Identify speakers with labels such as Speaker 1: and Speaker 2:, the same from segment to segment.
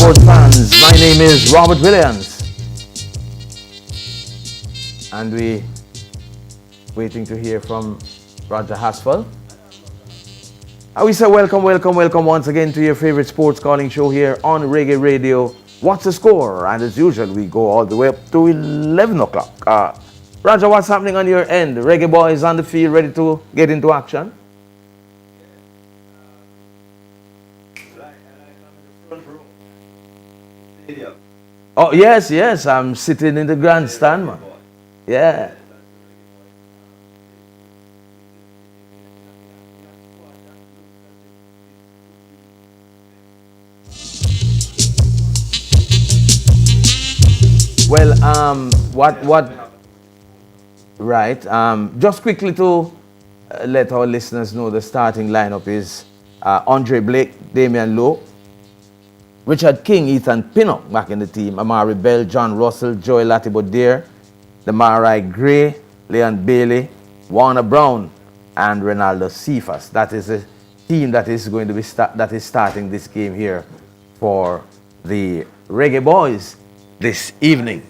Speaker 1: sports fans. My name is Robert Williams, and we waiting to hear from Roger Haspel. And we say welcome once again to your favorite sports calling show here on Reggae Radio. What's the score? And as usual, we go all the way up to 11 o'clock. Roger, what's happening on your end? Reggae boys on the field, ready to get into action? Oh, yes, I'm sitting in the grandstand, man. Yeah. Well, right, just quickly to let our listeners know the starting lineup is Andre Blake, Damian Lowe, Richard King, Ethan Pinnock back in the team, Amari Bell, John Russell, Joey Latibodier, Demarai Gray, Leon Bailey, Warner Brown, and Ronaldo Cephas. That is a team that is going to be starting this game here for the Reggae Boys this evening.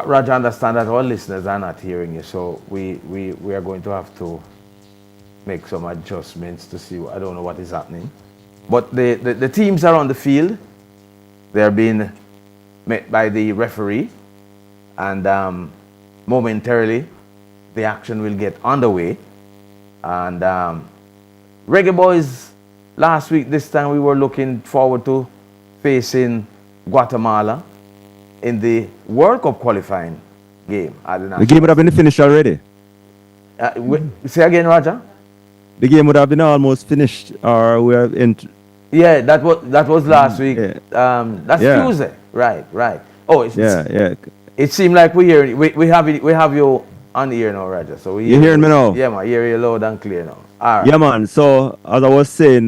Speaker 1: Roger, understand that our listeners are not hearing you, so we are going to have to make some adjustments to see. I don't know what is happening. But the teams are on the field. They're being met by the referee. And momentarily, the action will get underway. And Reggae Boys, last week, this time, we were looking forward to facing Guatemala in the World Cup qualifying game.
Speaker 2: The game would have been finished already.
Speaker 1: Say again, Roger?
Speaker 2: The game would have been almost finished, or we are in.
Speaker 1: Yeah, that was last week.
Speaker 2: Yeah.
Speaker 1: That's Tuesday. Right. Oh,
Speaker 2: Yeah.
Speaker 1: It seemed like we have you on the air now, Roger. So
Speaker 2: you hearing me now?
Speaker 1: Yeah, man. Hear you loud and clear now. All right.
Speaker 2: Yeah, man. So as I was saying,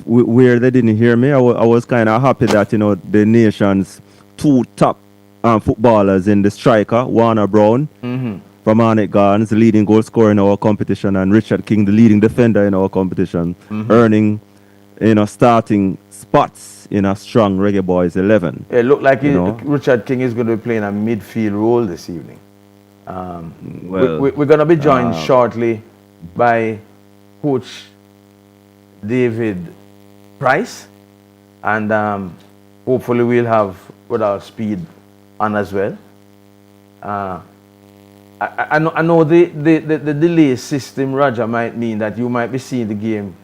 Speaker 2: where they didn't hear me, I was kind of happy that the nation's two top footballers in the striker, Warner Brown from Arnett Gardens, the leading goal scorer in our competition, and Richard King, the leading defender in our competition, earning starting spots in a strong Reggae Boys 11.
Speaker 1: It looked like Richard King is going to be playing a midfield role this evening. We're going to be joined shortly by Coach David Price, and hopefully we'll have Brother Speed on as well. I know the delay system, Roger, might mean that you might be seeing the game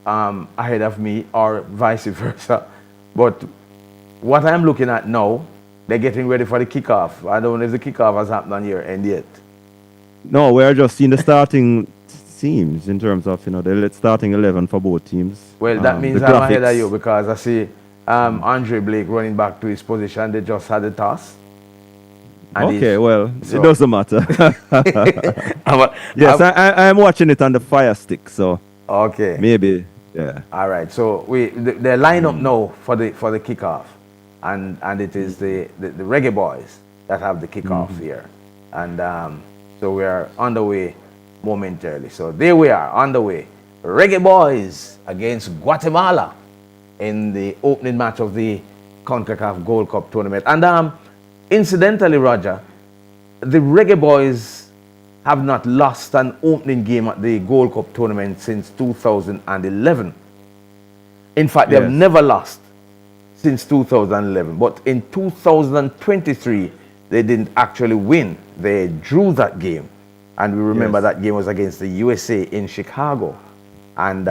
Speaker 1: ahead of me or vice versa. But what I'm looking at now, they're getting ready for the kickoff. I don't know if the kickoff has happened on your end yet.
Speaker 2: No, we're just seeing the starting teams in terms of the starting 11 for both teams.
Speaker 1: Well, that means I'm ahead of you because I see Andre Blake running back to his position. They just had the toss.
Speaker 2: Okay, well, it doesn't matter. Yes, I'm watching it on the Fire Stick, so
Speaker 1: okay,
Speaker 2: maybe, yeah.
Speaker 1: All right, so they're lined up now for the kickoff, and it is the Reggae Boys that have the kickoff here, and so we are on the way momentarily. So there we are on the way. Reggae Boys against Guatemala in the opening match of the CONCACAF Gold Cup tournament. And incidentally, Roger, the Reggae Boys have not lost an opening game at the Gold Cup tournament since 2011. In fact, they have never lost since 2011. But in 2023, they didn't actually win. They drew that game. And we remember that game was against the USA in Chicago. And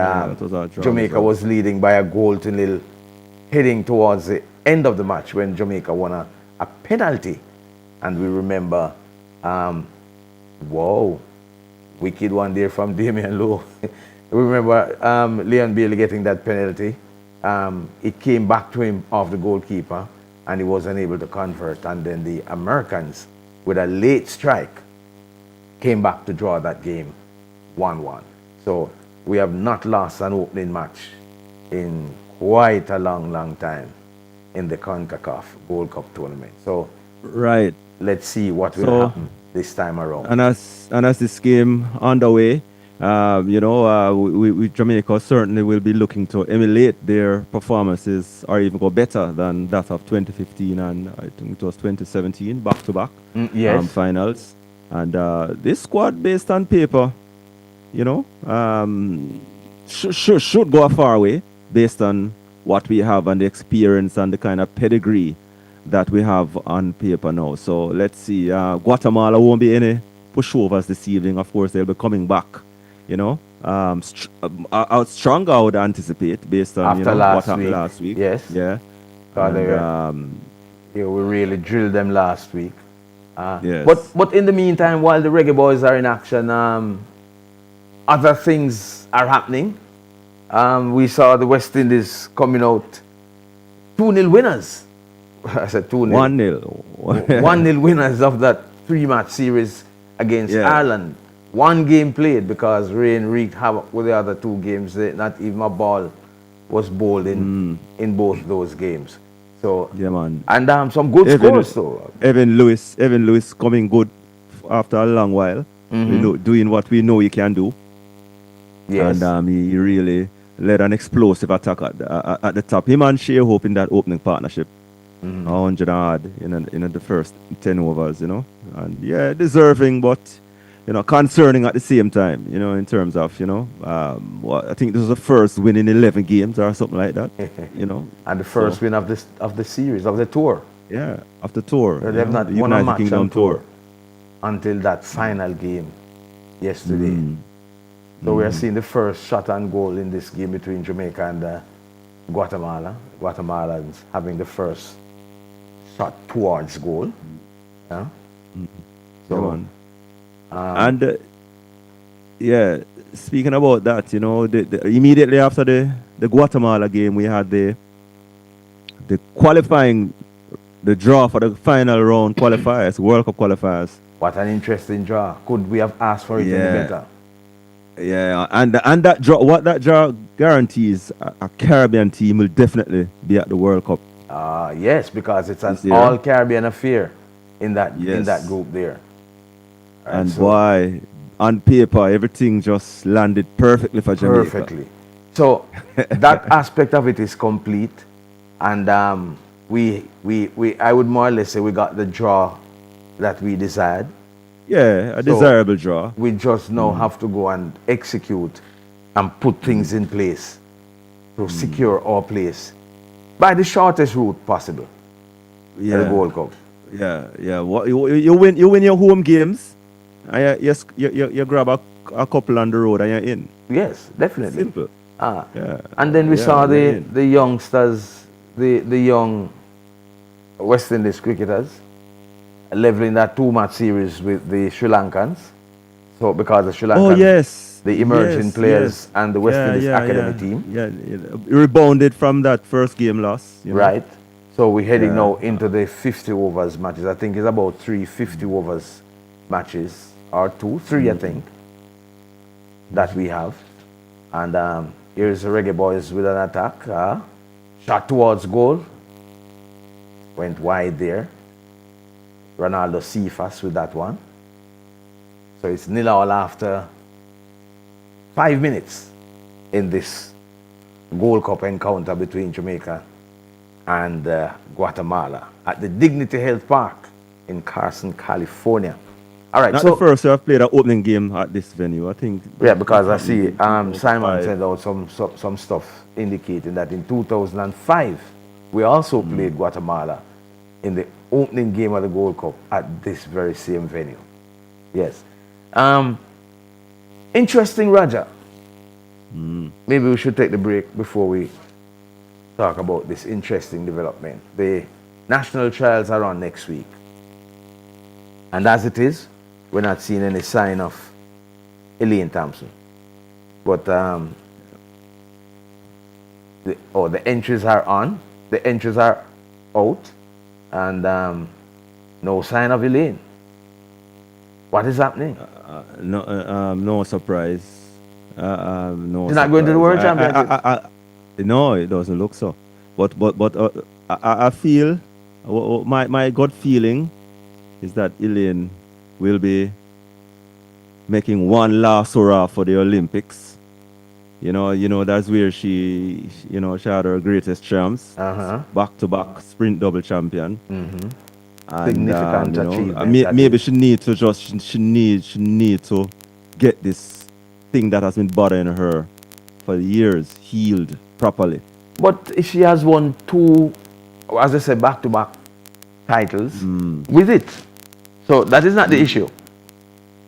Speaker 1: Jamaica was leading by a goal to nil, heading towards the end of the match when Jamaica won a penalty. And we remember, wicked one there from Damian Lowe. We remember Leon Bailey getting that penalty. It came back to him off the goalkeeper. and he wasn't able to convert. And then the Americans, with a late strike, came back to draw that game 1-1. So we have not lost an opening match in quite a long time in the CONCACAF Gold Cup tournament. So
Speaker 2: Right.
Speaker 1: let's see what will
Speaker 2: So,
Speaker 1: happen this time around.
Speaker 2: and as this game underway, we Jamaica certainly will be looking to emulate their performances or even go better than that of 2015 and I think it was 2017 back to back
Speaker 1: Yes.
Speaker 2: finals. And this squad, based on paper, should go a far way based on what we have and the experience and the kind of pedigree that we have on paper now. So let's see. Guatemala won't be any pushovers this evening. Of course, they'll be coming back. Out stronger, I would anticipate based on
Speaker 1: After
Speaker 2: what happened last week.
Speaker 1: Yes.
Speaker 2: Yeah.
Speaker 1: And, we really drilled them last week.
Speaker 2: Yes.
Speaker 1: But in the meantime, while the Reggae Boys are in action, other things are happening. We saw the West Indies coming out 2-0 winners. I said 2-0.
Speaker 2: 1-0.
Speaker 1: 1-0 winners of that 3-match series against Ireland. One game played because rain wreaked havoc with the other 2 games. Not even a ball was bowled in both those games. So
Speaker 2: Yeah, man.
Speaker 1: and some good scores though.
Speaker 2: Evan Lewis coming good after a long while. Doing what we know he can do.
Speaker 1: Yes.
Speaker 2: And he really led an explosive attack at the top. Him and Shea Hope in that opening partnership. 100 odd in the first 10 overs, And yeah, deserving, but concerning at the same time, in terms of, I think this was the first win in 11 games or something like that,
Speaker 1: And the first win of the series, of the tour.
Speaker 2: Yeah, of the tour.
Speaker 1: They have not
Speaker 2: the
Speaker 1: won a
Speaker 2: United
Speaker 1: match
Speaker 2: Kingdom
Speaker 1: on tour until that final game yesterday. So we are seeing the first shot on goal in this game between Jamaica and Guatemala. Guatemalans having the first shot towards goal. Yeah. So,
Speaker 2: and speaking about that, immediately after the Guatemala game, we had the qualifying, the draw for the final round qualifiers, World Cup qualifiers.
Speaker 1: What an interesting draw. Could we have asked for it any better?
Speaker 2: Yeah, and that draw, what that draw guarantees, a Caribbean team will definitely be at the World Cup.
Speaker 1: Yes, because it's an all Caribbean affair in that group there. Right,
Speaker 2: and why, on paper, everything just landed perfectly for Jamaica.
Speaker 1: Perfectly. So that aspect of it is complete, and I would more or less say we got the draw that we desired.
Speaker 2: Yeah, a desirable draw.
Speaker 1: We just now have to go and execute and put things in place to secure our place by the shortest route possible.
Speaker 2: Yeah,
Speaker 1: the Gold Cup.
Speaker 2: Yeah. What, you win your home games, and you grab a couple on the road and you're in.
Speaker 1: Yes, definitely.
Speaker 2: Simple. Yeah.
Speaker 1: And then we saw the youngsters, the young West Indies cricketers leveling that 2-match series with the Sri Lankans. So because the Sri Lankans, the emerging players and the West Indies academy team.
Speaker 2: Yeah, rebounded from that first game loss.
Speaker 1: Right. So we're heading now into the 50 overs matches. I think it's about 3 50 overs matches or 3 I think that we have. And here's the Reggae Boys with an attack. Shot towards goal. Went wide there. Ronaldo Cephas with that one. So it's 0-0 after 5 minutes in this Gold Cup encounter between Jamaica and Guatemala at the Dignity Health Park in Carson, California. All right,
Speaker 2: Not
Speaker 1: so
Speaker 2: the first to have played an opening game at this venue, I think.
Speaker 1: yeah, because I see Simon sent out some stuff indicating that in 2005 we also played Guatemala in the opening game of the Gold Cup at this very same venue. Yes. Interesting, Roger. Maybe we should take the break before we talk about this interesting development. The national trials are on next week. And as it is, we're not seeing any sign of Elaine Thompson. But the entries are on. The entries are out. and no sign of Elaine. What is happening?
Speaker 2: No surprise. No
Speaker 1: She's not going to the
Speaker 2: surprise.
Speaker 1: World Championship.
Speaker 2: No, it doesn't look so. But I feel my gut feeling is that Elaine will be making one last hurrah for the Olympics. That's where she had her greatest triumphs,
Speaker 1: Uh-huh.
Speaker 2: back-to-back sprint double champion.
Speaker 1: Mm-hmm.
Speaker 2: And
Speaker 1: Significant achievement.
Speaker 2: maybe she need to just she need to get this thing that has been bothering her for years healed properly.
Speaker 1: But if she has won two, as I said, back-to-back titles with it, so that is not the issue.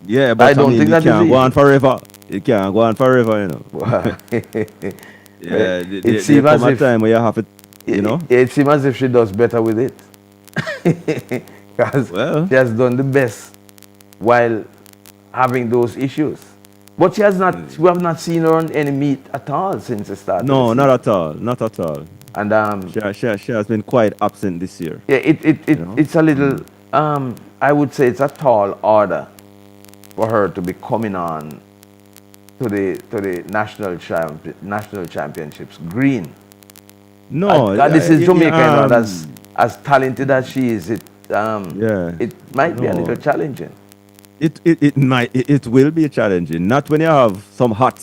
Speaker 2: Yeah, but
Speaker 1: I don't think
Speaker 2: it
Speaker 1: that is
Speaker 2: can't
Speaker 1: the
Speaker 2: go on
Speaker 1: issue.
Speaker 2: forever. It can't go on forever, Yeah,
Speaker 1: It seems
Speaker 2: there
Speaker 1: as
Speaker 2: come a
Speaker 1: if
Speaker 2: time where you have to,
Speaker 1: it seems as if she does better with it, because
Speaker 2: Well.
Speaker 1: she has done the best while having those issues. But she has not. We have not seen her on any meet at all since the start.
Speaker 2: No,
Speaker 1: of the
Speaker 2: not
Speaker 1: season.
Speaker 2: at all, not at all.
Speaker 1: And
Speaker 2: She has been quite absent this year.
Speaker 1: yeah, it's a little. I would say it's a tall order for her to be coming on to the national championships green.
Speaker 2: No,
Speaker 1: And this is Jamaica,
Speaker 2: um,
Speaker 1: as talented as she is.
Speaker 2: Yeah.
Speaker 1: It might be a
Speaker 2: No.
Speaker 1: little challenging.
Speaker 2: It will be challenging. Not when you have some hot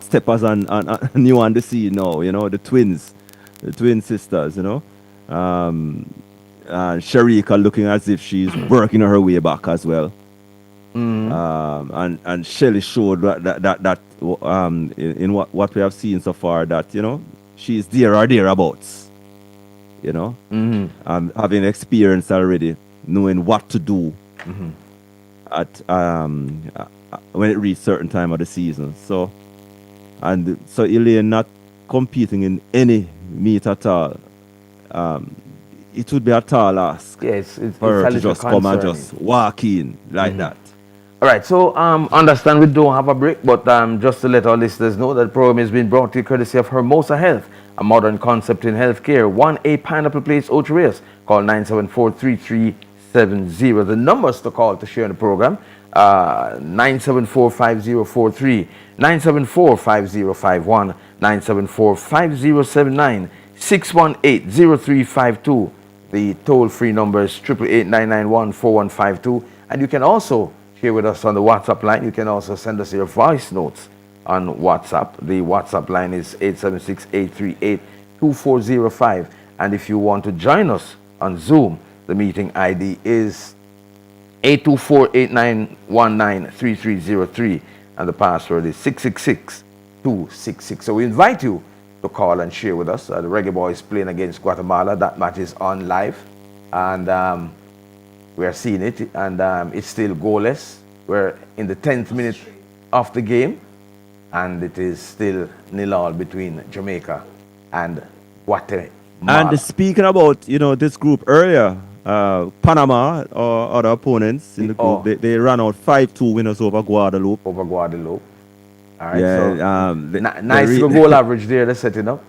Speaker 2: steppers and new on the scene now. The twin sisters. And Sharika looking as if she's working her way back as well. And Shelly showed that in what we have seen so far that she's there or thereabouts. Having experience already, knowing what to do at when it reaches certain time of the season. So Elaine not competing in any meet at all. It would be a tall ask
Speaker 1: Yes, it's
Speaker 2: for
Speaker 1: a
Speaker 2: her to
Speaker 1: little
Speaker 2: just come and
Speaker 1: concerning.
Speaker 2: just walk in like that.
Speaker 1: All right, so understand we don't have a break, but just to let our listeners know that the program is being brought to you courtesy of Hermosa Health, a modern concept in healthcare. 1A Pineapple Place, Ocho Call 974-3370. The numbers to call to share in the program, 974-5043, 974-5051, 974-5079, 618-0352. The toll-free number is 888-991-4152. And you can also share with us on the WhatsApp line. You can also send us your voice notes on WhatsApp. The WhatsApp line is 876-838-2405. And if you want to join us on Zoom, the meeting ID is 824-8919-3303. And the password is 666-266. So we invite you to call and share with us. The Reggae Boys playing against Guatemala. That match is on live. And we are seeing it. And it's still goalless. We're in the 10th minute of the game. And it is still 0-0 between Jamaica and Guatemala.
Speaker 2: And speaking about this group earlier, Panama or other opponents in the group, they ran out 5-2 winners over Guadeloupe.
Speaker 1: Over Guadeloupe. All right,
Speaker 2: Yeah,
Speaker 1: so nice goal average there they're setting up.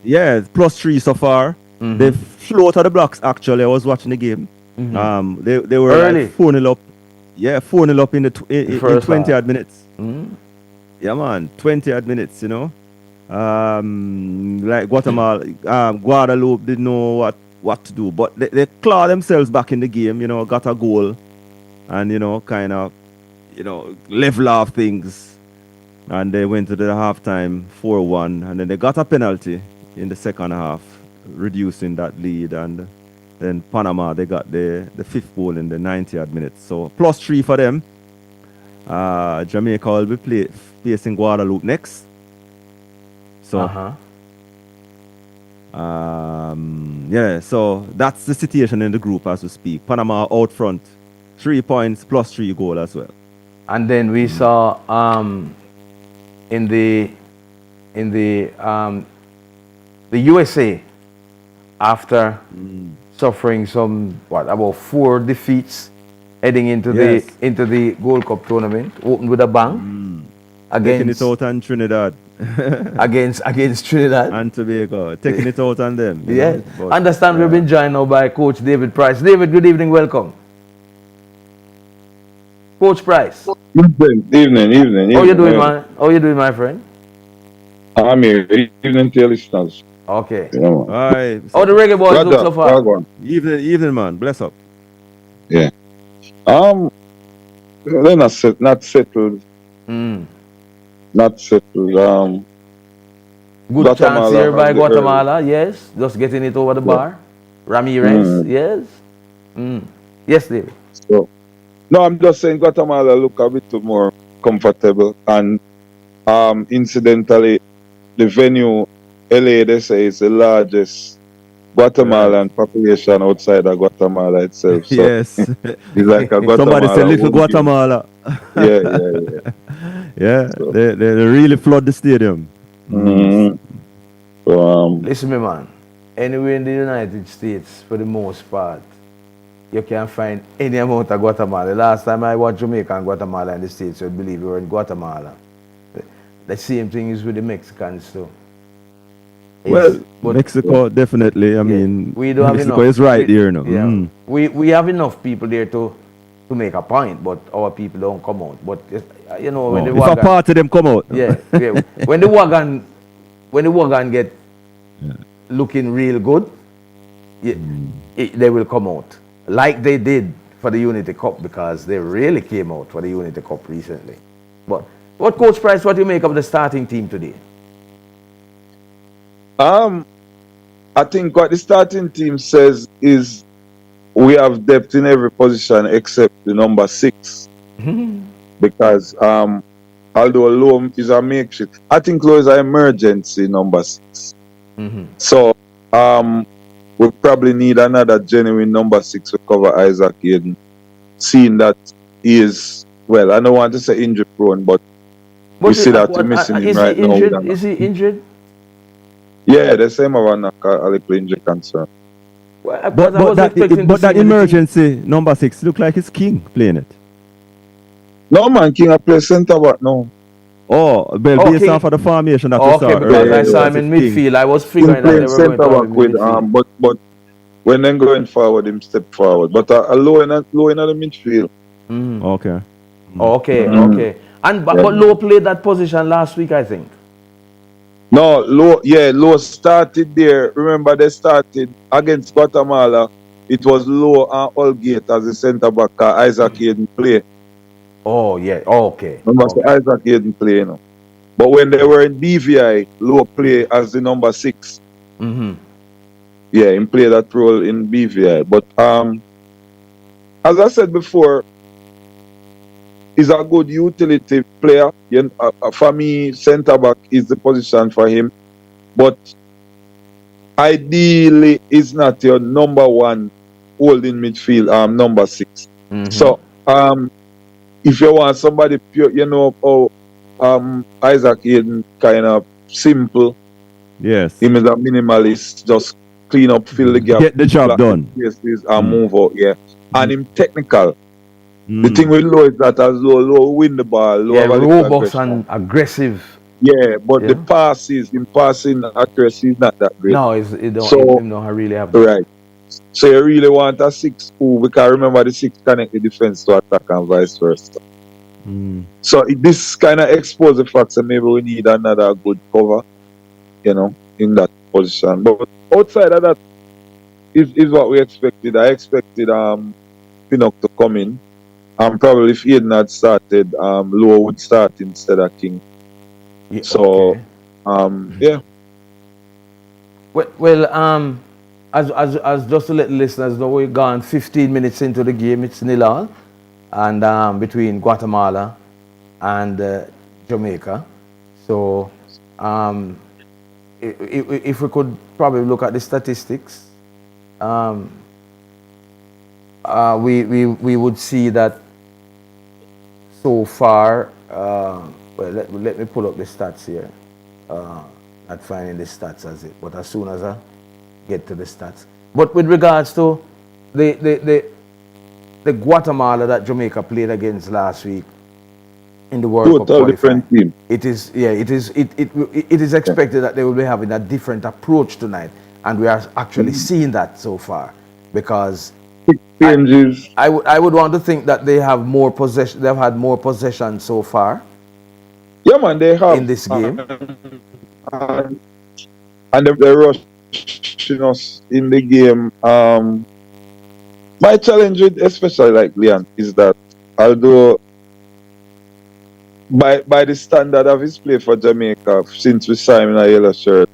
Speaker 2: Yeah, +3 so far. They flew out of the blocks. Actually, I was watching the game. They were
Speaker 1: Early.
Speaker 2: like 4-0 up. Yeah, 4-0 up in 20 odd minutes. Yeah, man, 20 odd minutes. Like Guatemala, Guadeloupe didn't know what to do, but they clawed themselves back in the game. Got a goal, and kind of level off things. And they went to the halftime 4-1, and then they got a penalty in the second half, reducing that lead. And then Panama, they got the fifth goal in the 90th minute. So +3 for them. Jamaica will be facing Guadeloupe next. So, yeah, so that's the situation in the group as we speak. Panama out front, 3 points, +3 goal as well.
Speaker 1: And then we saw in the USA, after suffering about 4 defeats heading into the Gold Cup tournament, opened with a bang
Speaker 2: Taking
Speaker 1: against
Speaker 2: it out on Trinidad.
Speaker 1: against Trinidad.
Speaker 2: And Tobago, taking it out on them. You
Speaker 1: Yeah.
Speaker 2: know, but,
Speaker 1: Understand we've been joined now by Coach David Price. David, good evening, welcome. Coach Price.
Speaker 3: Evening.
Speaker 1: How you doing, man? How you doing, my friend?
Speaker 3: I'm here. Evening to your listeners.
Speaker 1: Okay.
Speaker 3: Yeah, man.
Speaker 2: all right.
Speaker 1: How the reggae boys look so far?
Speaker 3: Go on.
Speaker 2: Evening, man. Bless up.
Speaker 3: Yeah. They're not settled.
Speaker 1: Mm.
Speaker 3: Not settled.
Speaker 1: Good chance
Speaker 3: Guatemala
Speaker 1: here by
Speaker 3: has the
Speaker 1: Guatemala, yes. Just getting it over the bar. Ramirez, yes. Yes, David.
Speaker 3: So, no, I'm just saying Guatemala look a bit more comfortable, and incidentally, the venue, LA, they say is the largest Guatemalan population outside of Guatemala itself. So
Speaker 2: Yes.
Speaker 3: it's like a Guatemala.
Speaker 2: Somebody said little
Speaker 3: home game.
Speaker 2: Guatemala.
Speaker 3: Yeah.
Speaker 2: Yeah,
Speaker 3: So-
Speaker 2: they really flood the stadium.
Speaker 3: So,
Speaker 1: Listen, me man. Anywhere in the United States, for the most part, you can find any amount of Guatemala. The last time I watched Jamaica and Guatemala in the States, you'd believe we were in Guatemala. The same thing is with the Mexicans too.
Speaker 2: Well,
Speaker 1: but
Speaker 2: Mexico, definitely. I mean,
Speaker 1: we don't have
Speaker 2: Mexico
Speaker 1: enough.
Speaker 2: is right here now.
Speaker 1: Yeah, we have enough people there to make a point, but our people don't come out. But you know, when the
Speaker 2: If a
Speaker 1: wagon,
Speaker 2: part of them come out.
Speaker 1: yeah, when the wagon get looking real good, they will come out like they did for the Unity Cup, because they really came out for the Unity Cup recently. But what, Coach Price, what do you make of the starting team today?
Speaker 3: I think what the starting team says is we have depth in every position except the number 6. Because although Low is a makeshift, I think Low is an emergency number 6. So we probably need another genuine number 6 to cover Isaac Hayden, seeing that he is, well, I don't want to say injury prone, but we see that we're missing him right now.
Speaker 1: Is he injured?
Speaker 3: Yeah, the same of a little injury concern.
Speaker 1: Well,
Speaker 2: But that emergency number 6 look like it's King playing it.
Speaker 3: No, man, King, I play centre back now.
Speaker 2: Oh, based off of the formation that we saw.
Speaker 1: Okay, because I saw him in
Speaker 2: King.
Speaker 1: midfield. I was figuring that they were going to have him in midfield.
Speaker 3: but when they're going forward, him step forward. But low in the midfield.
Speaker 2: Okay.
Speaker 1: Okay. And but Low played that position last week, I think.
Speaker 3: No, Low started there. Remember, they started against Guatemala. It was Low and Allgate as the centre back. Isaac Hayden play.
Speaker 1: Oh yeah. Okay.
Speaker 3: Remember, so Isaac Hayden play, you know. But when they were in BVI, Low play as the number 6. Yeah, he played that role in BVI. But as I said before, he's a good utility player. For me, centre back is the position for him. But ideally, he's not your number 1 holding midfield, number 6. So if you want somebody pure, you know how Isaac Hayden kind of simple.
Speaker 2: Yes.
Speaker 3: Him is a minimalist, just clean up, fill the gap,
Speaker 2: get the job done,
Speaker 3: and move out. Yeah, and him technical. The thing with Low is that as Low win the ball, Low
Speaker 1: robust and aggressive.
Speaker 3: Yeah, but the passing accuracy is not that great.
Speaker 1: No, it don't really have that.
Speaker 3: Right. So you really want a 6 who, because remember the 6 connect the defense to attack and vice versa. So this kind of exposes the fact that maybe we need another good cover, you know, in that position. But outside of that is what we expected. I expected Pinnock to come in. And probably if Hayden had started, Low would start instead of King.
Speaker 1: Yeah,
Speaker 3: so yeah.
Speaker 1: Well, as just to let the listeners know, we've gone 15 minutes into the game. It's 0-0, and between Guatemala and Jamaica. So if we could probably look at the statistics, we would see that so far. Well, let me pull up the stats here. Not finding the stats as it, but as soon as I get to the stats. But with regards to the Guatemala that Jamaica played against last week, in the World Cup
Speaker 3: Total
Speaker 1: qualifying.
Speaker 3: different team.
Speaker 1: It is, yeah, it is expected that they will be having a different approach tonight, and we are actually seeing that so far, because
Speaker 3: Changes.
Speaker 1: I would want to think that they have more possession. They've had more possession so far
Speaker 3: Yeah, man, they
Speaker 1: in
Speaker 3: have.
Speaker 1: this game.
Speaker 3: And, and they're rushing us in the game. My challenge with especially like Leon is that although by the standard of his play for Jamaica, since we saw him in a yellow shirt,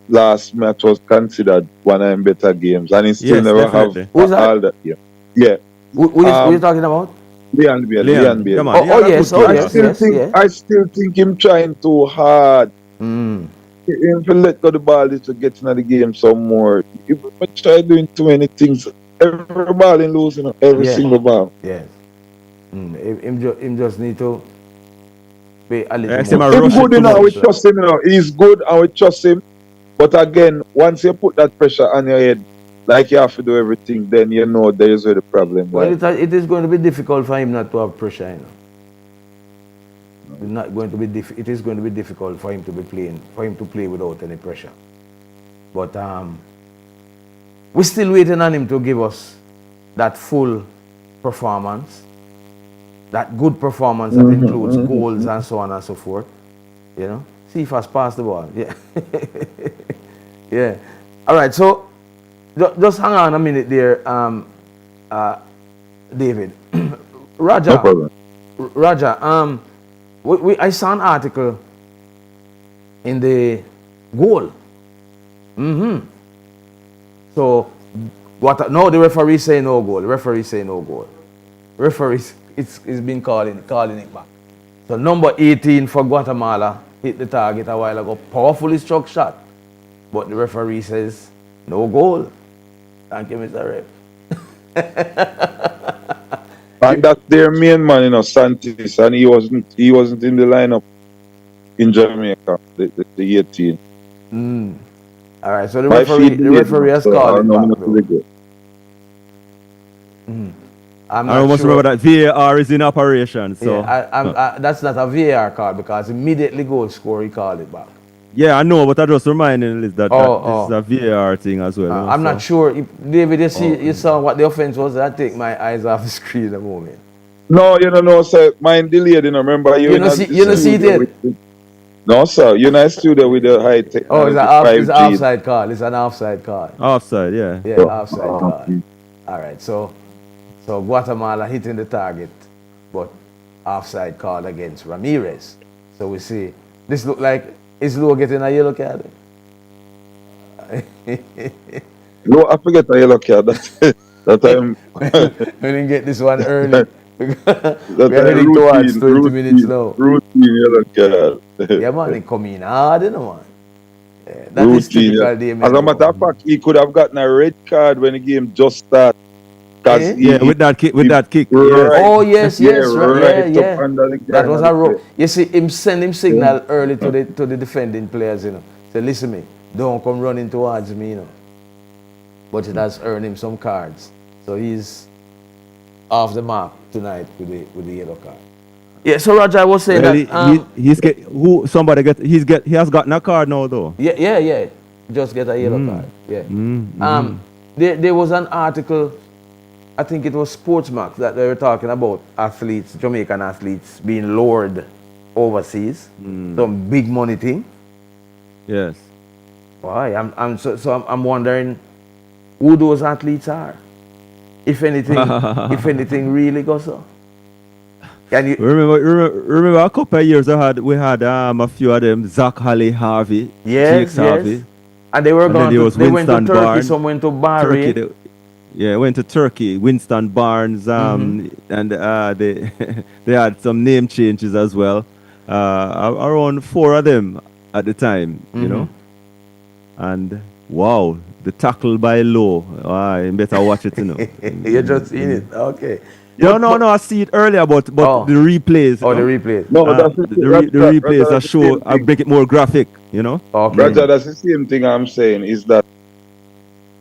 Speaker 3: last match was considered one of them better games, and he still
Speaker 2: Yes,
Speaker 3: never have
Speaker 2: definitely.
Speaker 1: Who is that?
Speaker 3: all that game. Yeah.
Speaker 1: Who you talking about?
Speaker 3: Leon Bailey.
Speaker 2: Leon, yeah, man.
Speaker 1: Oh,
Speaker 2: He
Speaker 1: oh
Speaker 2: had a
Speaker 1: yes,
Speaker 2: good
Speaker 1: oh
Speaker 2: game
Speaker 3: I
Speaker 1: yes,
Speaker 2: last
Speaker 3: still
Speaker 2: night.
Speaker 1: yes,
Speaker 3: think
Speaker 1: yeah.
Speaker 3: I still think him trying too hard.
Speaker 1: Mm.
Speaker 3: If he let go the ball to get into the game some more. If we try doing too many things, every ball in losing, every
Speaker 1: Yeah.
Speaker 3: single ball.
Speaker 1: Yes. Him just need to be a little
Speaker 2: I see
Speaker 1: more
Speaker 2: my
Speaker 3: Him
Speaker 2: rush it
Speaker 3: good
Speaker 2: too
Speaker 3: enough, we
Speaker 2: much.
Speaker 3: trust him, He's good and we trust him. But again, once you put that pressure on your head, like you have to do everything, then you know there is where the problem
Speaker 1: Well,
Speaker 3: lies.
Speaker 1: it is going to be difficult for him not to have pressure, you know. It's not going to be it is going to be difficult for him to be playing, for him to play without any pressure. But we're still waiting on him to give us that full performance, that good performance that includes goals and so on and so forth. You know, see if has passed the ball. Yeah, yeah. All right, so just hang on a minute there, David.
Speaker 3: No
Speaker 1: Raja,
Speaker 3: problem.
Speaker 1: Raja, I saw an article in the Goal. So what? No, the referee say no goal. The referee say no goal. Referee it's been calling it back. So number 18 for Guatemala hit the target a while ago. Powerfully struck shot, but the referee says no goal. Thank you, Mr. Ref.
Speaker 3: And that's their main man, Santis, and he wasn't in the lineup in Jamaica, the 18.
Speaker 1: All right, so the
Speaker 3: My
Speaker 1: referee
Speaker 3: feed
Speaker 1: the referee has
Speaker 3: so I
Speaker 1: called
Speaker 3: don't
Speaker 1: it
Speaker 3: know
Speaker 1: back,
Speaker 3: how to
Speaker 1: though.
Speaker 3: go.
Speaker 1: I'm
Speaker 2: I
Speaker 1: not
Speaker 2: must
Speaker 1: sure.
Speaker 2: remember that VAR is in operation. So
Speaker 1: Yeah, that's not a VAR call, because immediately goal score he called it back.
Speaker 2: yeah, I know, but I just reminding Liz that this is
Speaker 1: Oh.
Speaker 2: a VAR thing as well.
Speaker 1: I'm not sure if David, you
Speaker 2: Oh.
Speaker 1: saw what the offense was. I take my eyes off the screen a moment.
Speaker 3: No, no, sir. Mine delayed, Remember
Speaker 1: You don't see it yet?
Speaker 3: No, sir. You're in a studio with the high
Speaker 1: Oh,
Speaker 3: technology,
Speaker 1: it's an
Speaker 3: 5G.
Speaker 1: offside call. It's an offside call.
Speaker 2: Offside, yeah.
Speaker 1: Yeah,
Speaker 3: So,
Speaker 1: offside call. All right, so Guatemala hitting the target, but offside call against Ramirez. So we see this look like is Luo getting a yellow card.
Speaker 3: No, I forget the yellow card. That time.
Speaker 1: We didn't get this one early. We
Speaker 3: That
Speaker 1: are heading
Speaker 3: time
Speaker 1: towards 20 minutes now.
Speaker 3: routine yellow card.
Speaker 1: Yeah, man, they come in hard, man. Yeah, that is
Speaker 3: Routine.
Speaker 1: typical Damien.
Speaker 3: As a matter of fact, he could have gotten a red card when the game just started. Because
Speaker 2: Yeah, with that kick, yes.
Speaker 1: Oh yes,
Speaker 3: right
Speaker 1: yeah.
Speaker 3: up under the
Speaker 1: That was a
Speaker 3: ground.
Speaker 1: rope. You see, him send him signal early to the defending players, Say, listen me, don't come running towards me, But it has earned him some cards, so he's off the mark tonight with the yellow card. Yeah. So Roger, I was saying that
Speaker 2: he has gotten a card now though.
Speaker 1: yeah, just get a yellow card. Yeah. There was an article, I think it was Sportsmax, that they were talking about athletes, Jamaican athletes, being lured overseas. Some big money thing.
Speaker 2: Yes.
Speaker 1: Why? I'm wondering who those athletes are. If anything really goes on. Can you
Speaker 2: Remember a couple of years we had a few of them, Zach Harvey,
Speaker 1: Yes.
Speaker 2: Harvey.
Speaker 1: And they were
Speaker 2: And
Speaker 1: going
Speaker 2: then there
Speaker 1: to,
Speaker 2: was
Speaker 1: they went to
Speaker 2: Winston
Speaker 1: Turkey,
Speaker 2: Barnes.
Speaker 1: some went to Bahrain.
Speaker 2: Turkey, went to Turkey. Winston Barnes, and they they had some name changes as well. Around 4 of them at the time, you know. And wow, the tackle by Low. You better watch it,
Speaker 1: You just seen it. Okay.
Speaker 2: No, I see it earlier, but
Speaker 1: Oh.
Speaker 2: the replays.
Speaker 1: Oh, the replays.
Speaker 3: No,
Speaker 2: the replays are show I make it more graphic,
Speaker 1: Okay.
Speaker 3: Roger, that's the same thing I'm saying, is that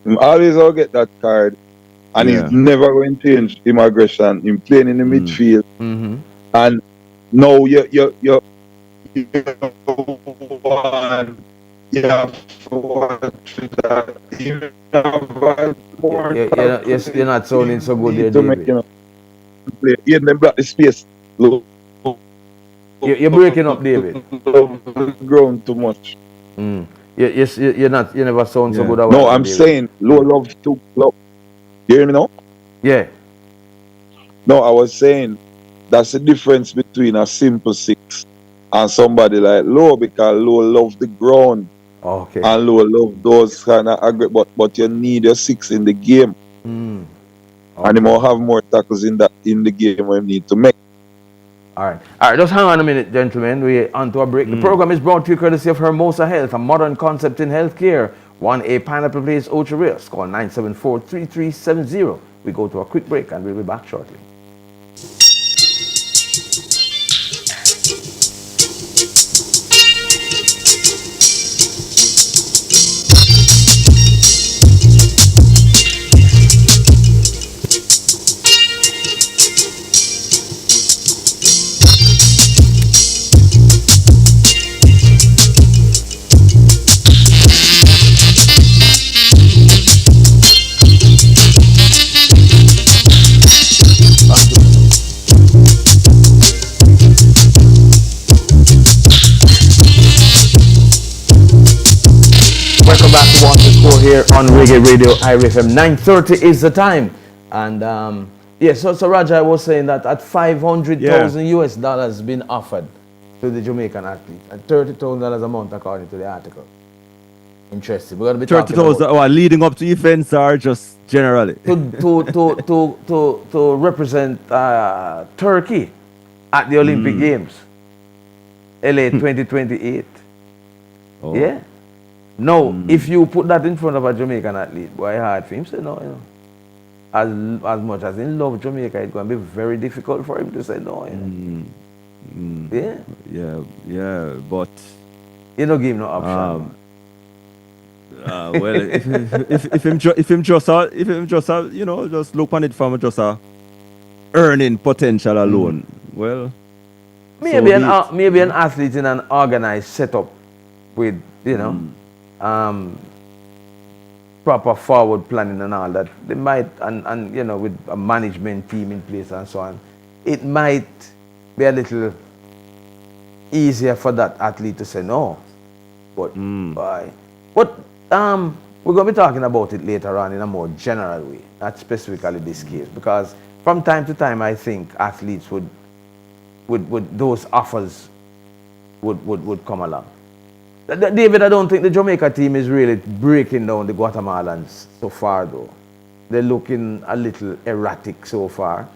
Speaker 3: him always will get that card and
Speaker 2: Yeah.
Speaker 3: he's never going to change him aggression. Him playing in the midfield.
Speaker 1: Mm-hmm.
Speaker 3: And No, you want, you have to watch that. Even have more
Speaker 1: You're
Speaker 3: tackles,
Speaker 1: not sounding
Speaker 3: you
Speaker 1: so good there,
Speaker 3: need to make,
Speaker 1: David.
Speaker 3: play. Yeah, them block the space. Love
Speaker 1: You're breaking up, David.
Speaker 3: the ground too much.
Speaker 1: Mm. You never sound so
Speaker 2: Yeah.
Speaker 1: good a while
Speaker 3: No,
Speaker 1: ago,
Speaker 3: I'm
Speaker 1: David.
Speaker 3: saying low love to love. You hear me now?
Speaker 1: Yeah.
Speaker 3: No, I was saying that's the difference between a simple six and somebody like Low, because Low love the ground
Speaker 1: Okay.
Speaker 3: and Low love those kind of but you need your six in the game,
Speaker 1: Mm.
Speaker 3: and you
Speaker 1: Okay.
Speaker 3: will have more tackles in the game when you need to make.
Speaker 1: All right. All right. Just hang on a minute, gentlemen. We're on to a break. The program is brought to you courtesy of Hermosa Health, a modern concept in healthcare. 1A Pineapple Place, Ocho Rios. Call 974-3370. We go to a quick break and we'll be back shortly. Welcome back to Watch the Score here on Reggae Radio IRIE FM. 9:30 is the time. And yeah, so Raja, I was saying that at 500,000 US dollars been offered to the Jamaican athlete, and $30,000 a month according to the article. Interesting. We're going to be talking about
Speaker 2: 30,000 leading up to events or just generally?
Speaker 1: to represent Turkey at the Olympic Games, LA 2028.
Speaker 2: Oh.
Speaker 1: Yeah. No, if you put that in front of a Jamaican athlete, boy, hard for him say no, you know. As much as he love Jamaica, it's going to be very difficult for him to say no, you know. Yeah.
Speaker 2: Yeah, but
Speaker 1: You don't give him no option.
Speaker 2: well, if him just you know, just look on it from just a earning potential alone. Well,
Speaker 1: maybe
Speaker 2: so
Speaker 1: maybe an athlete in an organized setup with, you know, proper forward planning and all that, they might, and you know, with a management team in place and so on, it might be a little easier for that athlete to say no. But we're going to be talking about it later on in a more general way, not specifically this case, because from time to time I think athletes would those offers would come along. David, I don't think the Jamaica team is really breaking down the Guatemalans so far, though. They're looking a little erratic so far.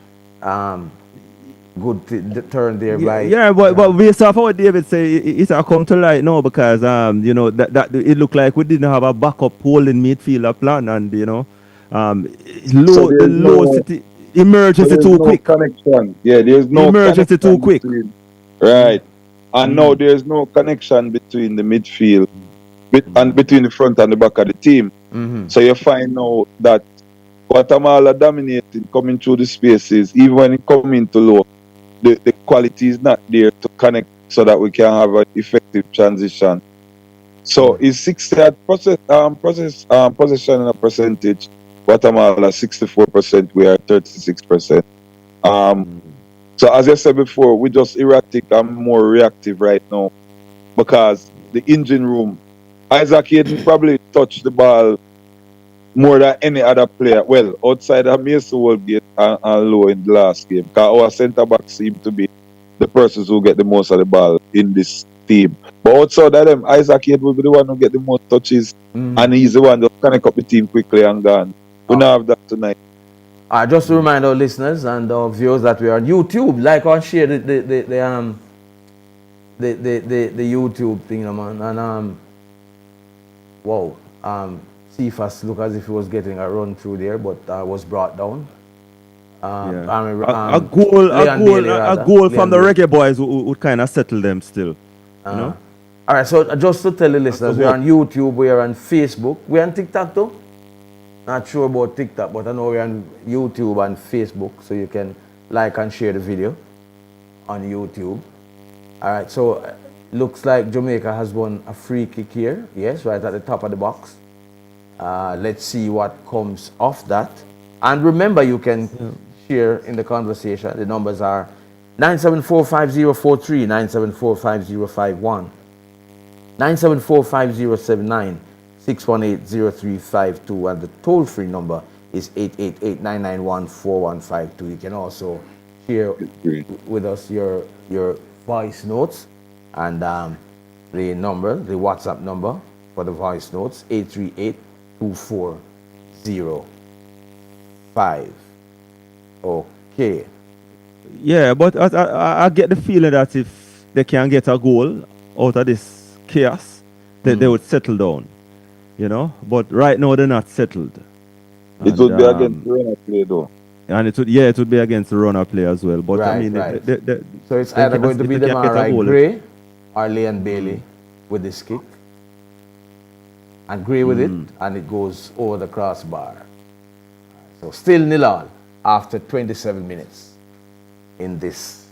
Speaker 1: Good turn there by...
Speaker 2: Yeah, but based off what David say, it's a come to light now because you know that it looked like we didn't have a backup holding midfielder plan, and you know emergency
Speaker 3: there's
Speaker 2: too
Speaker 3: no
Speaker 2: quick.
Speaker 3: connection. Yeah, there's no
Speaker 2: Emergency
Speaker 3: connection
Speaker 2: too quick.
Speaker 3: between, right. And now there's no connection between the midfield and between the front and the back of the team. So you find now that Guatemala dominating, coming through the spaces, even when it come into low, the quality is not there to connect so that we can have an effective transition. So it's 60 possession in a percentage. Guatemala 64%, we are 36%. So as I said before, we're just erratic and more reactive right now because the engine room, Isaac Hayden probably touched the ball more than any other player. Well, outside of Mason Woolgate and Low in the last game, because our centre back seem to be the persons who get the most of the ball in this team. But outside of them, Isaac Hayden will be the one who get the most touches, and he's the one that connect up the team quickly and gone. We don't have that tonight.
Speaker 1: just to remind our listeners and our viewers that we are on YouTube. Like and share the YouTube thing, man. And wow, Cephas look as if he was getting a run through there, but was brought down.
Speaker 2: A goal from the Reggae Boys would kind of settle them still. You know?
Speaker 1: All right, so just to tell the listeners, we're on YouTube, we're on Facebook, we're on TikTok too. Not sure about TikTok, but I know we're on YouTube and Facebook, so you can like and share the video. on YouTube. All right, so looks like Jamaica has won a free kick here. Yes, right at the top of the box. Let's see what comes off that. And remember, you can share in the conversation. The numbers are 9745043, 9745051, 9745079, 6180352, and the toll-free number is 888-991-4152. You can also share with us your voice notes, and the number, the WhatsApp number for the voice notes, 838-2405. Okay.
Speaker 2: Yeah, but I get the feeling that if they can get a goal out of this chaos, that they would settle down, you know. But right now they're not settled.
Speaker 3: It would be against the runner play though.
Speaker 2: And it would be against the runner play as well. But I
Speaker 1: Right,
Speaker 2: mean,
Speaker 1: right.
Speaker 2: they
Speaker 1: So it's
Speaker 2: they
Speaker 1: either
Speaker 2: can-
Speaker 1: going to
Speaker 2: if
Speaker 1: be
Speaker 2: they can get a
Speaker 1: Demarai
Speaker 2: goal,
Speaker 1: Gray or Leon Bailey with this kick. And Gray with it, and it goes over the crossbar. So still 0-0 after 27 minutes in this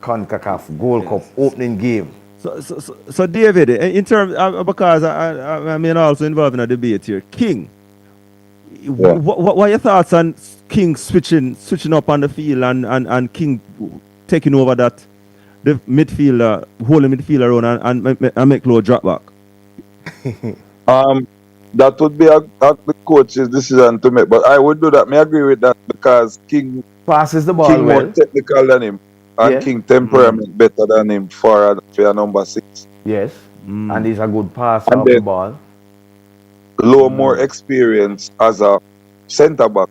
Speaker 1: CONCACAF Gold Cup opening game.
Speaker 2: So David, in terms because I mean also involved in a debate here, King.
Speaker 3: Yeah.
Speaker 2: What are your thoughts on King switching up on the field and King taking over that the midfielder, holding midfielder on and make low drop back?
Speaker 3: That would be the coach's decision to make, but I would do that. I agree with that because King
Speaker 1: Passes the ball
Speaker 3: King more
Speaker 1: well.
Speaker 3: technical than him, and
Speaker 1: Yeah.
Speaker 3: King temperament better than him for number 6.
Speaker 1: Yes. And he's a good passer
Speaker 3: And
Speaker 1: of the
Speaker 3: then-
Speaker 1: ball.
Speaker 3: Low more experience as a centre back.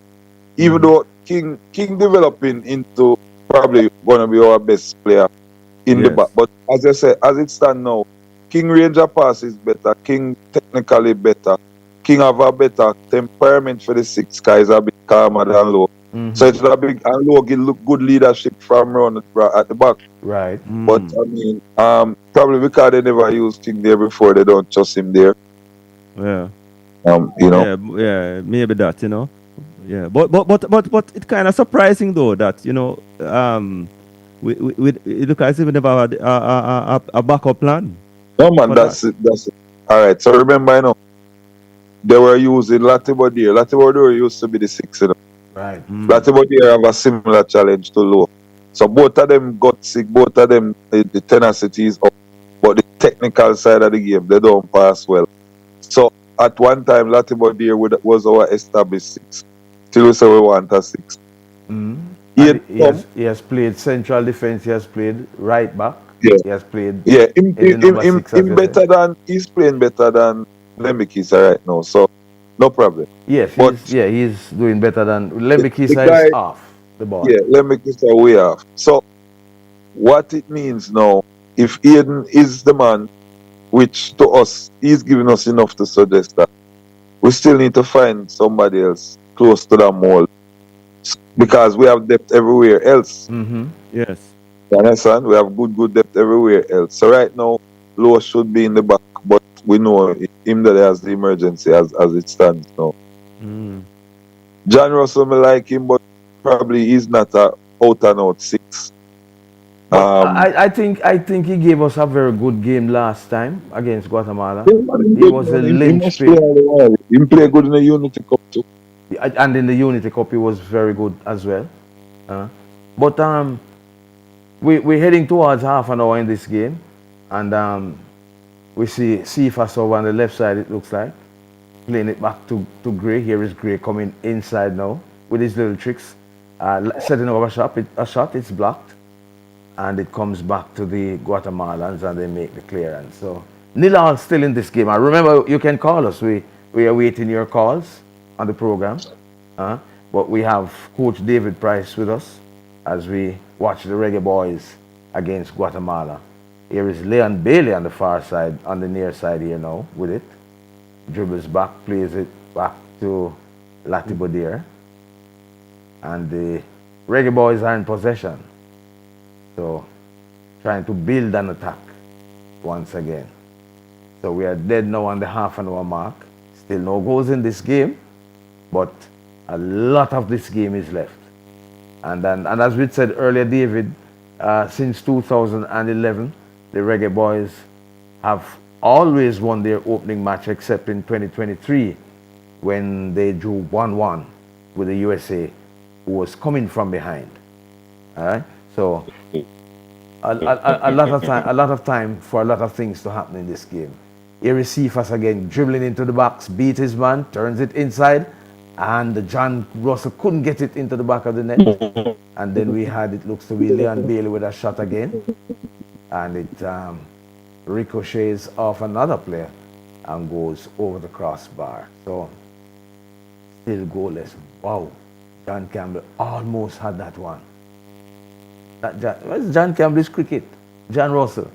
Speaker 3: Even though King developing into probably gonna be our best player in the
Speaker 2: Yes.
Speaker 3: back. But as I said, as it stands now, King range of pass is better, King technically better, King have a better temperament for the 6 guys, a bit calmer than Low. So it's a big, and Low give look good leadership from around at the back.
Speaker 1: Right.
Speaker 3: But I mean, probably because they never used King there before, they don't trust him there.
Speaker 2: Yeah.
Speaker 3: You know.
Speaker 2: Yeah, maybe that, you know. Yeah, but it's kind of surprising though that it looks as if we never had a backup plan.
Speaker 3: No man,
Speaker 2: for
Speaker 3: that's it. All right. So remember, they were using Latibodir. Latibodir used to be the 6,
Speaker 1: Right.
Speaker 3: Latibodir have a similar challenge to Low. So both of them got sick. Both of them, the tenacity is up, but the technical side of the game, they don't pass well. So at one time, Latibodir was our established 6. Till we say we want a 6.
Speaker 1: And he has played central defense. He has played right back.
Speaker 3: Yeah.
Speaker 1: He has played.
Speaker 3: Yeah,
Speaker 1: in the number 6, as you said.
Speaker 3: he's playing better than Lemikisa right now. So no problem.
Speaker 1: Yes,
Speaker 3: But-
Speaker 1: he's doing better than Lembikisa
Speaker 3: the guy-
Speaker 1: is off the ball.
Speaker 3: Yeah, Lemikisa way off. So what it means now, if Aiden is the man, which to us, he's giving us enough to suggest that we still need to find somebody else close to that mold. Because we have depth everywhere else.
Speaker 2: Yes.
Speaker 3: You understand? We have good depth everywhere else. So right now, Low should be in the back, but we know him that has the emergency as it stands now. John Russell, me like him, but probably he's not a out and out 6.
Speaker 1: I think he gave us a very good game last time against Guatemala. He was a linchpin.
Speaker 3: He play good in the Unity Cup too.
Speaker 1: And in the Unity Cup, he was very good as well. But we're heading towards half an hour in this game, and we see Cephas over on the left side. It looks like playing it back to Gray. Here is Gray coming inside now with his little tricks, setting up a shot. It's blocked, and it comes back to the Guatemalans, and they make the clearance. So 0-0 still in this game. And remember, you can call us. We are waiting your calls on the program. But we have Coach David Price with us as we watch the Reggae Boys against Guatemala. Here is Leon Bailey on the far side, on the near side here now with it. Dribbles back, plays it back to Latibodir. And the Reggae Boys are in possession. So trying to build an attack once again. So we are dead now on the half an hour mark. Still no goals in this game, but a lot of this game is left. And as we said earlier, David, since 2011, the Reggae Boys have always won their opening match except in 2023 when they drew 1-1 with the USA, who was coming from behind. All right, so a lot of time for a lot of things to happen in this game. IRIE Cephas again dribbling into the box, beat his man, turns it inside, and John Russell couldn't get it into the back of the net. And then we had, it looks to be Leon Bailey with a shot again, and it ricochets off another player and goes over the crossbar. So still goalless. Wow, John Campbell almost had that one. What's John Campbell's cricket? John Russell.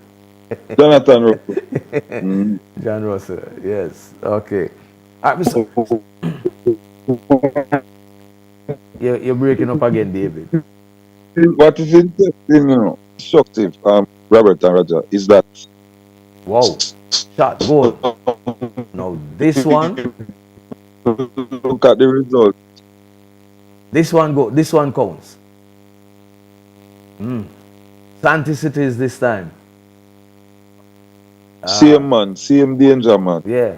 Speaker 3: Jonathan Russell.
Speaker 1: John Russell, yes. Okay. So, you're breaking up again, David.
Speaker 3: What is interesting, instructive, Robert and Roger, is that
Speaker 1: wow, shot, goal. Now this one.
Speaker 3: Look at the result.
Speaker 1: This one counts. Santis it is this time.
Speaker 3: Same man, same danger man.
Speaker 1: Yeah.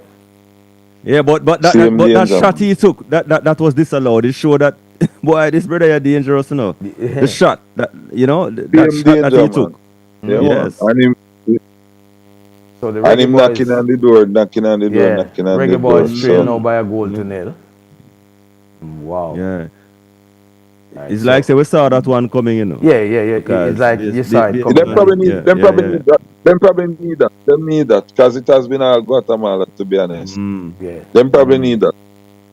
Speaker 2: Yeah, but that shot he took, that was disallowed. It showed that boy, this brother is dangerous, The shot that that shot that he took.
Speaker 3: Yeah,
Speaker 2: yes.
Speaker 3: Man.
Speaker 1: So the
Speaker 3: and him knocking on the door, knocking on the door.
Speaker 1: Reggae Boys trail now by a goal to nil. Wow.
Speaker 2: Yeah. Right, it's like say we saw that one coming,
Speaker 1: Yeah. It's like you saw it coming.
Speaker 3: They probably need that. They need that because it has been all Guatemala, to be honest.
Speaker 1: Yeah.
Speaker 3: They probably need that.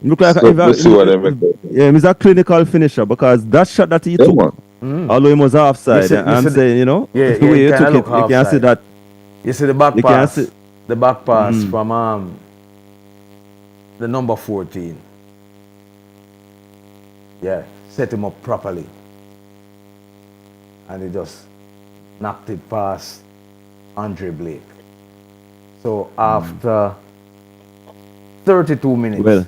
Speaker 2: Look like he's a clinical finisher because that shot that he took, although he was offside, I'm saying, the way he took it, you can see that.
Speaker 1: You see the back pass, from the number 14. Yeah, set him up properly. And he just knocked it past Andre Blake. So after 32 minutes.
Speaker 2: Well,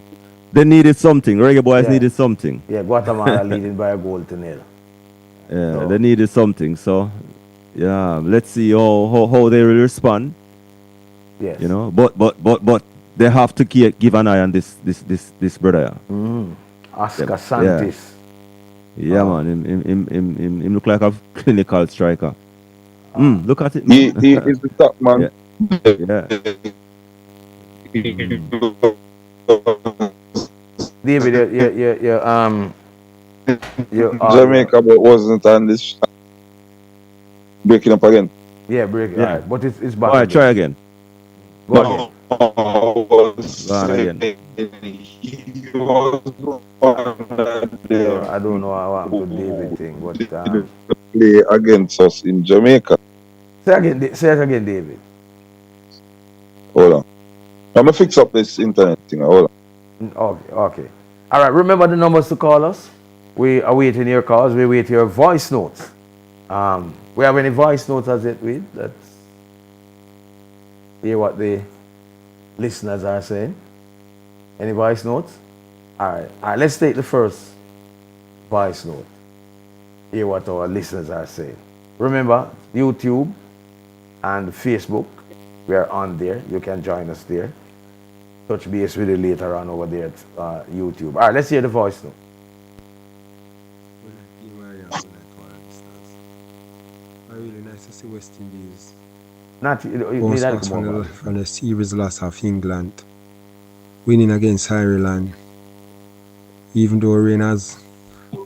Speaker 2: they needed something. Reggae Boys needed something.
Speaker 1: Yeah, Guatemala leading by a goal to nil.
Speaker 2: Yeah, so they needed something. So, yeah, let's see how they will respond.
Speaker 1: Yes.
Speaker 2: But they have to give an eye on this brother.
Speaker 1: Oscar Santis.
Speaker 2: Yeah, man. Him look like a clinical striker. Look at it. Man.
Speaker 3: He is the top man.
Speaker 1: David,
Speaker 3: Jamaica, but wasn't on this. Breaking up again.
Speaker 1: Yeah, breaking.
Speaker 2: Yeah.
Speaker 1: Right. But it's back.
Speaker 2: All right, try again.
Speaker 1: Go again. I don't know how happened to David thing, but
Speaker 3: play against us in Jamaica.
Speaker 1: Say it again, David.
Speaker 3: Hold on. I'm gonna fix up this internet thing. Hold
Speaker 1: on. Okay. All right. Remember the numbers to call us. We are waiting your calls. We wait your voice notes. We have any voice notes as it with? Let's hear what the listeners are saying. Any voice notes? All right. Let's take the first voice note. Hear what our listeners are saying. Remember, YouTube and Facebook, we are on there. You can join us there. Touch base with you later on over there at YouTube. All right, let's hear the voice note.
Speaker 4: Really nice to see West Indies.
Speaker 1: From
Speaker 4: the series loss of England, winning against Ireland. Even though rain has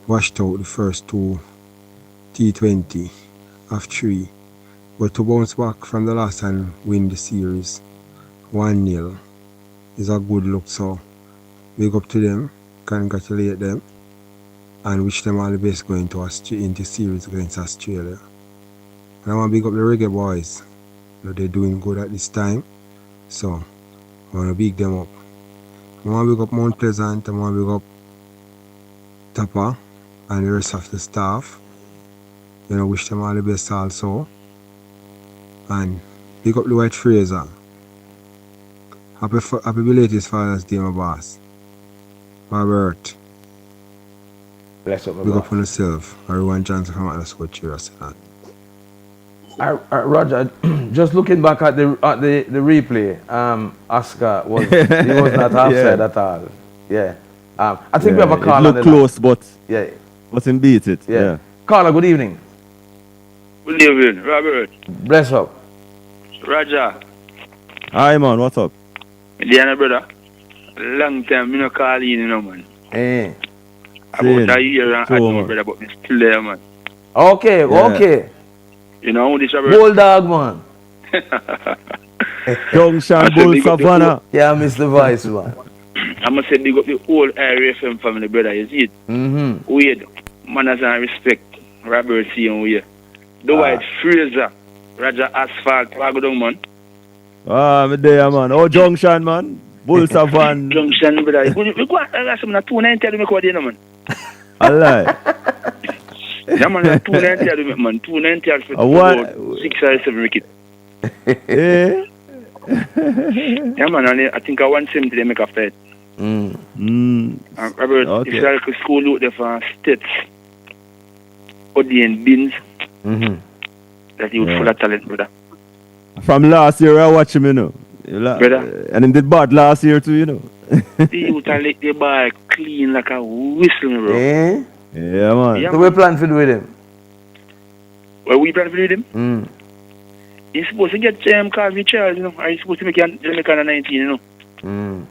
Speaker 4: washed out the first two T20 of 3, but to bounce back from the loss and win the series 1-0 is a good look. So big up to them, congratulate them, and wish them all the best going into series against Australia. And I want to big up the Reggae Boys. They're doing good at this time, so I want to big them up. I want to big up Mount Pleasant, I want to big up Tapa and the rest of the staff. Wish them all the best also. And big up the White Fraser. Happy belated Father's Day, my boss. Robert.
Speaker 1: Bless up, my
Speaker 4: big
Speaker 1: boss.
Speaker 4: up on yourself. Everyone Johnson from Atlas Coach.
Speaker 1: Roger, just looking back at the replay, Oscar was not offside
Speaker 2: Yeah.
Speaker 1: at all. Yeah. I think we have a
Speaker 2: It
Speaker 1: call on
Speaker 2: looked
Speaker 1: the line.
Speaker 2: close, but
Speaker 1: Yeah.
Speaker 2: him beat it.
Speaker 1: Yeah.
Speaker 2: Yeah.
Speaker 1: Caller, good evening.
Speaker 5: Good evening, Robert.
Speaker 1: Bless up.
Speaker 5: Roger.
Speaker 2: Hi, man. What's up?
Speaker 5: Diana, brother. Long time, me no call in, you know, man.
Speaker 1: Eh.
Speaker 5: About a year and
Speaker 2: True,
Speaker 5: I
Speaker 2: man.
Speaker 5: brother, but me still there, man.
Speaker 1: Okay,
Speaker 2: Yeah.
Speaker 1: okay.
Speaker 5: You know this, Robert?
Speaker 1: Bulldog, man.
Speaker 2: Junction
Speaker 5: I said
Speaker 2: Bull
Speaker 5: big up the
Speaker 2: Savannah.
Speaker 1: Yeah, I miss the voice, man.
Speaker 5: I must say big up the whole IRIE FM family, brother. You see it?
Speaker 1: Mm-hmm.
Speaker 5: Weird. Manners and respect. Robert C. and we. The
Speaker 1: Ah.
Speaker 5: White Fraser. Roger Asphalt. Wago down, man.
Speaker 2: Me there, man. Oh, Junction, man. Bull Savannah.
Speaker 5: Junction, brother. We go out some 290 to make what you know, man.
Speaker 2: Alright.
Speaker 5: Yeah, man, 290 to make, man. 290 for
Speaker 2: What?
Speaker 5: about 6 or 7 wickets.
Speaker 2: Eh?
Speaker 5: Yeah, man, and I think I want him to make after it. Robert,
Speaker 2: Okay.
Speaker 5: if you like a school out there for states, Odi and Beans,
Speaker 1: Mm-hmm.
Speaker 5: that you full of talent, brother.
Speaker 2: From last year, I watch him, you know.
Speaker 5: Brother.
Speaker 2: And him did bad last year, too, you know.
Speaker 5: The youth and let the ball clean like a whistle, bro.
Speaker 1: Eh?
Speaker 2: Yeah, man.
Speaker 5: Yeah,
Speaker 1: So we plan to do with him.
Speaker 5: Well, we plan to do him.
Speaker 1: Mm.
Speaker 5: He's supposed to get Calvin Charles, you know. Or he's supposed to make Jamaica under 19, you know.
Speaker 1: Mm.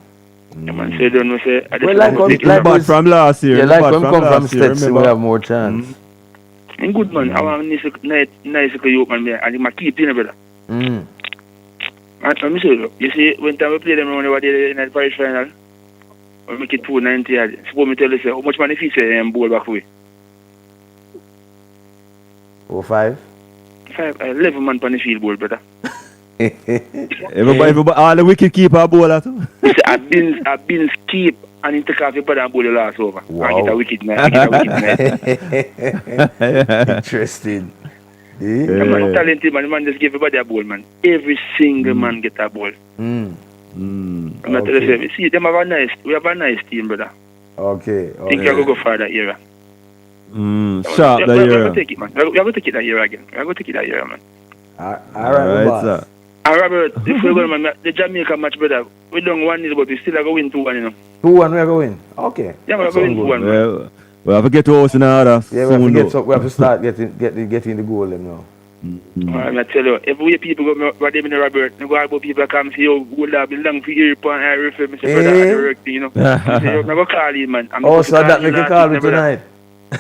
Speaker 5: Yeah, man, so don't know, say, I just
Speaker 1: Well,
Speaker 5: want to
Speaker 1: like
Speaker 5: take
Speaker 2: Like
Speaker 1: Like
Speaker 2: bad
Speaker 1: we-
Speaker 2: from last year.
Speaker 1: Yeah, like
Speaker 2: Bad
Speaker 1: when we come from
Speaker 2: last year,
Speaker 1: States, we
Speaker 2: remember?
Speaker 1: have more chance.
Speaker 5: And good, man. I want nice to you, man. And I keep you, brother.
Speaker 1: Mm.
Speaker 5: And let me say, you see, when time we play them when they were there in the Paris final, we make it 290. Suppose me tell you, say, how much money if you say ball back away?
Speaker 1: 5.
Speaker 5: 11 man on the field, ball, brother.
Speaker 2: Everybody, all the wicket keeper bowler, too.
Speaker 5: You see, I've been keep and he take off your brother and ball the last over.
Speaker 1: Wow.
Speaker 5: And get a wicket night.
Speaker 1: Interesting. Eh?
Speaker 5: The man talented, man. The man just give everybody a ball, man. Every single man get a ball.
Speaker 1: Mm.
Speaker 5: I'm not telling you, see, them have we have a nice team, brother.
Speaker 1: Okay.
Speaker 5: I think you're going to go further era.
Speaker 2: Sharp that
Speaker 5: We're
Speaker 2: year.
Speaker 5: going to take it, man. We're going to take it that year again. We're going to take it that year, man.
Speaker 1: All right, boss.
Speaker 2: sir.
Speaker 5: And Robert, if we're going to the Jamaica match, brother, we don't 1-0, but we still are going to win 2-1, you know.
Speaker 1: 2-1, we are going. Okay.
Speaker 5: Yeah, we're
Speaker 1: That
Speaker 5: going
Speaker 1: sound
Speaker 5: to
Speaker 1: good.
Speaker 5: 1, man.
Speaker 2: Well, we have to get to house in order.
Speaker 1: Yeah, we have, to
Speaker 2: soon,
Speaker 1: get
Speaker 2: though.
Speaker 1: some, we have to start getting the goal them now.
Speaker 5: I tell you, every way people go, what they mean, Robert, they go about people come see, oh, good lad, belong for Europe and I refer me, say, brother, I work, you know. I say, I'm going to call you, man.
Speaker 1: Oh, so that make you call me tonight.
Speaker 5: I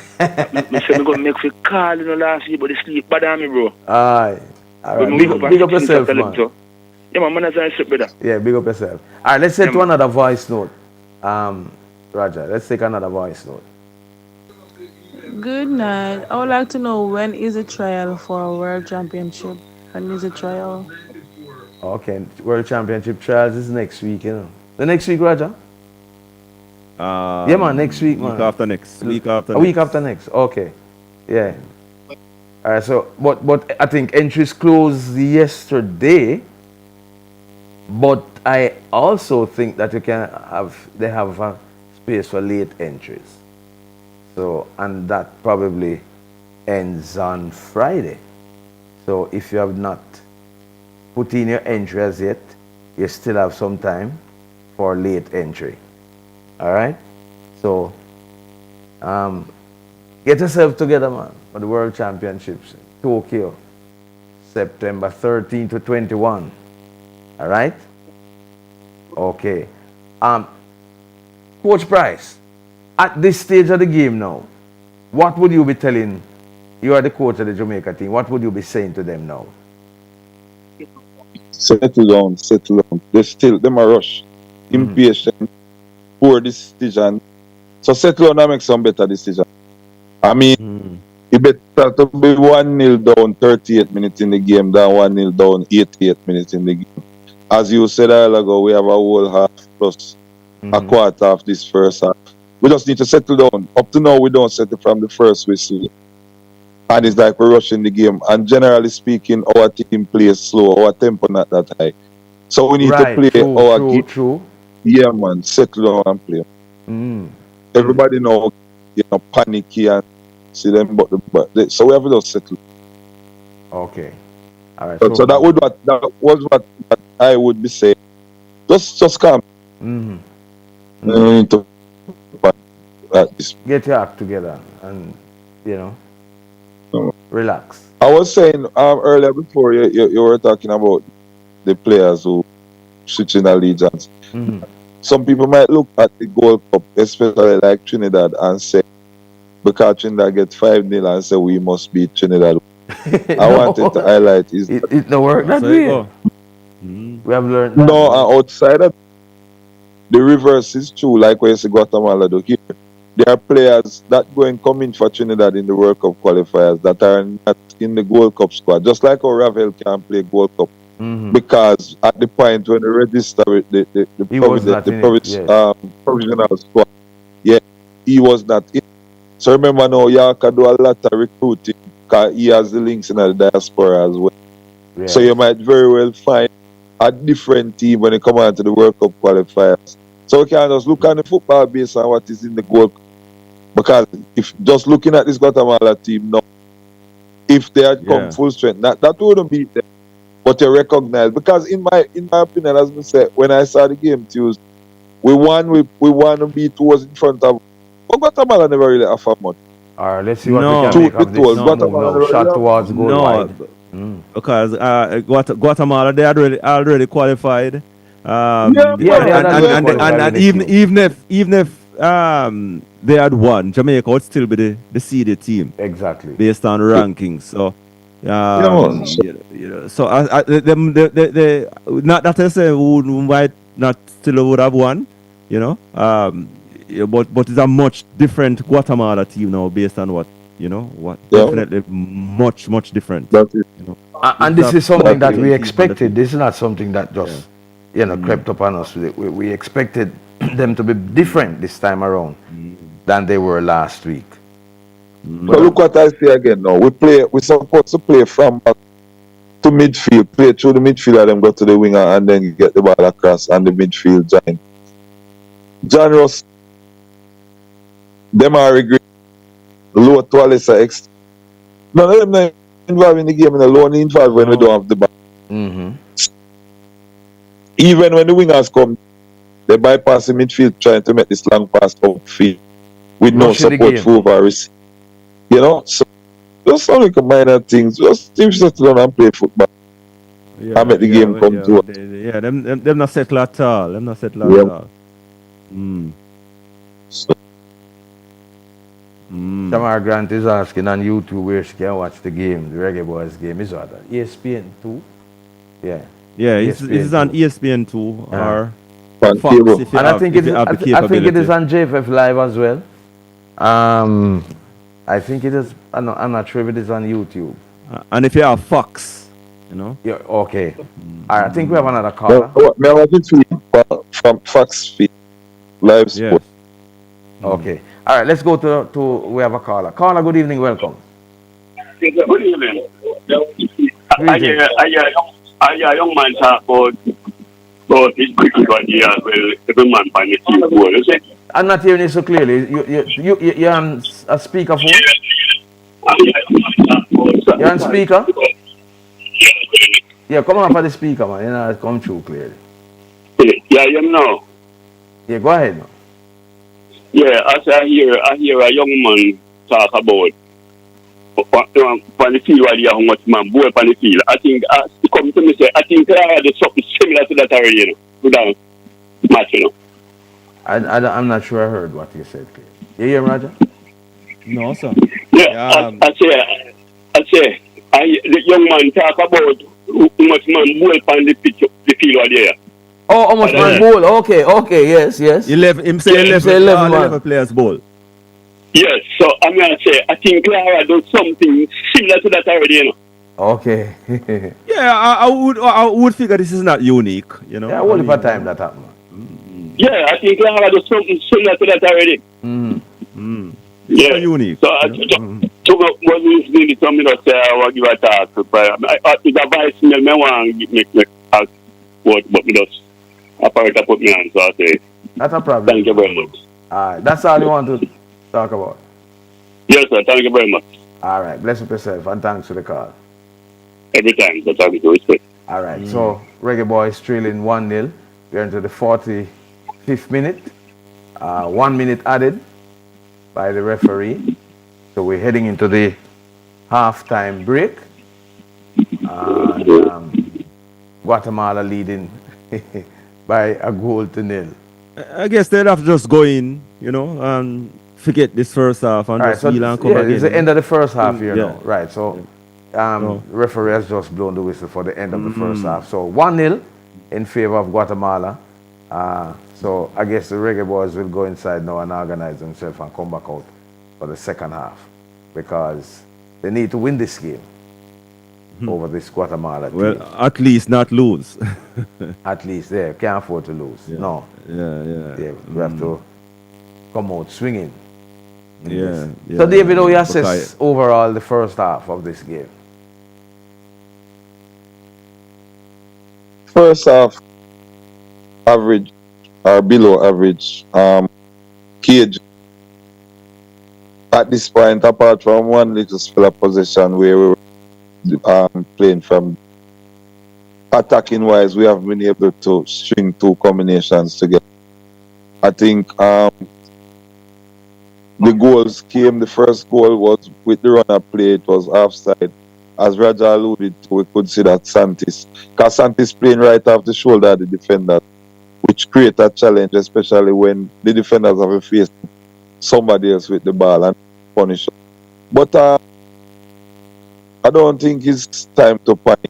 Speaker 5: say, I'm going to make you call you last week, but they sleep bad on me, bro.
Speaker 1: Aye. All
Speaker 5: But
Speaker 1: right.
Speaker 5: me
Speaker 1: Big
Speaker 5: go
Speaker 1: up
Speaker 5: back
Speaker 1: yourself,
Speaker 5: to
Speaker 1: man.
Speaker 5: so. Yeah, man, that's nice, brother.
Speaker 1: Yeah, big up yourself. All right, let's take
Speaker 5: Yeah,
Speaker 1: to
Speaker 5: man.
Speaker 1: another voice note. Roger, let's take another voice note.
Speaker 6: Good night. I would like to know, when is the trial for World Championship? When is the trial?
Speaker 1: Okay, World Championship trials is next week, you know. The next week, Roger? Yeah, man, next week, man.
Speaker 2: Week after next. Week after
Speaker 1: A week after next. Okay. Yeah. All right. So, but I think entries closed yesterday. But I also think that they have a space for late entries. So, and that probably ends on Friday. So if you have not put in your entry as yet, you still have some time for late entry. All right. So, get yourself together, man, for the World Championships in Tokyo, September 13 to 21. All right. Okay. Coach Price, at this stage of the game now, what would you be telling? You are the coach of the Jamaica team. What would you be saying to them now?
Speaker 3: Settle down, settle down. Them a rush. Impatient, poor decision. So settle down and make some better decision. I mean, it better to be 1-0 down 38 minutes in the game than 1-0 down 88 minutes in the game. As you said a while ago, we have a whole half plus a quarter of this first half. We just need to settle down. Up to now, we don't settle from the first whistle. And it's like we're rushing the game. And generally speaking, our team plays slow. Our tempo not that high. So we need to play our game.
Speaker 1: True.
Speaker 3: Yeah, man. Settle down and play. Everybody know, panicky and see them, so we have to just settle.
Speaker 1: Okay. All right.
Speaker 3: So that was what I would be saying. Just come
Speaker 1: Mm-hmm.
Speaker 3: to this.
Speaker 1: Get your act together and you know relax.
Speaker 3: I was saying earlier before you were talking about the players who switching allegiance.
Speaker 1: Mm-hmm.
Speaker 3: Some people might look at the Gold Cup, especially like Trinidad, and say, because Trinidad get 5-0 and say we must beat Trinidad. I wanted to highlight is
Speaker 1: it don't work that way. We have learned that.
Speaker 3: no, outside of the reverse is true, like when you say Guatemala do here. There are players that go and come in for Trinidad in the World Cup qualifiers that are not in the Gold Cup squad. Just like how Ravel can play Gold Cup.
Speaker 1: Mm-hmm.
Speaker 3: Because at the point when they register with the provisional squad, yeah, he was not in. So remember now, Yaka do a lot of recruiting because he has the links in the diaspora as well.
Speaker 1: Yeah.
Speaker 3: So you might very well find a different team when they come on to the World Cup qualifiers. So we can just look at the football based on what is in the Gold Cup. Because if just looking at this Guatemala team now, if they had come full strength, that wouldn't beat them. But you recognize, because in my opinion, as I said, when I saw the game Tuesday, we won to beat who was in front of. But Guatemala never really offer much.
Speaker 1: All right, let's see what we can make of this move now. Shot towards goal wide.
Speaker 2: Because Guatemala they had already qualified.
Speaker 3: And
Speaker 2: even if they had won, Jamaica would still be the seeded team.
Speaker 1: Exactly.
Speaker 2: Based on rankings. So so they not that I say who might not still would have won, you know. But it's a much different Guatemala team now based on what definitely much different.
Speaker 3: That's it.
Speaker 2: You know?
Speaker 1: And this is something that we expected. This is not something that just crept upon us. We expected them to be different this time around than they were last week.
Speaker 3: But look what I say again now. We're supposed to play from back to midfield, play through the midfield and then go to the winger and then get the ball across and the midfield join. John Ross, them are regret low to a lesser extent. None of them not involved in the game and alone involved when we don't have the ball.
Speaker 1: Mm-hmm.
Speaker 3: Even when the wingers come, they bypass the midfield trying to make this long pass upfield with no support for over receive. You know, so just some like minor things. Just sit down and play football. And make the game come to us.
Speaker 2: Them not settle at all. Them not settle at all.
Speaker 1: Tamara Grant is asking on YouTube where she can watch the game, the Reggae Boys game. Is what? ESPN 2? Yeah.
Speaker 2: Yeah, it's on ESPN 2 or
Speaker 3: Fox.
Speaker 1: And I think it is on JFF Live as well. I think it is. I'm not sure if it is on YouTube.
Speaker 2: And if you have Fox, you know.
Speaker 1: Yeah. Okay. All right. I think we have another caller.
Speaker 3: May I watch it from Fox feed live sport?
Speaker 1: Okay. All right. Let's go to we have a caller. Caller, good evening. Welcome.
Speaker 7: Good evening. I hear a young man talk about his cricket one year. Well, every man finds it in the world.
Speaker 1: I'm not hearing you so clearly. You're on a speaker phone? You're on speaker? Yeah, come on for the speaker, man. You know, it come through clearly.
Speaker 7: Yeah, you know.
Speaker 1: Yeah, go ahead, man.
Speaker 7: Yeah, as I hear a young man talk about on the field while you how much man boy on the field. I think he come to me say, I think there's something similar to that already, you know, to that match, you know.
Speaker 1: I'm not sure I heard what you said. You hear, Roger?
Speaker 2: No, sir.
Speaker 7: Yeah, I say, the young man talk about how much man boy on the field while there.
Speaker 1: Oh, how much man bowl? Okay, yes.
Speaker 2: 11 players bowl.
Speaker 7: Yes, so I'm going to say, I think Clara does something similar to that already, you know.
Speaker 1: Okay.
Speaker 2: Yeah, I would figure this is not unique, you know.
Speaker 1: Yeah, only for time that happened.
Speaker 7: Yeah, I think Clara does something similar to that already.
Speaker 2: Yeah, so unique.
Speaker 7: So I was listening to something that say I want to give a talk. It's a voice mail, I want to make ask what me does. Operator put me on, so I say.
Speaker 1: That's a problem.
Speaker 7: Thank you very much.
Speaker 1: All right, that's all you want to talk about?
Speaker 7: Yes, sir. Thank you very much.
Speaker 1: All right, bless up yourself and thanks for the call.
Speaker 7: Every time, that's how we do it.
Speaker 1: All right. So Reggae Boys trailing 1-0. We're into the 45th minute. 1 minute added by the referee. So we're heading into the halftime break. And Guatemala leading by a goal to nil.
Speaker 2: I guess they'll have to just go in, you know, and forget this first half and
Speaker 1: All right,
Speaker 2: just
Speaker 1: so
Speaker 2: wheel and come
Speaker 1: yeah,
Speaker 2: again.
Speaker 1: it's the end of the first half here
Speaker 2: Yeah.
Speaker 1: now. Right, so
Speaker 2: So-
Speaker 1: referee has just blown the whistle for the end of the first half. So 1-0 in favor of Guatemala. So I guess the Reggae Boys will go inside now and organize themselves and come back out for the second half because they need to win this game over this Guatemala team.
Speaker 2: Well, at least not lose.
Speaker 1: At least, yeah, can't afford to lose. No,
Speaker 2: yeah.
Speaker 1: we have to come out swinging. in
Speaker 2: Yeah,
Speaker 1: this.
Speaker 2: yeah,
Speaker 1: So David, how you
Speaker 2: yeah,
Speaker 1: assess overall the first half of this game?
Speaker 3: First half, average or below average. Cage at this point, apart from one little spell of possession where we were playing from attacking wise, we have been able to string two combinations together. I think the goals came. The first goal was with the runner play. It was offside. As Raja alluded to, we could see that because Santis playing right off the shoulder of the defender, which create a challenge, especially when the defenders have to face somebody else with the ball and punish. But I don't think it's time to panic.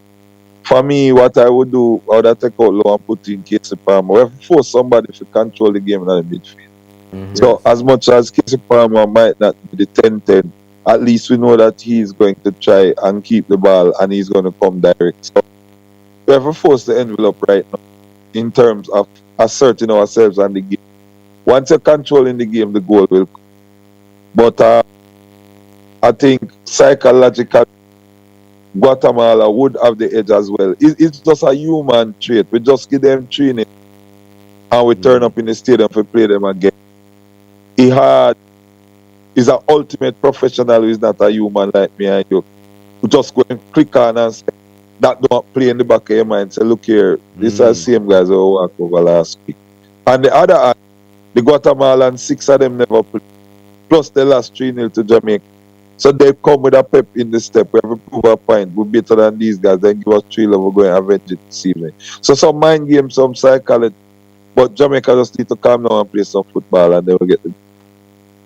Speaker 3: For me, what I would do, I would have take out low and put in Casey Palmer. We have to force somebody to control the game in the midfield. So as much as Casey Palmer might not be the 10-10, at least we know that he's going to try and keep the ball and he's going to come direct. So we have to force the envelope right now in terms of asserting ourselves and the game. Once you're controlling the game, the goal will come. But I think psychologically, Guatemala would have the edge as well. It's just a human trait. We just give them training and we turn up in the stadium to play them again. He's an ultimate professional. He's not a human like me and you. We just go and click on and say, that don't play in the back of your mind. Say, look here, these are the same guys who walked over last week. And the other hand, the Guatemalan, 6 of them never played. Plus they lost 3-0 to Jamaica. So they come with a pep in the step. We have to prove a point. We're better than these guys. Then give us 3 love. We're going to avenge it this evening. So some mind games, some psychology. But Jamaica just need to calm down and play some football and they will get the...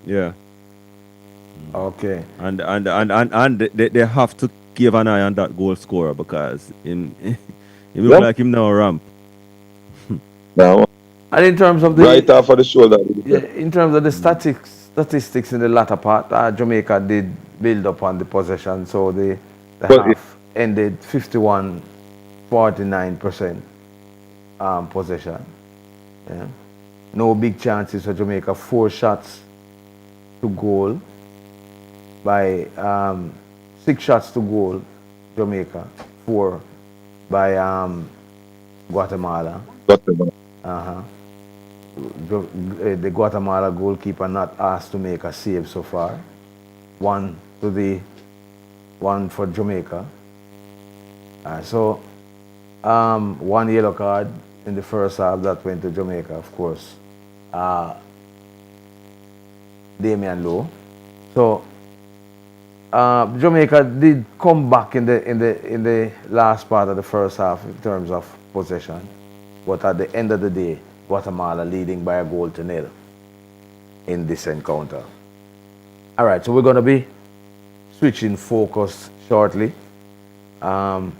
Speaker 2: Yeah.
Speaker 1: Okay.
Speaker 2: And they have to give an eye on that goal scorer because him look like him now ramp.
Speaker 3: Now,
Speaker 1: And in terms of the
Speaker 3: right off of the shoulder.
Speaker 1: yeah, in terms of the statistics in the latter part, Jamaica did build up on the possession, so the half ended 51-49% possession. Yeah. No big chances for Jamaica. 4 shots to goal by 6 shots to goal Jamaica, 4 by Guatemala. The Guatemala goalkeeper not asked to make a save so far. 1 for Jamaica. So 1 yellow card in the first half that went to Jamaica, of course. Damian Lowe. So Jamaica did come back in the last part of the first half in terms of possession, but at the end of the day, Guatemala leading by a goal to nil in this encounter. All right, so we're going to be switching focus shortly, but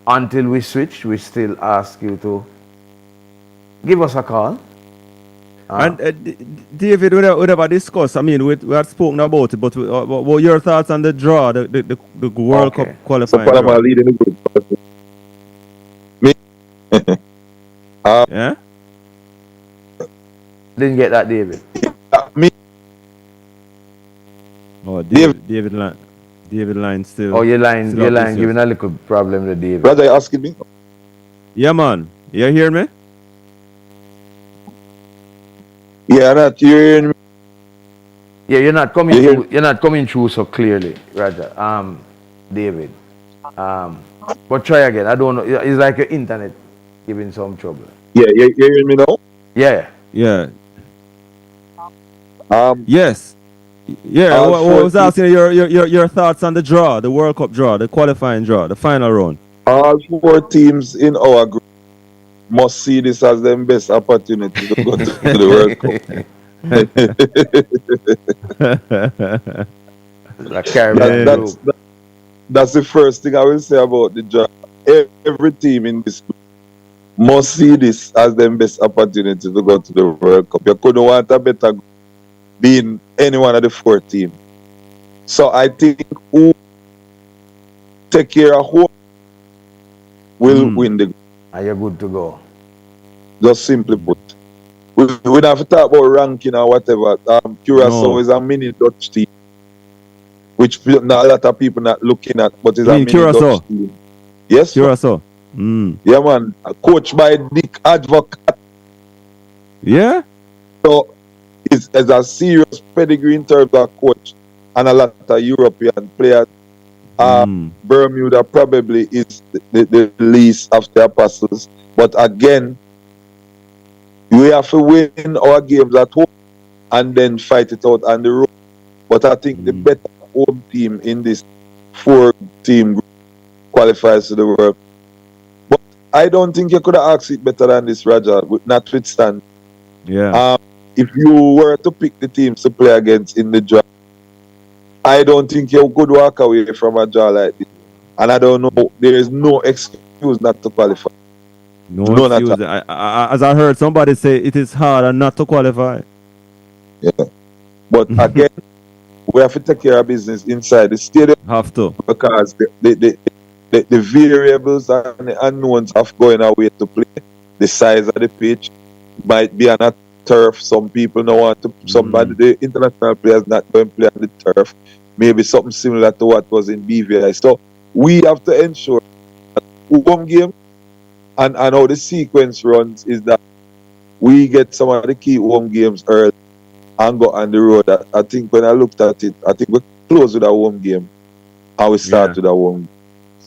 Speaker 1: until we switch, we still ask you to give us a call.
Speaker 2: And David, we never discussed. I mean, we had spoken about it, but what were your thoughts on the draw, the World Cup qualifying
Speaker 3: so
Speaker 2: draw?
Speaker 3: leading the group. Me?
Speaker 2: Yeah?
Speaker 1: Didn't get that, David.
Speaker 3: Me?
Speaker 2: Oh, David line still.
Speaker 1: Oh, your line
Speaker 2: still up issues.
Speaker 1: giving a little problem with David.
Speaker 3: Brother, you asking me?
Speaker 2: Yeah, man. You hear me?
Speaker 3: Yeah, that you hearing me?
Speaker 1: Yeah, you're not coming
Speaker 3: You hear?
Speaker 1: through. You're not coming through so clearly, Roger. David. But try again. I don't know. It's like your internet giving some trouble.
Speaker 3: Yeah, you hearing me now?
Speaker 1: Yeah.
Speaker 2: Yeah.
Speaker 3: Um,
Speaker 2: Yes. Yeah.
Speaker 3: all
Speaker 2: What
Speaker 3: four
Speaker 2: was
Speaker 3: teams,
Speaker 2: asking your thoughts on the draw, the World Cup draw, the qualifying draw, the final round.
Speaker 3: all four teams in our group must see this as their best opportunity to go to the World Cup.
Speaker 1: The Caribbean
Speaker 2: Yeah.
Speaker 1: group.
Speaker 3: That's the first thing I will say about the draft. Every team in this group must see this as their best opportunity to go to the World Cup. You couldn't want a better group being any one of the four teams. So I think who take care of who will win the group.
Speaker 1: Are you good to go?
Speaker 3: Just simply put. We don't have to talk about ranking or whatever. Curacao
Speaker 2: No.
Speaker 3: is a mini Dutch team, which not a lot of people not looking at, but it's
Speaker 2: You
Speaker 3: a
Speaker 2: mean
Speaker 3: mini
Speaker 2: Curacao?
Speaker 3: Dutch team. Yes, man.
Speaker 2: Curacao.
Speaker 3: Yeah, man. Coached by Dick Advocat.
Speaker 2: Yeah.
Speaker 3: So it's a serious pedigree in terms of coach and a lot of European players. Bermuda probably is the least of the apostles. But again, we have to win our games at home and then fight it out on the road. But I think the better home team in this four-team group qualifies to the World. But I don't think you could have asked it better than this, Roger, notwithstanding.
Speaker 2: Yeah.
Speaker 3: If you were to pick the teams to play against in the draft, I don't think you could walk away from a draw like this. And I don't know, there is no excuse not to qualify.
Speaker 2: No excuse. As I heard somebody say, it is harder not to qualify.
Speaker 3: Yeah. But again, we have to take care of business inside the stadium.
Speaker 2: Have to.
Speaker 3: Because the variables and the unknowns of going away to play, the size of the pitch might be on a turf. Some people don't want to, the international players not going to play on the turf. Maybe something similar to what was in BVI. So we have to ensure that home game and how the sequence runs is that we get some of the key home games early and go on the road. I think when I looked at it, I think we close with a home game and we start with a home game.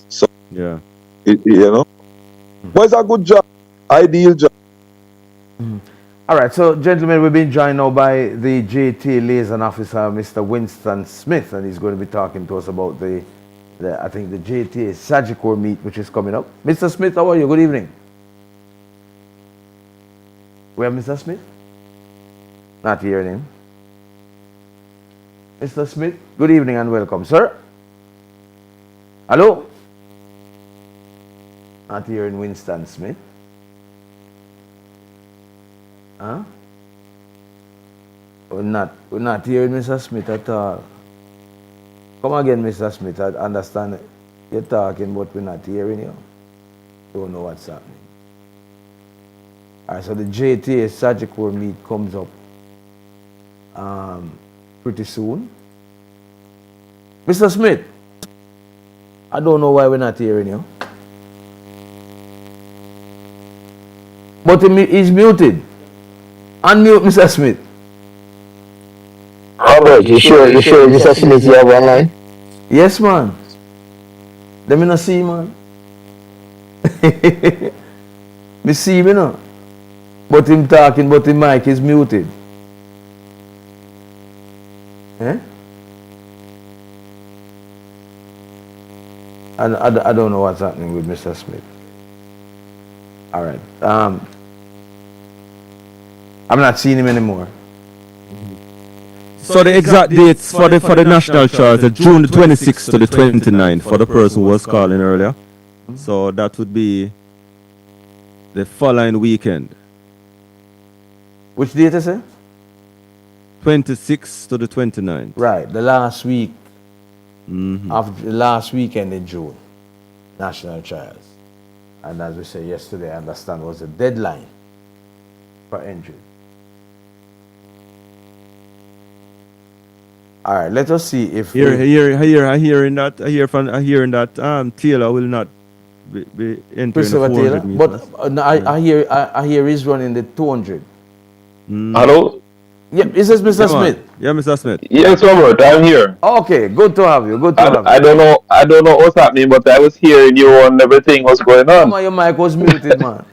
Speaker 3: So,
Speaker 2: yeah,
Speaker 3: but it's a good job, ideal job.
Speaker 1: All right, so gentlemen, we've been joined now by the JT liaison officer, Mr. Winston Smith, and he's going to be talking to us about the I think the JTA Sagicor meet, which is coming up. Mr. Smith, how are you? Good evening. Where, Mr. Smith? Not hearing him. Mr. Smith, good evening and welcome, sir. Hello? Not hearing Winston Smith. Huh? We're not hearing Mr. Smith at all. Come again, Mr. Smith. I understand you're talking, but we're not hearing you. Don't know what's happening. All right, so the JTA Sagicor meet comes up pretty soon. Mr. Smith, I don't know why we're not hearing you. But he's muted. Unmute, Mr. Smith.
Speaker 8: Robert, you sure Mr. Smith you have online?
Speaker 1: Yes, man. Let me not see, man. Me see me no. But him talking, but the mic is muted. Eh? I don't know what's happening with Mr. Smith. All right. I'm not seeing him anymore.
Speaker 2: So the exact dates for the national trials are June the 26th to the 29th for the person who was calling earlier. So that would be the following weekend.
Speaker 1: Which date is it?
Speaker 2: 26th to the 29th.
Speaker 1: Right, the last week of the last weekend in June, national trials. And as we said yesterday, I understand was the deadline for entry. All right, let us see if
Speaker 2: I hearing that Taylor will not be entering the 400 meters.
Speaker 1: But no, I hear he's running the 200.
Speaker 8: Hello?
Speaker 1: Yeah, this is Mr. Smith.
Speaker 2: Yeah, Mr. Smith.
Speaker 9: Yes, Robert, I'm here.
Speaker 1: Okay, good to have you. Good to have
Speaker 9: I
Speaker 1: you.
Speaker 9: don't know. I don't know what's happening, but I was hearing you and everything was going
Speaker 1: No,
Speaker 9: on.
Speaker 1: man, your mic was muted, man.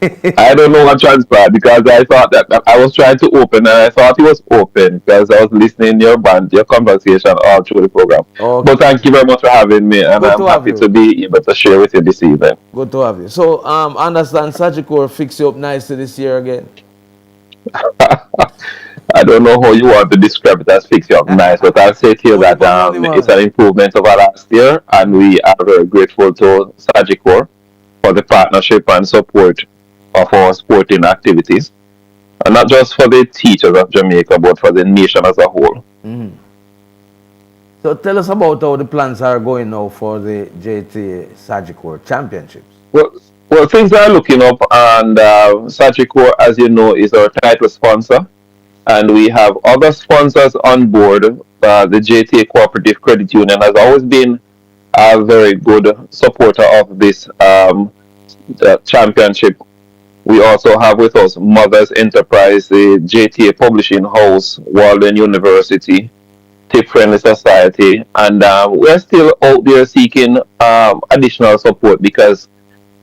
Speaker 9: I don't know what transpired because I thought that I was trying to open and I thought it was open because I was listening your conversation all through the program. But
Speaker 1: Okay.
Speaker 9: thank you very much for having me, and
Speaker 1: Good
Speaker 9: I'm
Speaker 1: to have
Speaker 9: happy to
Speaker 1: you.
Speaker 9: be able to share with you this evening.
Speaker 1: Good to have you. So, understand Sagicor fix you up nicely this year again.
Speaker 9: I don't know how you want to describe it as fix you up nice, but I'll say to you
Speaker 1: Money
Speaker 9: that
Speaker 1: for money,
Speaker 9: it's
Speaker 1: man.
Speaker 9: an improvement over last year, and we are very grateful to Sagicor for the partnership and support of our sporting activities, and not just for the teachers of Jamaica, but for the nation as a whole.
Speaker 1: So, tell us about how the plans are going now for the JTA Sagicor Championships.
Speaker 9: Well, things are looking up, and Sagicor, as you know, is our title sponsor, and we have other sponsors on board. The JTA Cooperative Credit Union has always been a very good supporter of this championship. We also have with us Mothers Enterprise, the JTA Publishing House, Walden University, Tip Friendly Society, and we're still out there seeking additional support because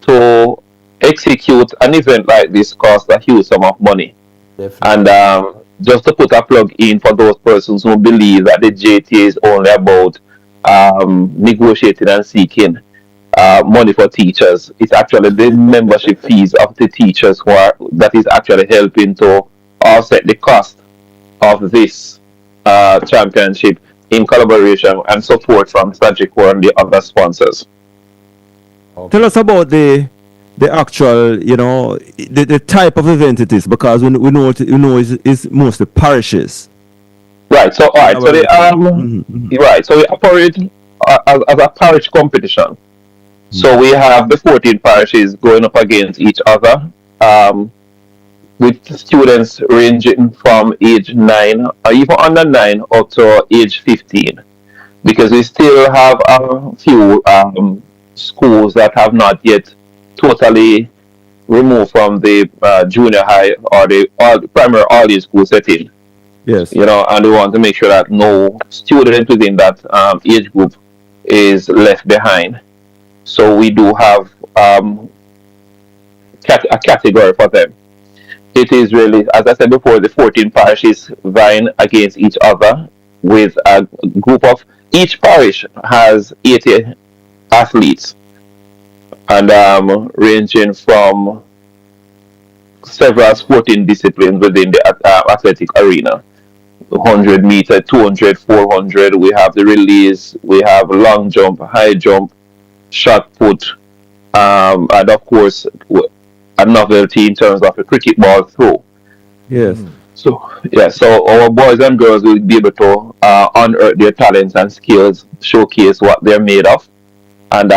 Speaker 9: to execute an event like this costs a huge sum of money.
Speaker 1: Definitely.
Speaker 9: And just to put a plug in for those persons who believe that the JTA is only about negotiating and seeking money for teachers, it's actually the membership fees of the teachers that is actually helping to offset the cost of this championship in collaboration and support from Sagicor and the other sponsors.
Speaker 2: Tell us about the actual, the type of event it is, because we know it's mostly parishes.
Speaker 9: Right. So, all right. So right. So we operate as a parish competition. So we have the 14 parishes going up against each other, with students ranging from age 9 or even under 9 up to age 15, because we still have a few schools that have not yet totally removed from the junior high or the primary early school setting.
Speaker 2: Yes.
Speaker 9: And we want to make sure that no student within that age group is left behind. So we do have a category for them. It is really, as I said before, the 14 parishes vying against each other with a group of, each parish has 80 athletes, and ranging from several sporting disciplines within the athletic arena. 100-meter, 200, 400, we have the relays, we have long jump, high jump, shot put, and of course a novelty in terms of a cricket ball throw.
Speaker 2: Yes.
Speaker 9: So our boys and girls will be able to unearth their talents and skills, showcase what they're made of, and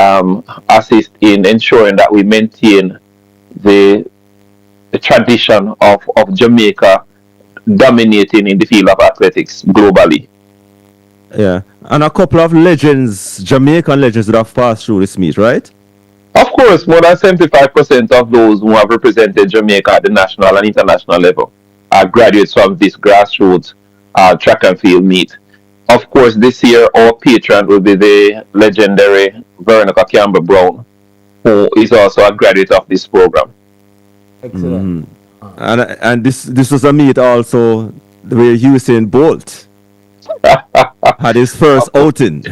Speaker 9: assist in ensuring that we maintain the tradition of Jamaica dominating in the field of athletics globally.
Speaker 2: Yeah. And a couple of legends, Jamaican legends, that have passed through this meet, right?
Speaker 9: Of course, more than 75% of those who have represented Jamaica at the national and international level are graduates from this grassroots track and field meet. Of course, this year our patron will be the legendary Veronica Campbell Brown, who is also a graduate of this program.
Speaker 1: Excellent.
Speaker 2: And this was a meet also where Usain Bolt had his first outing.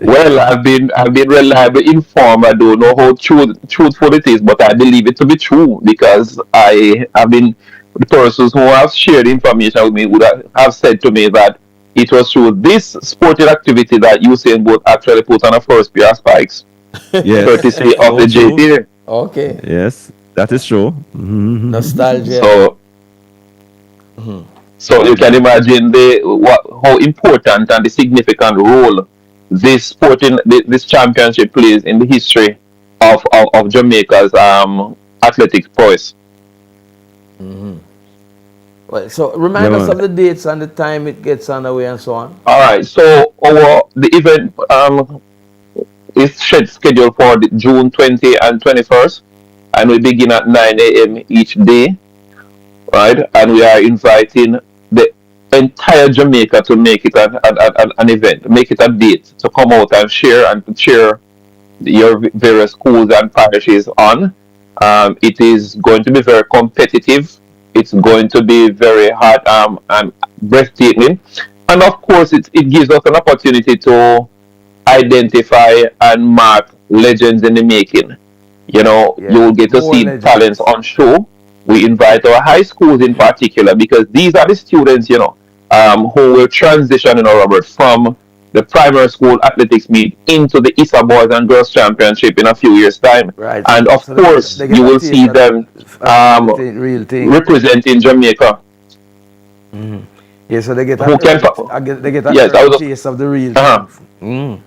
Speaker 9: Well, I've been reliably informed. I don't know how truthful it is, but I believe it to be true because I have been the persons who have shared information with me would have said to me that it was through this sporting activity that Usain Bolt actually put on a first pair of spikes,
Speaker 2: Yes.
Speaker 9: courtesy of the JTA.
Speaker 1: Okay.
Speaker 2: Yes, that is true.
Speaker 1: Nostalgia.
Speaker 9: So you can imagine how important and the significant role this championship plays in the history of Jamaica's athletics prowess.
Speaker 1: Well, so remind us of the dates and the time it gets underway and so on.
Speaker 9: All right. So the event is scheduled for June 20 and 21st, and we begin at 9 a.m. each day. Right, and we are inviting the entire Jamaica to make it an event, make it a date to come out and share your various schools and parishes on. It is going to be very competitive. It's going to be very hard and breathtaking. And of course, it gives us an opportunity to identify and mark legends in the making. You know, you
Speaker 1: Yeah,
Speaker 9: will get to
Speaker 1: more
Speaker 9: see talents
Speaker 1: legends.
Speaker 9: on show. We invite our high schools in particular because these are the students, who will transition, Robert, from the primary school athletics meet into the ISA Boys and Girls Championship in a few years' time.
Speaker 1: Right.
Speaker 9: And of
Speaker 1: So
Speaker 9: course,
Speaker 1: they get
Speaker 9: you
Speaker 1: a
Speaker 9: will
Speaker 1: taste
Speaker 9: see them
Speaker 1: of the
Speaker 9: um,
Speaker 1: real thing.
Speaker 9: representing Jamaica.
Speaker 1: Yeah, so they get
Speaker 9: Who can,
Speaker 1: they get a
Speaker 9: yes, I
Speaker 1: early
Speaker 9: was just,
Speaker 1: taste of the real
Speaker 9: uh-huh.
Speaker 1: things.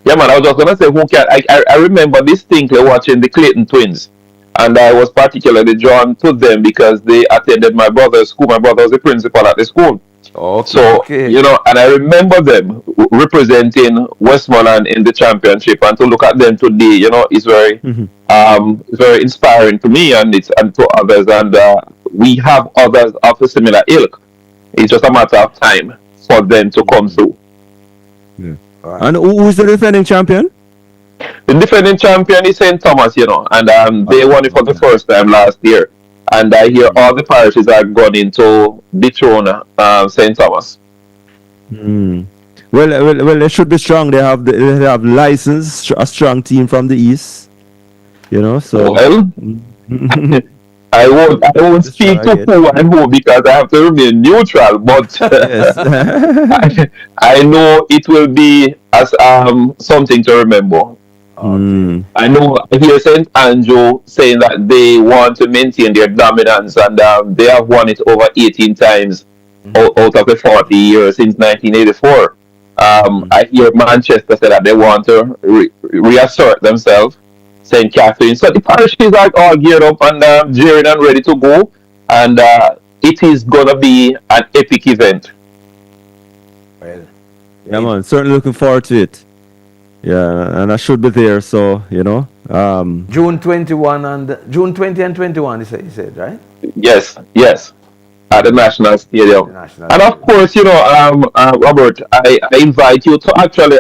Speaker 9: Yeah, man, I was just gonna say who can. I remember distinctly watching the Clayton twins, and I was particularly drawn to them because they attended my brother's school. My brother was the principal at the school, so
Speaker 1: Okay.
Speaker 9: and I remember them representing Westmoreland in the championship. And to look at them today, is very inspiring to me and to others. And we have others of a similar ilk. It's just a matter of time for them to come through.
Speaker 2: Yeah.
Speaker 1: All right.
Speaker 2: And who's the defending champion?
Speaker 9: The defending champion is St. Thomas, and they won it for the first time last year. And I hear all the parishes are going to dethrone St. Thomas.
Speaker 2: Well, they should be strong. They have license, a strong team from the east. So.
Speaker 9: Well, I won't speak to who and who because I have to remain neutral. But
Speaker 2: Yes.
Speaker 9: I know it will be as something to remember. I know I hear St. Andrew saying that they want to maintain their dominance, and they have won it over 18 times out of the 40 years since 1984. I hear Manchester say that they want to reassert themselves. St. Catherine. So the parishes are all geared up and gearing and ready to go, and it is gonna be an epic event.
Speaker 1: Well,
Speaker 2: Yeah, man. Certainly looking forward to it. Yeah, and I should be there. So
Speaker 1: June 21 and June 20 and 21. You said right?
Speaker 9: Yes, at the National Stadium.
Speaker 1: The National
Speaker 9: And of
Speaker 1: Stadium.
Speaker 9: course, Robert, I invite you to actually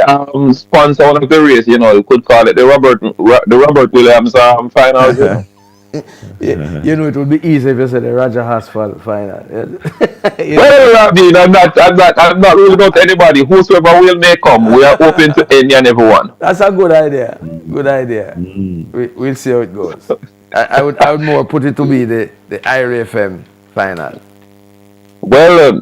Speaker 9: sponsor one of the race. You could call it the Robert Williams finals.
Speaker 1: Yeah, it would be easy if you said the Raja Hasfal final.
Speaker 9: Well, I mean, I'm not ruling out anybody. Whosoever will may come. We are open to any and everyone.
Speaker 1: That's a good idea. Good idea. We'll see how it goes. I would more put it to be the IRIE FM final.
Speaker 9: Well,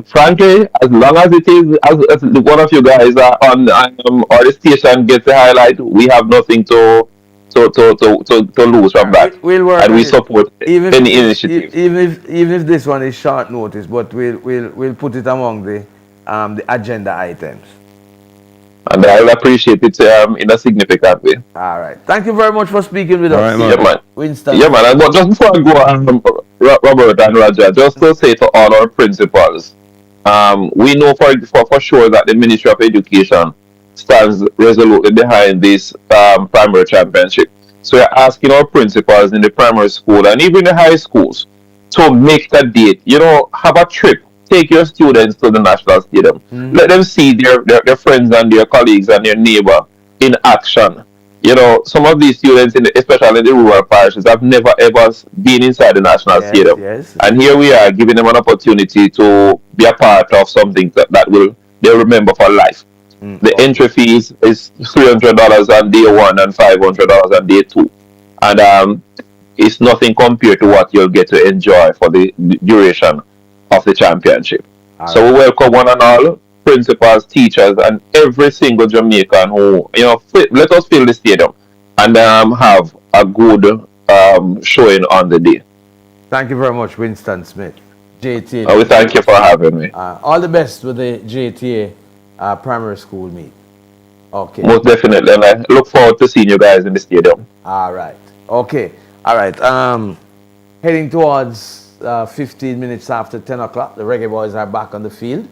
Speaker 9: frankly, as long as it is, as one of you guys are on, or the station gets the highlight, we have nothing to lose from that.
Speaker 1: We'll work
Speaker 9: And
Speaker 1: on
Speaker 9: we
Speaker 1: it.
Speaker 9: support any initiative.
Speaker 1: Even if this one is short notice, but we'll put it among the agenda items.
Speaker 9: And I'll appreciate it in a significant way.
Speaker 1: All right. Thank you very much for speaking with us.
Speaker 2: All right, man.
Speaker 9: Yeah, man.
Speaker 1: Winston.
Speaker 9: Yeah, man. But just before I go, Robert and Raja, just to say to all our principals, we know for sure that the Ministry of Education stands resolutely behind this primary championship. So we're asking our principals in the primary school and even the high schools to make that date. Have a trip. Take your students to the National Stadium. Let them see their friends and their colleagues and their neighbor in action. Some of these students, especially in the rural parishes, have never ever been inside the National Stadium.
Speaker 1: Yes.
Speaker 9: And here we are giving them an opportunity to be a part of something that they'll remember for life. The entry fees is $300 on day one and $500 on day two. And it's nothing compared to what you'll get to enjoy for the duration of the championship. So we welcome one and all, principals, teachers, and every single Jamaican who, let us fill the stadium and have a good showing on the day.
Speaker 1: Thank you very much, Winston Smith. JTA.
Speaker 9: We thank you for having me.
Speaker 1: All the best with the JTA primary school meet. Okay.
Speaker 9: Most definitely. And I look forward to seeing you guys in the stadium.
Speaker 1: All right. Okay. All right. Heading towards 15 minutes after 10 o'clock. The Reggae Boys are back on the field.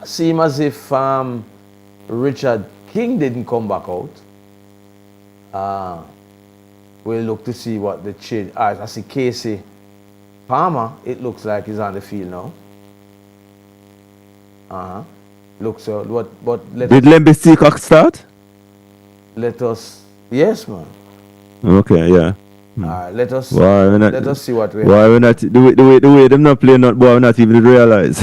Speaker 1: Seem as if Richard King didn't come back out. We'll look to see what the change. I see Casey Palmer. It looks like he's on the field now. Look, so what? But
Speaker 2: Did Lembe Seacock start?
Speaker 1: let us. Yes, man.
Speaker 2: Okay, yeah.
Speaker 1: Let us.
Speaker 2: Why we not?
Speaker 1: Let us see what we
Speaker 2: Why
Speaker 1: have.
Speaker 2: we not? The way them not playing not boy, we not even realize.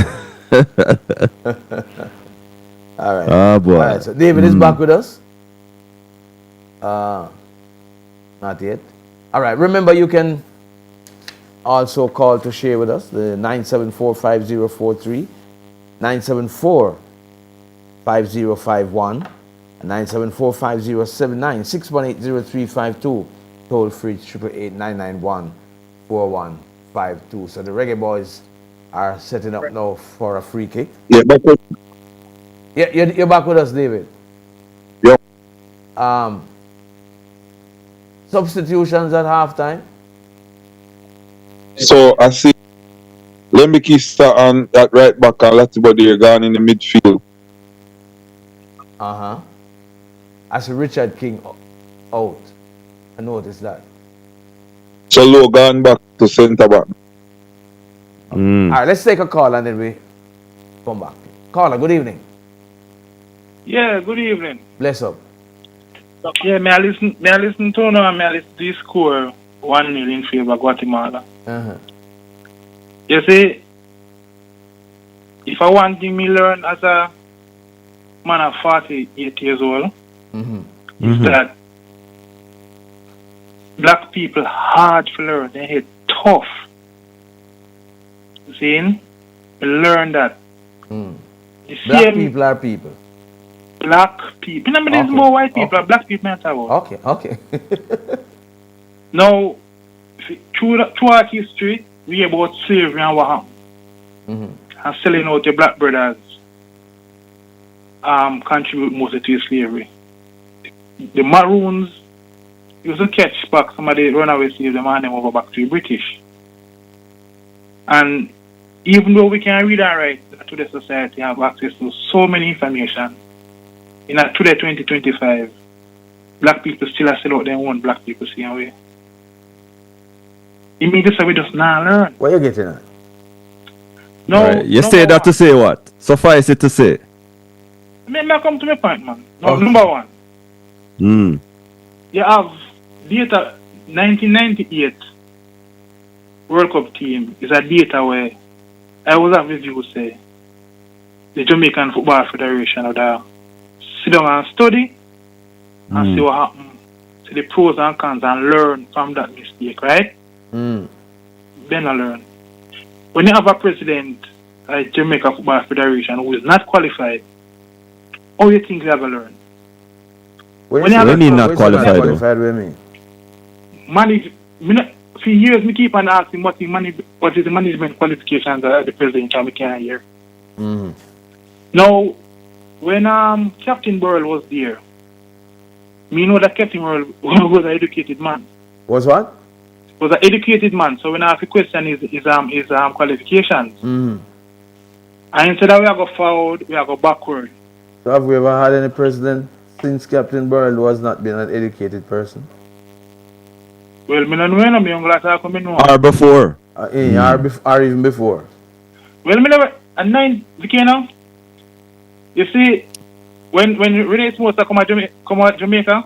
Speaker 1: All right.
Speaker 2: Ah, boy.
Speaker 1: All right. So David is back with us. Not yet. All right. Remember, you can also call to share with us the 974-5043, 974-5051, 974-5079, 618-0352, toll free 888-991-4152. So the Reggae Boys are setting up now for a free kick.
Speaker 3: Yeah, but
Speaker 1: Yeah, you're back with us, David.
Speaker 3: yeah.
Speaker 1: Substitutions at halftime.
Speaker 3: So I see Lembiki start on that right back and Latibody gone in the midfield.
Speaker 1: I see Richard King out. I noticed that.
Speaker 3: So Low gone back to centre back.
Speaker 1: All right, let's take a call and then we come back. Caller, good evening.
Speaker 10: Yeah, good evening.
Speaker 1: Bless up.
Speaker 10: Yeah, may I listen to now, may I listen to the score 1-0 in favor of Guatemala. You see, if I want to me learn as a man of 48 years old, is that black people hard to learn, they hit tough. See, we learn that.
Speaker 1: Black people are people.
Speaker 10: Black people. Remember, there's more white people, black people not about.
Speaker 1: Okay.
Speaker 10: Now, throughout history, we hear about slavery and what happened. And selling out the black brothers contribute mostly to slavery. The Maroons used to catch back some of the runaway slaves and hand them over back to the British. And even though we can read and write to the society have access to so many information, in today 2025, black people still are still out their own black people same way. It means that we just not learn.
Speaker 1: What are you getting at?
Speaker 10: No,
Speaker 2: right. You say that to say what? Suffice it to say.
Speaker 10: Let me come to my point, man. No, number one. You have data 1998 World Cup team is a data where I was have review say the Jamaican Football Federation would sit down and study and see what happened, see the pros and cons and learn from that mistake, right? Then I learn. When you have a president like Jamaica Football Federation who is not qualified, how do you think you have to learn?
Speaker 2: When you mean not qualified?
Speaker 10: For years, me keep on asking what is the management qualifications of the president, and we can't hear. Now, when Captain Burrell was there, me know that Captain Burrell was an educated man.
Speaker 1: Was what?
Speaker 10: Was an educated man. So when I ask the question his qualifications, and instead of we are go forward, we are go backward.
Speaker 1: So have we ever had any president since Captain Burrell was not been an educated person?
Speaker 10: Well, me don't know, me uncle talk me know.
Speaker 2: Or before.
Speaker 1: Or even before.
Speaker 10: Well, me never. And nine, you know. You see, when Renee Smith come out Jamaica,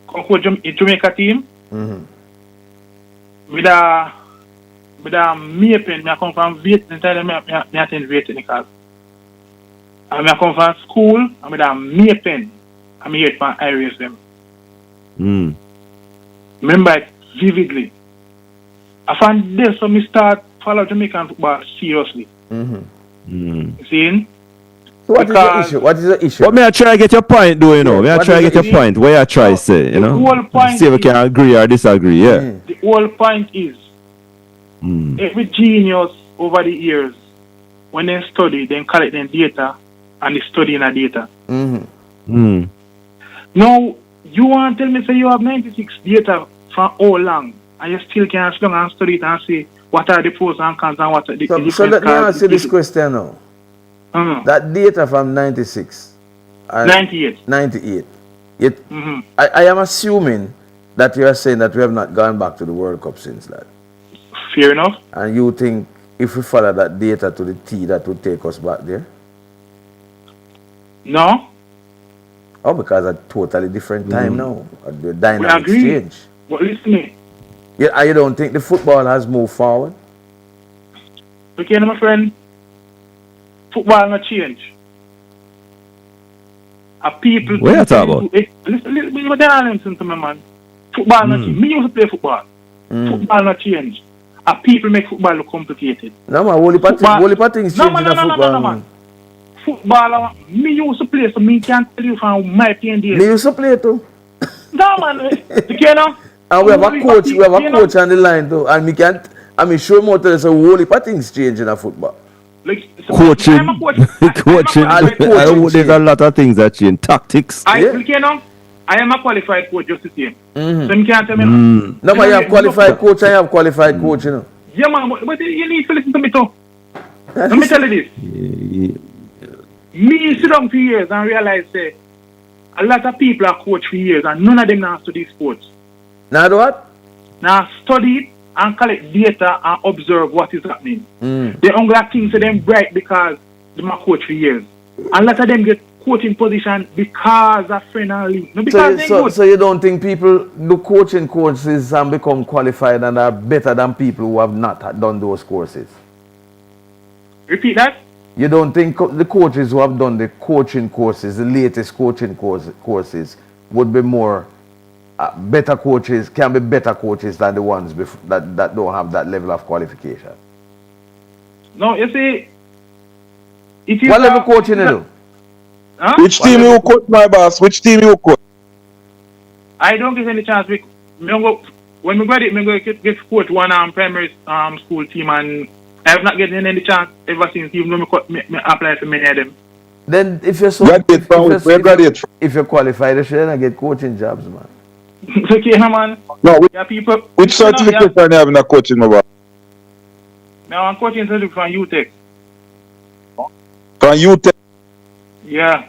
Speaker 10: come coach Jamaica team. With a me pen, I come from Vietnam. Tell me I attend Vietnam class. And I come from school. And with a me pen, I'm here from IRIE. Remember it vividly. I found this, so me start follow Jamaican football seriously. See?
Speaker 1: So what is the issue? What is the issue?
Speaker 2: What may I try to get your point, though, you know? May I try to get your point? Where I try to say, you know? See if we can agree or disagree, yeah.
Speaker 10: The whole point is, every genius over the years, when they study, they collect them data, and they study in the data. Now, you want to tell me, say you have 96 data from how long, and you still can't sit down and study it and say, what are the pros and cons and what are the
Speaker 1: So let me answer this question now. That data from 96 and 98. I am assuming that you are saying that we have not gone back to the World Cup since that.
Speaker 10: Fair enough.
Speaker 1: And you think if we follow that data to the T, that would take us back there?
Speaker 10: No.
Speaker 1: Oh, because a totally different time now. The
Speaker 10: We
Speaker 1: dynamics
Speaker 10: agree.
Speaker 1: change.
Speaker 10: But listen to me.
Speaker 1: Yeah, and you don't think the football has moved forward?
Speaker 10: Okay, my friend. Football not change. A people.
Speaker 2: What you talking about?
Speaker 10: Listen to me, man. Football not change. Me used to play football. Football not change. A people make football look complicated.
Speaker 1: No, man, whole heap of things change in the football, man.
Speaker 10: Football, me used to play, so me can't tell you from my playing days.
Speaker 1: Me used to play too.
Speaker 10: No, man. You know?
Speaker 1: And we have a coach on the line too. And me can't, I mean, sure more tell us a whole heap of things change in the football.
Speaker 10: Like, so
Speaker 2: Coaching.
Speaker 10: I'm a coach.
Speaker 2: Coaching. There's a lot of things that change. Tactics.
Speaker 10: You know, I am a qualified coach just the same. So you can't tell me no.
Speaker 1: No, but you have qualified coach, I have qualified coach, you know.
Speaker 10: Yeah, man, but you need to listen to me too. Let me tell you this. Me sit down for years and realize that a lot of people are coached for years and none of them now study sports.
Speaker 1: Now what?
Speaker 10: Now study it and collect data and observe what is happening. They only think to them bright because they are coached for years. And a lot of them get coaching position because of friend and league. No, because
Speaker 1: so you don't think people do coaching courses and become qualified and are better than people who have not done those courses?
Speaker 10: Repeat that?
Speaker 1: You don't think the coaches who have done the coaching courses, the latest coaching courses, would be more better coaches, can be better coaches than the ones that don't have that level of qualification?
Speaker 10: No, you see,
Speaker 1: what level coaching you do?
Speaker 10: Huh?
Speaker 3: Which team you coach, my boss? Which team you coach?
Speaker 10: I don't get any chance. When we graduate, I'm going to get coach one primary school team, and I have not getting any chance ever since, even though I apply for many of them.
Speaker 1: Then if you're so if you're qualified, you shouldn't get coaching jobs, man.
Speaker 10: Okay, man.
Speaker 3: No,
Speaker 10: people.
Speaker 3: Which certificate are you having a coaching, my boss?
Speaker 10: Now I'm coaching certificate from UTech.
Speaker 3: From UTech?
Speaker 10: Yeah.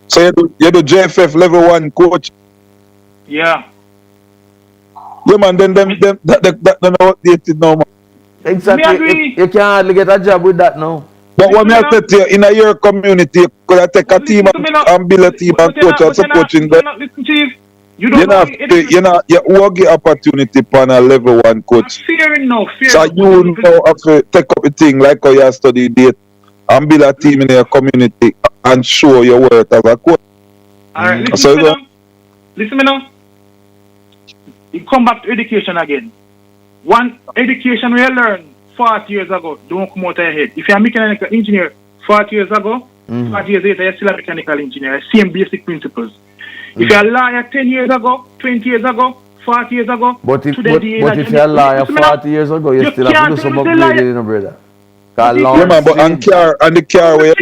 Speaker 3: So you do JFF level 1 coach?
Speaker 10: Yeah.
Speaker 3: Yeah, man, then that not outdated now, man.
Speaker 1: Exactly. You can't hardly get a job with that now.
Speaker 3: But what me I say to you, in your community, you could take a team and build a team and coach and supporting that. You will get opportunity for a level 1 coach. So you know have to take up a thing like how you study date and build a team in your community and show your worth as a coach.
Speaker 10: Alright, listen me now. You come back to education again. One education we learned 40 years ago, don't come out of your head. If you're a mechanical engineer 40 years ago, 40 years later, you're still a mechanical engineer. Same basic principles. If you're a lawyer 10 years ago, 20 years ago, 40 years ago,
Speaker 1: but if you're a lawyer 40 years ago, you still have to do some upgrading, you know, brother.
Speaker 3: Yeah, man, but and the car where you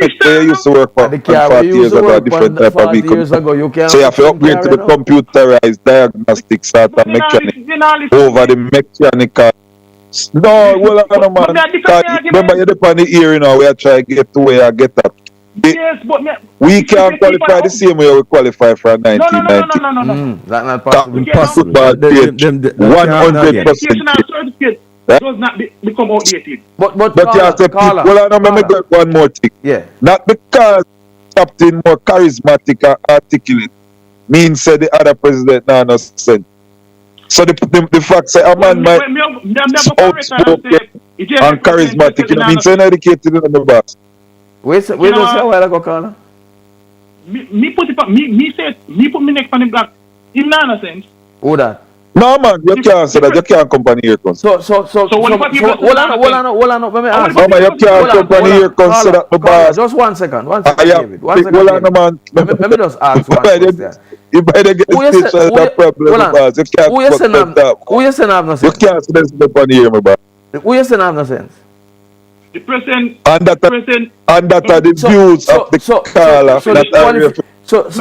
Speaker 3: used to work for,
Speaker 1: the car
Speaker 3: 40 years ago, a different type of vehicle. So you have to upgrade to the computerized diagnostic sort of mechanic over the mechanical. No, well, no, man. Remember, you're on the ear, you know, we are trying to get to where I get up.
Speaker 10: Yes, but
Speaker 3: we can't qualify the same way we qualify for 1990.
Speaker 10: No.
Speaker 1: That's not possible.
Speaker 3: Impossible. 100%.
Speaker 10: Does not become outdated.
Speaker 3: But you have to people, well, let me get one more thing.
Speaker 1: Yeah.
Speaker 3: Not because captain more charismatic and articulate means the other president now no sense. So the fact say a man might outspoken and charismatic, you know, means uneducated in the boss.
Speaker 1: Wait a while ago, Carla.
Speaker 10: Me put me neck on the block. In no sense.
Speaker 1: Who that?
Speaker 3: No, man, you can't say that. You can't company here comes.
Speaker 1: Hold on, let me ask.
Speaker 3: No, man, you can't company here comes so that the boss.
Speaker 1: Just 1 second, David.
Speaker 3: Hold on, man.
Speaker 1: Let me just ask one question.
Speaker 3: You better get the station that problem, boss. You can't
Speaker 1: who you saying have no sense?
Speaker 3: You can't say this company here, my boss.
Speaker 1: Who you saying have no sense?
Speaker 10: The president.
Speaker 3: And that are the views of the caller that are
Speaker 1: hold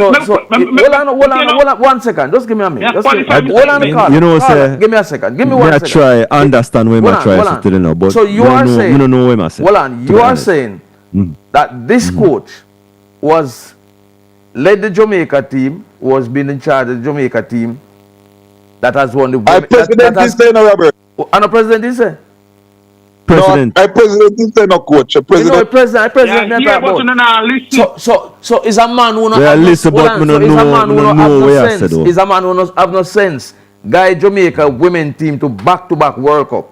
Speaker 1: on 1 second. Just give me a minute. Hold on the call.
Speaker 2: You know, sir.
Speaker 1: Give me a second. Give me 1 second.
Speaker 2: I try understand where I try to know, but
Speaker 1: so you are saying,
Speaker 2: I don't know where I say.
Speaker 1: Hold on. You are saying that this coach was led the Jamaica team, was being in charge of the Jamaica team that has won the.
Speaker 3: President is saying, Robert.
Speaker 1: And the president is saying.
Speaker 2: president.
Speaker 3: No, I president is no coach. A
Speaker 1: You know,
Speaker 3: president.
Speaker 1: president,
Speaker 10: Yeah,
Speaker 1: not
Speaker 10: yeah,
Speaker 1: talk
Speaker 10: but you
Speaker 1: about.
Speaker 10: know, listen.
Speaker 1: So is a man who not
Speaker 2: Yeah,
Speaker 1: have no,
Speaker 2: listen,
Speaker 1: hold
Speaker 2: but
Speaker 1: on,
Speaker 2: me
Speaker 1: so
Speaker 2: no
Speaker 1: is a
Speaker 2: know,
Speaker 1: man
Speaker 2: me
Speaker 1: who
Speaker 2: no
Speaker 1: not have
Speaker 2: know
Speaker 1: no
Speaker 2: where I said
Speaker 1: sense.
Speaker 2: though.
Speaker 1: Is a man who not have no sense. Guy Jamaica women team to back World Cup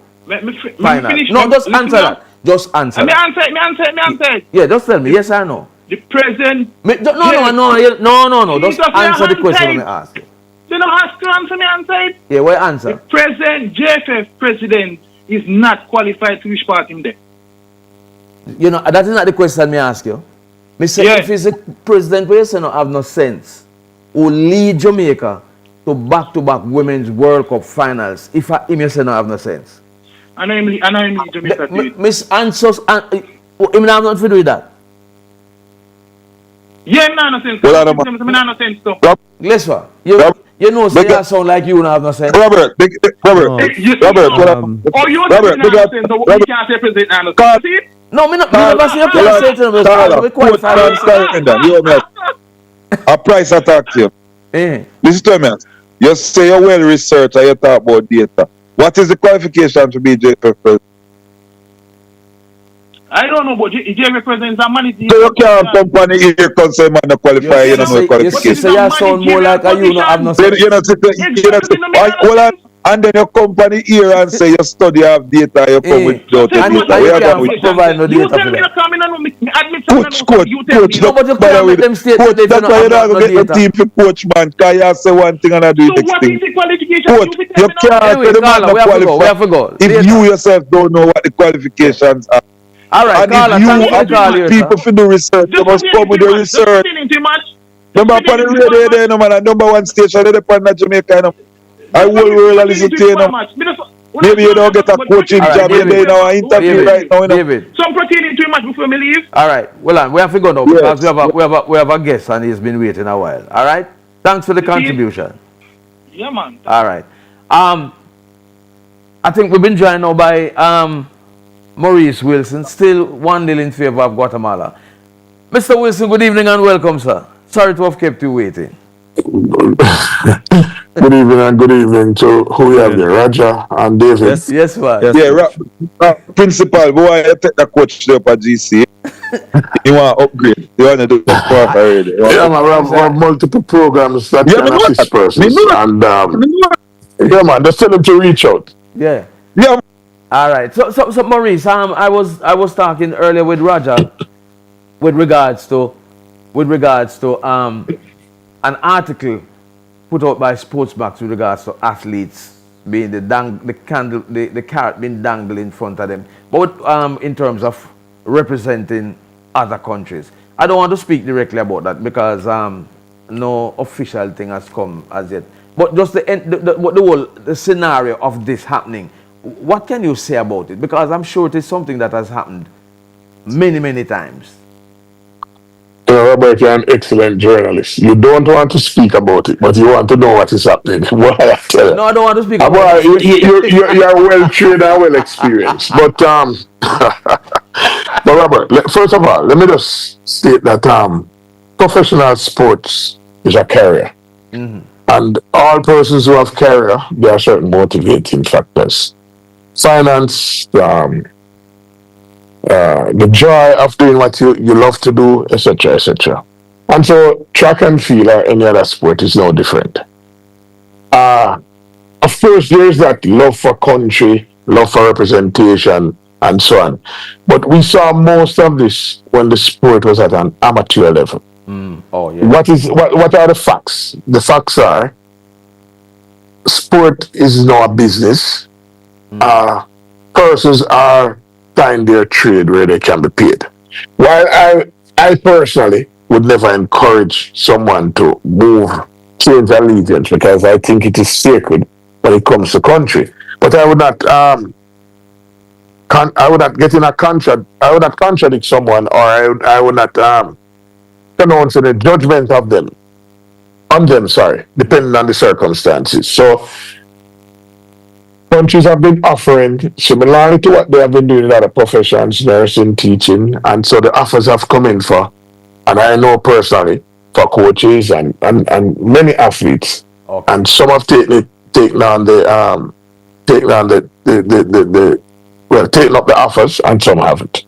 Speaker 1: final.
Speaker 10: Finish.
Speaker 1: No, just
Speaker 10: Listen
Speaker 1: answer
Speaker 10: now.
Speaker 1: that. Just answer
Speaker 10: Me
Speaker 1: that.
Speaker 10: answer it.
Speaker 1: Yeah, just tell me yes or no.
Speaker 10: The president.
Speaker 1: No. Just
Speaker 10: Jesus,
Speaker 1: answer the
Speaker 10: me
Speaker 1: question
Speaker 10: answer
Speaker 1: I
Speaker 10: it.
Speaker 1: ask you.
Speaker 10: You don't ask to answer me answer it.
Speaker 1: Yeah, what
Speaker 10: The
Speaker 1: answer?
Speaker 10: president, JFF president, is not qualified to which part in there.
Speaker 1: You know, that is not the question me ask you. Me say
Speaker 10: Yeah.
Speaker 1: if he's a president where you say no have no sense, who lead Jamaica to back women's World Cup finals, if I him you say no have no sense.
Speaker 10: I know him lead Jamaica to it.
Speaker 1: Miss answers him have nothing to do with that.
Speaker 10: Yeah, no sense.
Speaker 3: Well,
Speaker 10: No sense though.
Speaker 1: Listen,
Speaker 3: Rob-
Speaker 1: you know say
Speaker 3: Big-
Speaker 1: you sound like you don't have no sense.
Speaker 3: Robert, Robert,
Speaker 2: No.
Speaker 3: Robert,
Speaker 10: Oh, you
Speaker 3: Robert,
Speaker 10: say
Speaker 3: big
Speaker 10: no
Speaker 3: up-
Speaker 10: sense, so we
Speaker 3: Robert-
Speaker 10: can't say president no
Speaker 3: God.
Speaker 10: sense. See?
Speaker 1: No, me never say you can't say to them.
Speaker 3: Tyler,
Speaker 1: We
Speaker 3: quote
Speaker 1: qualify.
Speaker 3: transparent then. You know, a price attack to you.
Speaker 1: Eh.
Speaker 3: Listen to me. You say you're well researched and you talk about data. What is the qualification to be JFF president?
Speaker 10: I don't know, but he represents a money.
Speaker 3: So you can't company here concern man to qualify, you don't know
Speaker 1: You
Speaker 3: qualification.
Speaker 1: say you sound more like a you don't have no sense.
Speaker 3: You know, hold on, and then your company here and say you study have data, you come with
Speaker 1: And
Speaker 3: data.
Speaker 1: you
Speaker 3: We are
Speaker 1: can't
Speaker 3: done with
Speaker 1: provide no
Speaker 10: You
Speaker 1: data
Speaker 10: tell
Speaker 1: for
Speaker 10: me
Speaker 1: that.
Speaker 10: to come in and me admit
Speaker 3: coach.
Speaker 1: No, but you can't make them state that they
Speaker 3: That's
Speaker 1: don't
Speaker 3: why you
Speaker 1: have
Speaker 3: don't
Speaker 1: no
Speaker 3: get the
Speaker 1: data.
Speaker 3: team for coach, man. Because you say one thing and I do
Speaker 10: So
Speaker 3: the next
Speaker 10: what is
Speaker 3: thing.
Speaker 10: the qualification?
Speaker 3: Coach,
Speaker 10: You
Speaker 3: you
Speaker 10: tell me now.
Speaker 3: can't
Speaker 1: Anyway,
Speaker 3: tell the man
Speaker 1: Carla,
Speaker 3: to
Speaker 1: we have to go.
Speaker 3: qualify. If
Speaker 1: Later.
Speaker 3: you yourself don't know what the qualifications are.
Speaker 1: All right,
Speaker 3: And
Speaker 1: Carla,
Speaker 3: if you
Speaker 1: thanks for the
Speaker 3: want
Speaker 1: call here,
Speaker 3: people
Speaker 1: sir.
Speaker 3: to do research, you must come with the research. Remember, upon the radio there, no man, at number one station, they're upon Jamaica, you know. I will world and listen to you, know. Maybe you don't get a coaching
Speaker 1: All right,
Speaker 3: job, you're
Speaker 1: David.
Speaker 3: doing our interview
Speaker 1: David,
Speaker 3: right now, you know.
Speaker 1: David.
Speaker 10: Some protein too much before me leave.
Speaker 1: All right, well, we have to go now
Speaker 3: Yes.
Speaker 1: because we have a guest and he's been waiting a while. All right, thanks for the contribution.
Speaker 10: Yeah, man.
Speaker 1: All right, I think we've been joined now by Maurice Wilson, still 1-0 in favor of Guatemala. Mr. Wilson, good evening and welcome, sir. Sorry to have kept you waiting.
Speaker 11: Good evening and good evening to who we have here, Raja and David.
Speaker 2: Yes.
Speaker 1: Yes, man.
Speaker 2: Yes.
Speaker 3: Yeah, principal, boy, you take the coach there for GC. You want to upgrade. You want to do the part already.
Speaker 11: Yeah, man, we have multiple programs that
Speaker 3: Yeah,
Speaker 11: can
Speaker 3: me know
Speaker 11: assist
Speaker 3: that.
Speaker 11: persons.
Speaker 3: Me know that.
Speaker 11: And yeah, man, just tell them to reach out.
Speaker 1: Yeah.
Speaker 3: Yeah,
Speaker 1: All right. So Maurice, I was talking earlier with Roger with regards to an article put out by Sportsbox with regards to athletes being the carrot being dangled in front of them, but in terms of representing other countries. I don't want to speak directly about that because no official thing has come as yet. But just the scenario of this happening, what can you say about it? Because I'm sure it is something that has happened many times.
Speaker 11: You know, Robert, you're an excellent journalist. You don't want to speak about it, but you want to know what is happening. Boy, I tell you.
Speaker 1: No, I don't want to speak
Speaker 11: Boy,
Speaker 1: about it.
Speaker 11: you're well trained and well experienced. But but Robert, first of all, let me just state that professional sports is a career.
Speaker 1: Mm-hmm.
Speaker 11: And all persons who have career, there are certain motivating factors. Finance, the joy of doing what you love to do, etc., etc. And so track and field or any other sport is no different. Of course, there is that love for country, love for representation, and so on. But we saw most of this when the sport was at an amateur level.
Speaker 1: Oh, yeah.
Speaker 11: What are the facts? The facts are sport is now a business. Persons are find their trade where they can be paid. While I personally would never encourage someone to change allegiance because I think it is sacred when it comes to country. But I would not get in a contract. I would not contradict someone, or I would not pronounce any judgment of them on them. Sorry, depending on the circumstances. So countries have been offering similarly to what they have been doing in other professions, nursing, teaching, and so the offers have come in for, and I know personally, for coaches and many athletes, and some have taken on the well, taken up the offers and some haven't.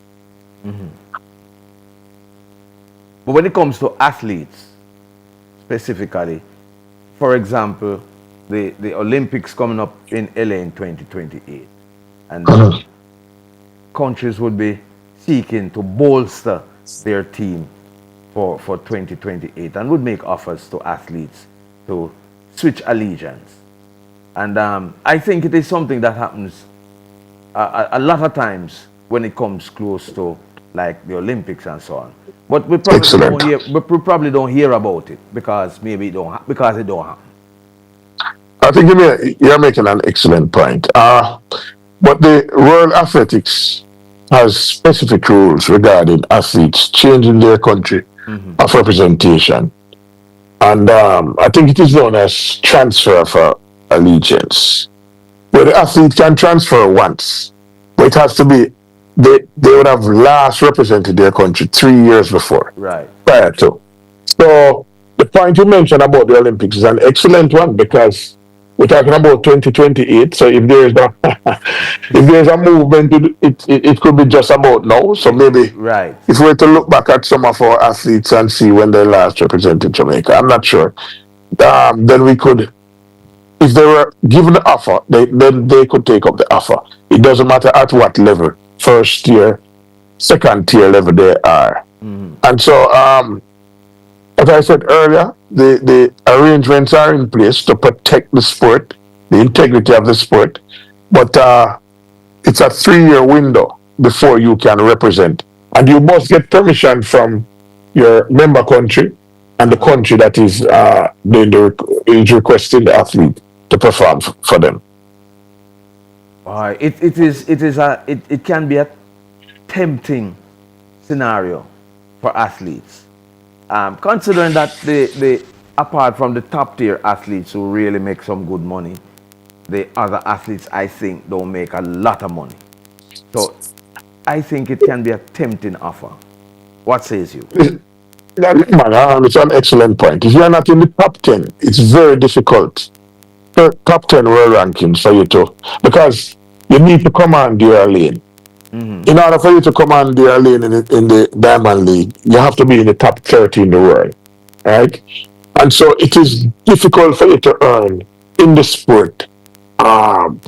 Speaker 1: But when it comes to athletes specifically, for example, the Olympics coming up in LA in 2028, and countries would be seeking to bolster their team for 2028 and would make offers to athletes to switch allegiance. And I think it is something that happens a lot of times when it comes close to like the Olympics and so on. But we probably
Speaker 11: Excellent.
Speaker 1: don't hear about it because maybe because it don't happen.
Speaker 11: I think you're making an excellent point. But the World Athletics has specific rules regarding athletes changing their country of representation. And I think it is known as transfer of allegiance, where the athlete can transfer once, but it has to be, they would have last represented their country 3 years before,
Speaker 1: Right.
Speaker 11: prior to. So the point you mentioned about the Olympics is an excellent one because we're talking about 2028. So if there's if there's a movement, it could be just about now. So maybe
Speaker 1: Right.
Speaker 11: if we were to look back at some of our athletes and see when they last represented Jamaica, I'm not sure. Then we could, if they were given the offer, then they could take up the offer. It doesn't matter at what level, first tier, second tier level they are. And so, as I said earlier, the arrangements are in place to protect the sport, the integrity of the sport, but it's a 3-year window before you can represent. And you must get permission from your member country and the country that is is requesting the athlete to perform for them.
Speaker 1: It can be a tempting scenario for athletes. Considering that the apart from the top tier athletes who really make some good money, the other athletes I think don't make a lot of money. So I think it can be a tempting offer. What says you?
Speaker 11: It's an excellent point. If you're not in the top 10, it's very difficult. Top 10 world rankings for you to, because you need to command your lane. In order for you to command your lane in the Diamond League, you have to be in the top 30 in the world, right? And so it is difficult for you to earn in the sport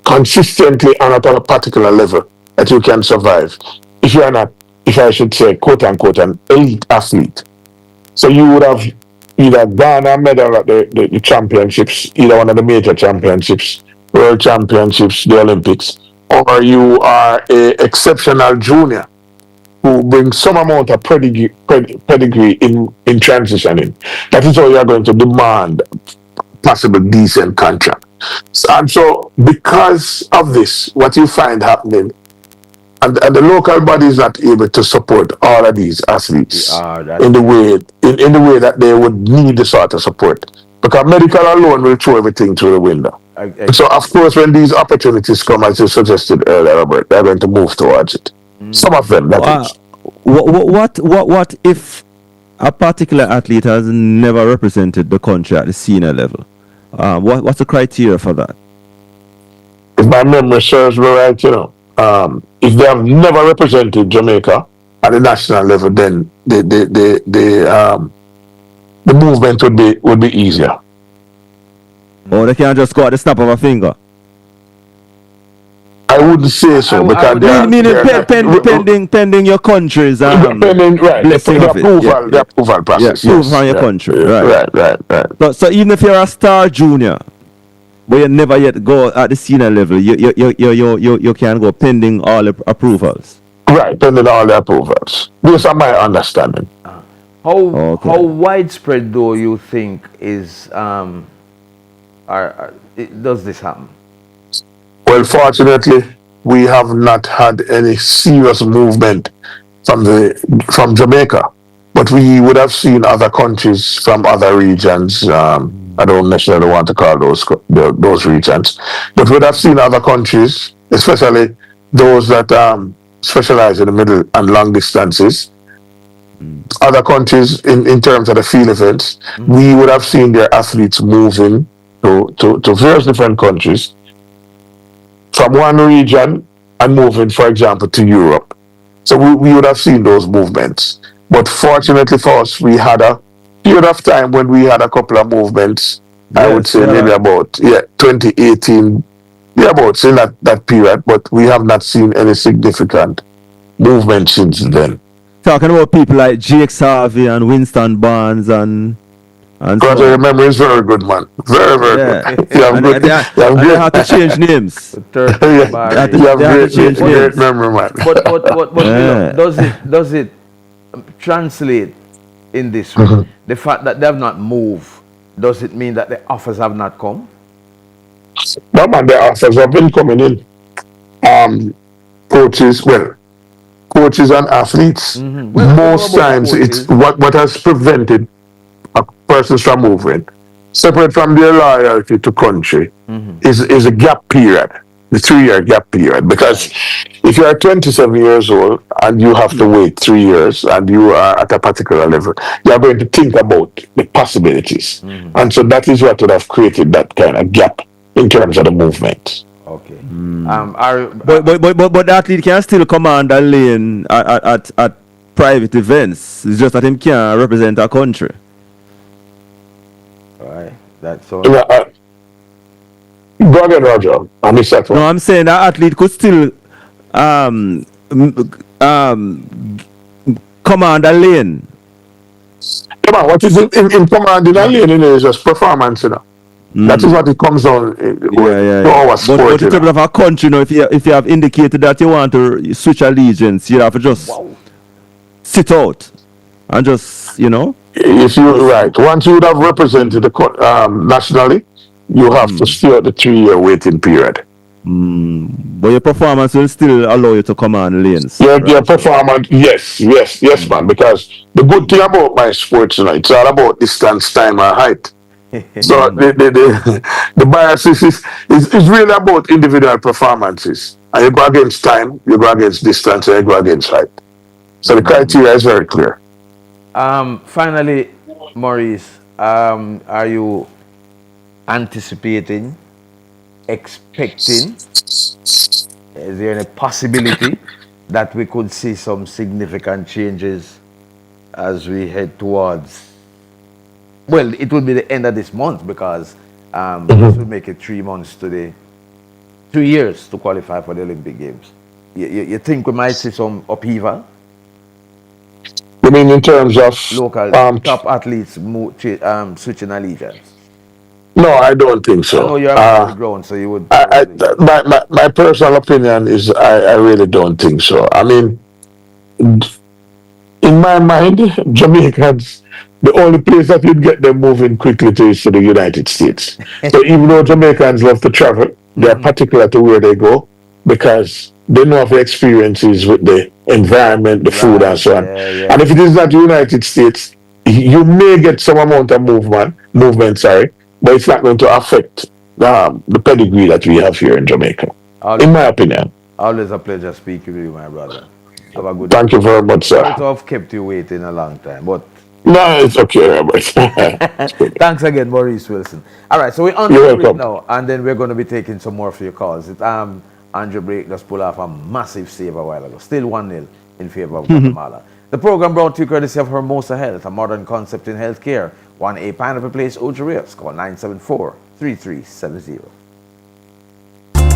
Speaker 11: consistently and at a particular level that you can survive if you are not, if I should say, quote unquote, an elite athlete. So you would have either gone a medal at the championships, either one of the major championships, world championships, the Olympics, or you are a exceptional junior who brings some amount of pedigree in transitioning. That is how you are going to demand possible decent contract. And so because of this, what you find happening, and the local body is not able to support all of these athletes in the way that they would need the sort of support, because medical alone will throw everything through the window. So of course, when these opportunities come, as you suggested earlier, Robert, they're going to move towards it. Some of them, that is.
Speaker 2: What if a particular athlete has never represented the country at the senior level? What's the criteria for that?
Speaker 11: If my memory serves me right, if they have never represented Jamaica at the national level, then the movement would be easier.
Speaker 2: Or they can just go at the snap of a finger.
Speaker 11: I wouldn't say so, because
Speaker 2: pending your country's
Speaker 11: pending, right, the approval process.
Speaker 2: Approval from your country, right. So even if you're a star junior, but you never yet go at the senior level, you can go pending all the approvals.
Speaker 11: Right, pending all the approvals. Based on my understanding.
Speaker 1: How widespread do you think is does this happen?
Speaker 11: Well, fortunately, we have not had any serious movement from Jamaica, but we would have seen other countries from other regions. I don't necessarily want to call those regions, but we would have seen other countries, especially those that specialize in the middle and long distances. Other countries, in terms of the field events, we would have seen their athletes moving to various different countries from one region and moving, for example, to Europe. So we would have seen those movements. But fortunately for us, we had a period of time when we had a couple of movements. I would say maybe about 2018, about in that period. But we have not seen any significant movement since then.
Speaker 2: Talking about people like Jake Harvey and Winston Barnes and
Speaker 11: Because
Speaker 2: so
Speaker 11: your memory is very good, man. Very, very good. You have
Speaker 2: and
Speaker 11: good.
Speaker 2: they
Speaker 11: You have
Speaker 2: had to change names.
Speaker 11: yeah,
Speaker 1: Barry.
Speaker 11: you have
Speaker 2: They had to
Speaker 11: great,
Speaker 2: change
Speaker 11: great
Speaker 2: names.
Speaker 11: memory, man.
Speaker 1: But does it translate in this way? The fact that they have not moved, does it mean that the offers have not come?
Speaker 11: No, man, the offers have been coming in. Coaches and athletes. Most times, it's what has prevented a person from moving, separate from their loyalty to country, is a gap period, the 3-year gap period. Because if you are 27 years old and you have to wait 3 years and you are at a particular level, you are going to think about the possibilities. And so that is what would have created that kind of gap in terms of the movement.
Speaker 1: Okay.
Speaker 2: But the athlete can still command a lane at private events. It's just that him can't represent a country.
Speaker 1: Right. That's all.
Speaker 11: Go ahead, Roger. I missed that one.
Speaker 2: No, I'm saying that athlete could still command a lane.
Speaker 11: Come on, what is in commanding a lane is just performance, you know. That is what it comes on to our sport.
Speaker 2: But in terms of a country, you know, if you have indicated that you want to switch allegiance, you have to just sit out and just, you know.
Speaker 11: If you're right, once you would have represented the nationally, you have to stay out the 3-year waiting period.
Speaker 2: But your performance will still allow you to command lanes.
Speaker 11: Your performance, yes, man. Because the good thing about my sports, you know, it's all about distance, time, and height. So the bias is really about individual performances. And you go against time, you go against distance, and you go against height. So the criteria is very clear.
Speaker 1: Finally, Maurice, are you anticipating, expecting, is there any possibility that we could see some significant changes as we head towards, well, it will be the end of this month, because this will make it 3 months today, 2 years to qualify for the Olympic Games. You think we might see some upheaval?
Speaker 11: You mean in terms of
Speaker 1: local top athletes switching allegiance?
Speaker 11: No, I don't think so.
Speaker 1: I know you're on the ground, so you would.
Speaker 11: My personal opinion is I really don't think so. I mean, in my mind, Jamaicans, the only place that you'd get them moving quickly to is to the United States. So even though Jamaicans love to travel, they're particular to where they go because they know of the experiences with the environment, the food, and so on. And if it is not the United States, you may get some amount of movement, but it's not going to affect the pedigree that we have here in Jamaica, in my opinion.
Speaker 1: Always a pleasure speaking with you, my brother. Have a good
Speaker 11: Thank you very much, sir.
Speaker 1: Sorry to have kept you waiting a long time, but
Speaker 11: no, it's okay, Robert.
Speaker 1: Thanks again, Maurice Wilson. All right, so we're on the break now, and then we're going to be taking some more of your calls. Andrew Brake just pulled off a massive save a while ago. Still 1-0 in favor of Guatemala. The program brought to you courtesy of Hermosa Health, a modern concept in healthcare. 1A Pineapple Place, Ocho Rios. Call 974-3370.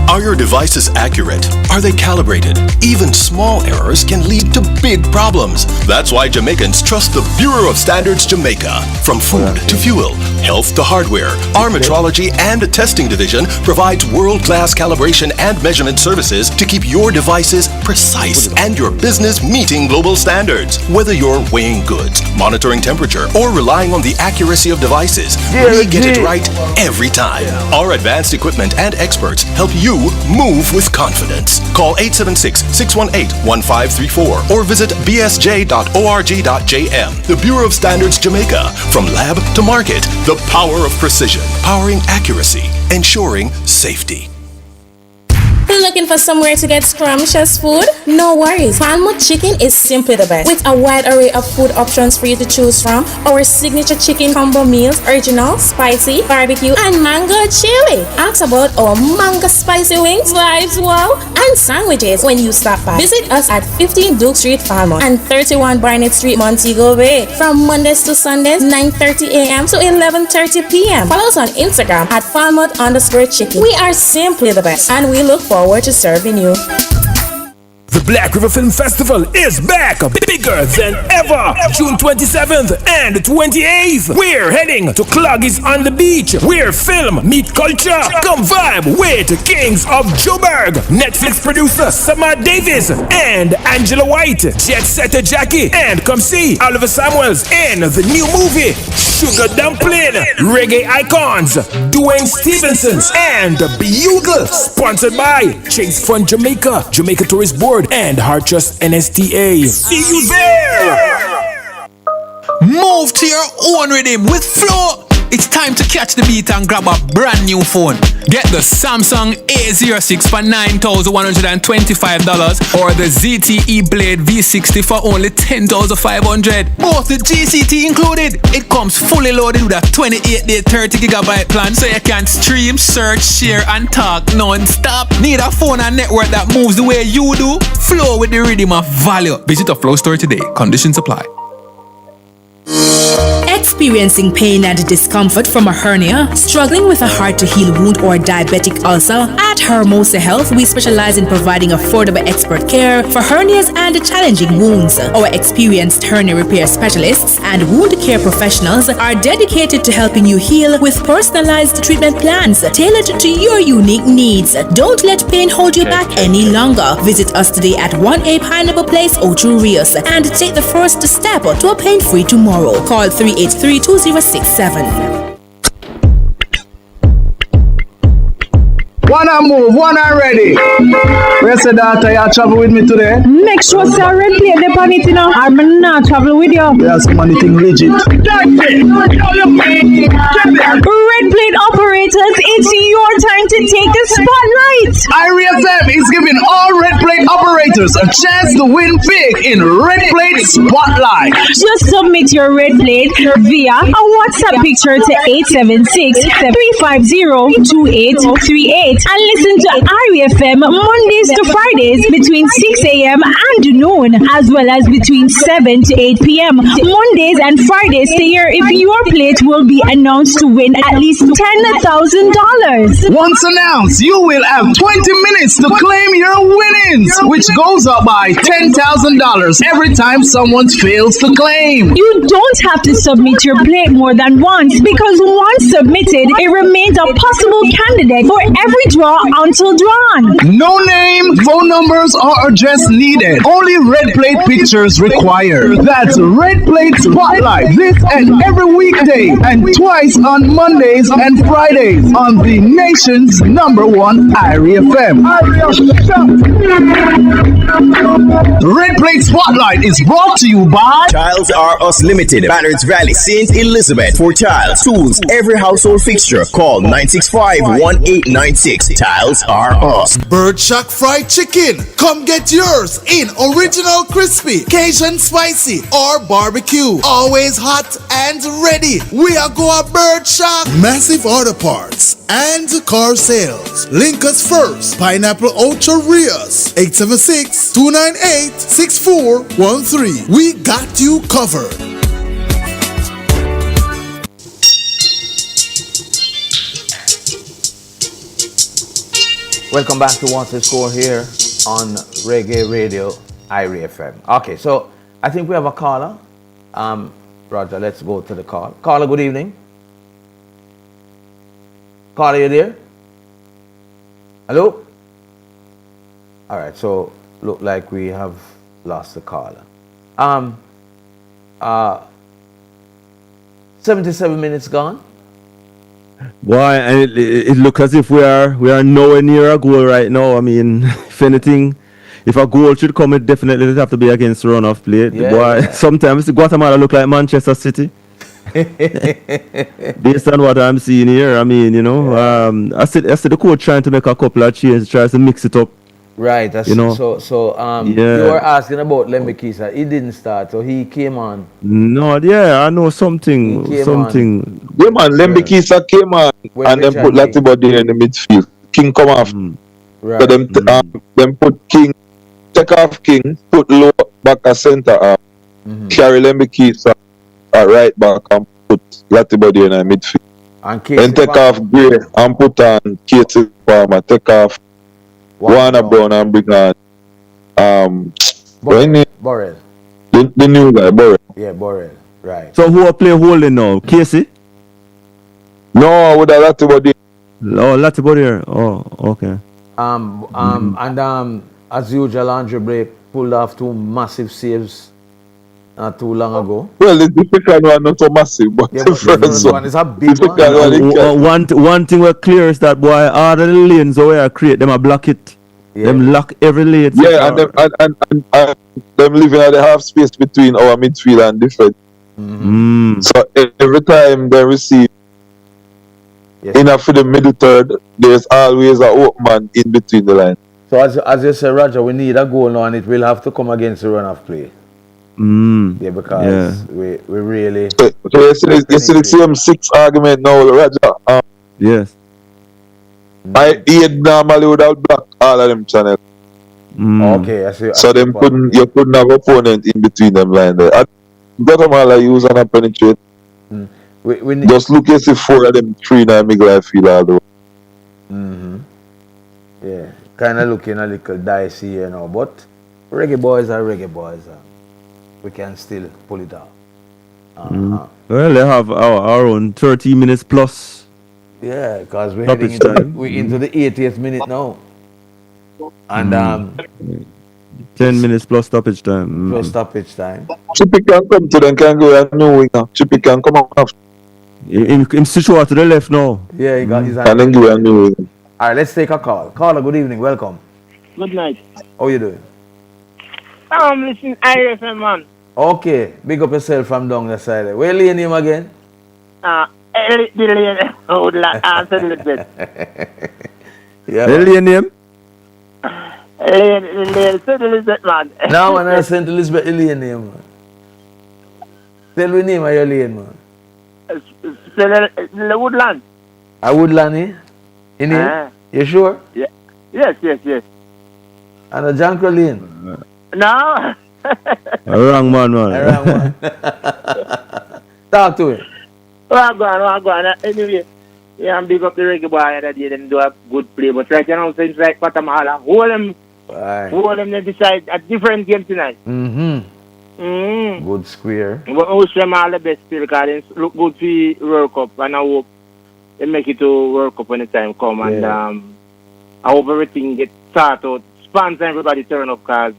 Speaker 12: Are your devices accurate? Are they calibrated? Even small errors can lead to big problems. That's why Jamaicans trust the Bureau of Standards Jamaica. From food to fuel, health to hardware, our metrology and testing division provides world-class calibration and measurement services to keep your devices precise and your business meeting global standards. Whether you're weighing goods, monitoring temperature, or relying on the accuracy of devices, we get it right every time. Our advanced equipment and experts help you move with confidence. Call 876-618-1534 or visit bsj.org.jm. The Bureau of Standards Jamaica. From lab to market, the power of precision, powering accuracy, ensuring safety.
Speaker 13: Looking for somewhere to get scrumptious food? No worries. Palmwood Chicken is simply the best. With a wide array of food options for you to choose from, our signature chicken combo meals, original, spicy, barbecue, and mango chili. Ask about our mango spicy wings, vibes, wow, and sandwiches when you stop by. Visit us at 15 Duke Street, Falmouth, and 31 Barnett Street, Montego Bay, from Mondays to Sundays, 9:30 a.m. to 11:30 p.m. Follow us on Instagram at Falmouth_chicken. We are simply the best, and we look forward to serving you.
Speaker 14: The Black River Film Festival is back, bigger than ever. June 27th and 28th. We're heading to Cloggies on the Beach, where film meet culture. Come vibe with Kings of Joburg, Netflix producer Samar Davis and Angela White, Jet Setter Jackie, and come see Oliver Samuels in the new movie Sugar Dumpling. Reggae icons Dwayne Stevenson and Bugle. Sponsored by Chase Fund Jamaica, Jamaica Tourist Board, and Heart Trust NSTA. See you there!
Speaker 15: Move to your own rhythm with Flow. It's time to catch the beat and grab a brand new phone. Get the Samsung A06 for $9,125 or the ZTE Blade V60 for only $10,500. Both the GCT included. It comes fully loaded with a 28-day 30GB plan so you can stream, search, share, and talk non-stop. Need a phone and network that moves the way you do? Flow with the rhythm of value. Visit a Flow store today. Conditions apply.
Speaker 16: Experiencing pain and discomfort from a hernia, struggling with a hard-to-heal wound or diabetic ulcer? At Hermosa Health, we specialize in providing affordable expert care for hernias and challenging wounds. Our experienced hernia repair specialists and wound care professionals are dedicated to helping you heal with personalized treatment plans tailored to your unique needs. Don't let pain hold you back any longer. Visit us today at 1A Pineapple Place, Ocho Rios, and take the first step to a pain-free tomorrow. Call 383-2067.
Speaker 17: Wanna move, wanna ready. Where's the daughter you travel with me today?
Speaker 18: Make sure say red plate the pan it, you know. I'm not travel with you.
Speaker 17: There's money thing legit.
Speaker 18: Red plate operators, it's your time to take the spotlight.
Speaker 17: IRIE FM is giving all red plate operators a chance to win big in Red Plate Spotlight.
Speaker 18: Just submit your red plate via a WhatsApp picture to 876-350-2838 and listen to IRIE FM Mondays to Fridays between 6 a.m. and noon, as well as between 7 to 8 p.m. Mondays and Fridays to hear if your plate will be announced to win at least $10,000.
Speaker 17: Once announced, you will have 20 minutes to claim your winnings, which goes up by $10,000 every time someone fails to claim.
Speaker 18: You don't have to submit your plate more than once, because once submitted, it remains a possible candidate for every draw until drawn.
Speaker 17: No name, phone numbers, or address needed. Only red plate pictures required. That's Red Plate Spotlight this and every weekday, and twice on Mondays and Fridays on the nation's #1 IRIE FM. Red Plate Spotlight is brought to you by
Speaker 19: Tiles R Us Limited, Banners Valley, St. Elizabeth. For tiles, tools, every household fixture, call 965-1896. Tiles R Us.
Speaker 20: Bird Shack fried chicken. Come get yours in original crispy, Cajun spicy, or barbecue. Always hot and ready. We are going Bird Shack. Massive auto parts and car sales. Link us first. Pineapple Ocho Rios. 876-298-6413. We got you covered.
Speaker 1: Welcome back to What's the Score here on Reggae Radio, IRIE FM. Okay, so I think we have a caller. Roger, let's go to the call. Caller, good evening. Caller, you there? Hello? All right, so look like we have lost the caller. 77 minutes gone.
Speaker 2: Boy, and it looks as if we are nowhere near a goal right now. I mean, if anything, if a goal should come, it definitely would have to be against run-off play.
Speaker 1: Yeah.
Speaker 2: Boy, sometimes Guatemala look like Manchester City. Based on what I'm seeing here, I mean, you know, I said the coach trying to make a couple of changes, tries to mix it up.
Speaker 1: Right. That's,
Speaker 2: You know.
Speaker 1: you
Speaker 2: Yeah.
Speaker 1: were asking about Lembekisa. He didn't start, so he came on.
Speaker 2: No, yeah, I know something.
Speaker 1: He came
Speaker 2: Something.
Speaker 3: Yeah, man. Lembekisa came on
Speaker 1: When
Speaker 3: and then
Speaker 1: Richard
Speaker 3: put
Speaker 1: King.
Speaker 3: Latibody in the midfield. King come off.
Speaker 1: Right.
Speaker 3: So them put King, take off King, put Low back at centre half, carry Lembekisa at right back and put Latibody in the midfield.
Speaker 1: And
Speaker 3: Then take off Gray and put on Katie Palmer, take off Warner Brown and bring on
Speaker 1: Borrell.
Speaker 3: The new guy, Borrell.
Speaker 1: Yeah, Borrell. Right.
Speaker 2: So who are play holding now? Casey?
Speaker 3: No, with a Latibody.
Speaker 2: Oh, Latibody here. Oh, okay.
Speaker 1: And as usual, Andre Bray pulled off 2 massive saves not too long ago.
Speaker 3: Well, the second one not so massive, but the first
Speaker 1: one is a big one.
Speaker 2: One thing we're clear is that boy, all the lanes where I create them, I block it. Them lock every lane.
Speaker 3: Yeah, and them living at the half space between our midfield and defense. So every time they receive enough for the middle third, there's always an open man in between the line.
Speaker 1: So as you say, Roger, we need a goal now, and it will have to come against the run of play. Yeah, because we really.
Speaker 3: So you see the same 6 argument now, Roger.
Speaker 2: Yes.
Speaker 3: I normally would have blocked all of them channels.
Speaker 1: Okay, I see.
Speaker 3: So them you couldn't have opponent in between them line there. Guatemala use and penetrate.
Speaker 1: We
Speaker 3: just look at the 4 of them 3 in the middle I feel all the way.
Speaker 1: Yeah, kind of looking a little dicey, you know, but reggae boys are reggae boys. We can still pull it off.
Speaker 2: Well, they have our own 30 minutes plus.
Speaker 1: Yeah, because we're heading into the 80th minute now. And
Speaker 2: 10 minutes plus stoppage time.
Speaker 1: Plus stoppage time.
Speaker 3: Chippy can come to them, can go and no winger. Chippy can come up.
Speaker 2: Him situate to the left now.
Speaker 1: Yeah, he got his
Speaker 3: and then go and no winger.
Speaker 1: All right, let's take a call. Caller, good evening, welcome.
Speaker 21: Good night.
Speaker 1: How you doing?
Speaker 21: Listen, IRIE FM, man.
Speaker 1: Okay, big up yourself from down the side. Where your name again?
Speaker 21: Oh, answer a little bit.
Speaker 1: Yeah.
Speaker 2: Where your name?
Speaker 21: St. Elizabeth, man.
Speaker 1: No, man, I St. Elizabeth Elaine name, man. Tell me the name of your lane, man.
Speaker 21: The Woodland.
Speaker 1: A Woodland, eh? In here? You sure?
Speaker 21: Yeah. Yes.
Speaker 1: And a Jankro Lane?
Speaker 21: No.
Speaker 2: Wrong man.
Speaker 1: Wrong man. Talk to him.
Speaker 21: Oh, go on. Anyway, yeah, I'm big up the reggae boy that day. Them do a good play, but right now seems like Guatemala hold them. They decide a different game tonight.
Speaker 1: Good square.
Speaker 21: But I wish them all the best still, because they look good for the World Cup, and I hope they make it to World Cup when the time come. And I hope everything gets started out. Sponsor everybody turn up, because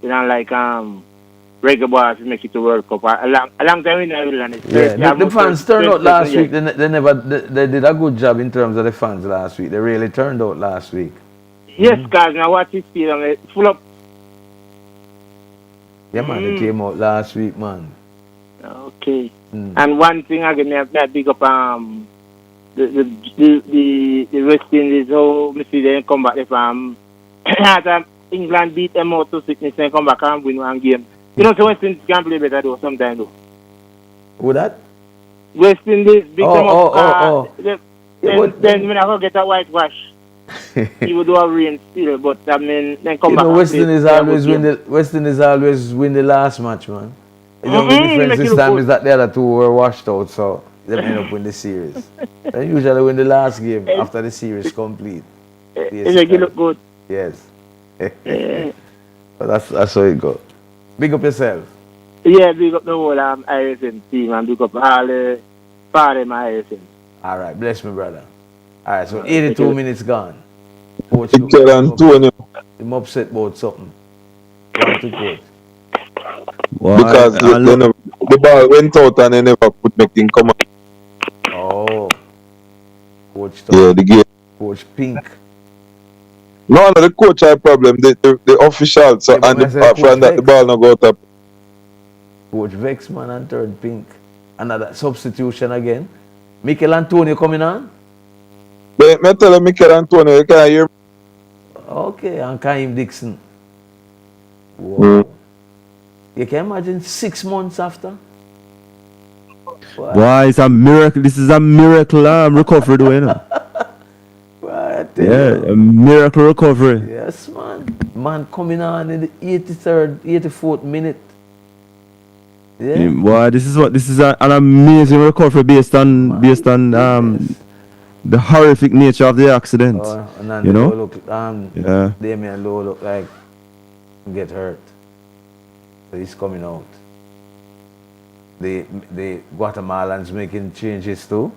Speaker 21: you know, like reggae boys make it to World Cup. A long time in Ireland.
Speaker 1: Yeah, the fans turned out last week. They did a good job in terms of the fans last week. They really turned out last week.
Speaker 21: Yes, guys. Now watch this stadium. It's full up.
Speaker 1: Yeah, man. They came out last week, man.
Speaker 21: Okay. And one thing again, I have to big up the West Indies. How me see them come back from England beat them out to sickness and come back and win one game. You know, so West Indies can play better though sometimes though.
Speaker 1: Who that?
Speaker 21: West Indies big them up.
Speaker 1: Then
Speaker 21: when I go get a whitewash, he would do a rain still, but I mean then come back.
Speaker 1: West Indies always win the last match, man. You know, the difference this time is that the other 2 were washed out, so they end up win the series. They usually win the last game after the series complete.
Speaker 21: It make you look good.
Speaker 1: Yes. But that's how it goes. Big up yourself.
Speaker 21: Yeah, big up the whole ISM team and big up all the part of my ISM.
Speaker 1: All right, bless me, brother. All right, so 82 minutes gone. Coach, I'm upset about something. Want to coach?
Speaker 3: Because the ball went out and they never could make him come out.
Speaker 1: Oh. Coach.
Speaker 3: Yeah, the game.
Speaker 1: Coach Pink.
Speaker 3: No, the coach had problem. The official, and the ball no go up.
Speaker 1: Coach Vex, man, and third Pink. another substitution again. Mikel Antonio coming on?
Speaker 3: Me tell you, Mikel Antonio, you can't hear me.
Speaker 1: Okay, and Kaim Dixon. Wow. You can imagine 6 months after?
Speaker 2: Why, it's a miracle. This is a miracle recovery, though, you know. Yeah, a miracle recovery.
Speaker 1: Yes, man. Man coming on in the 83rd, 84th minute. Yeah.
Speaker 2: Boy, this is an amazing recovery based on the horrific nature of the accident.
Speaker 1: And
Speaker 2: you know?
Speaker 1: Damian Lowe look like get hurt. So he's coming out. The Guatemalans making changes too.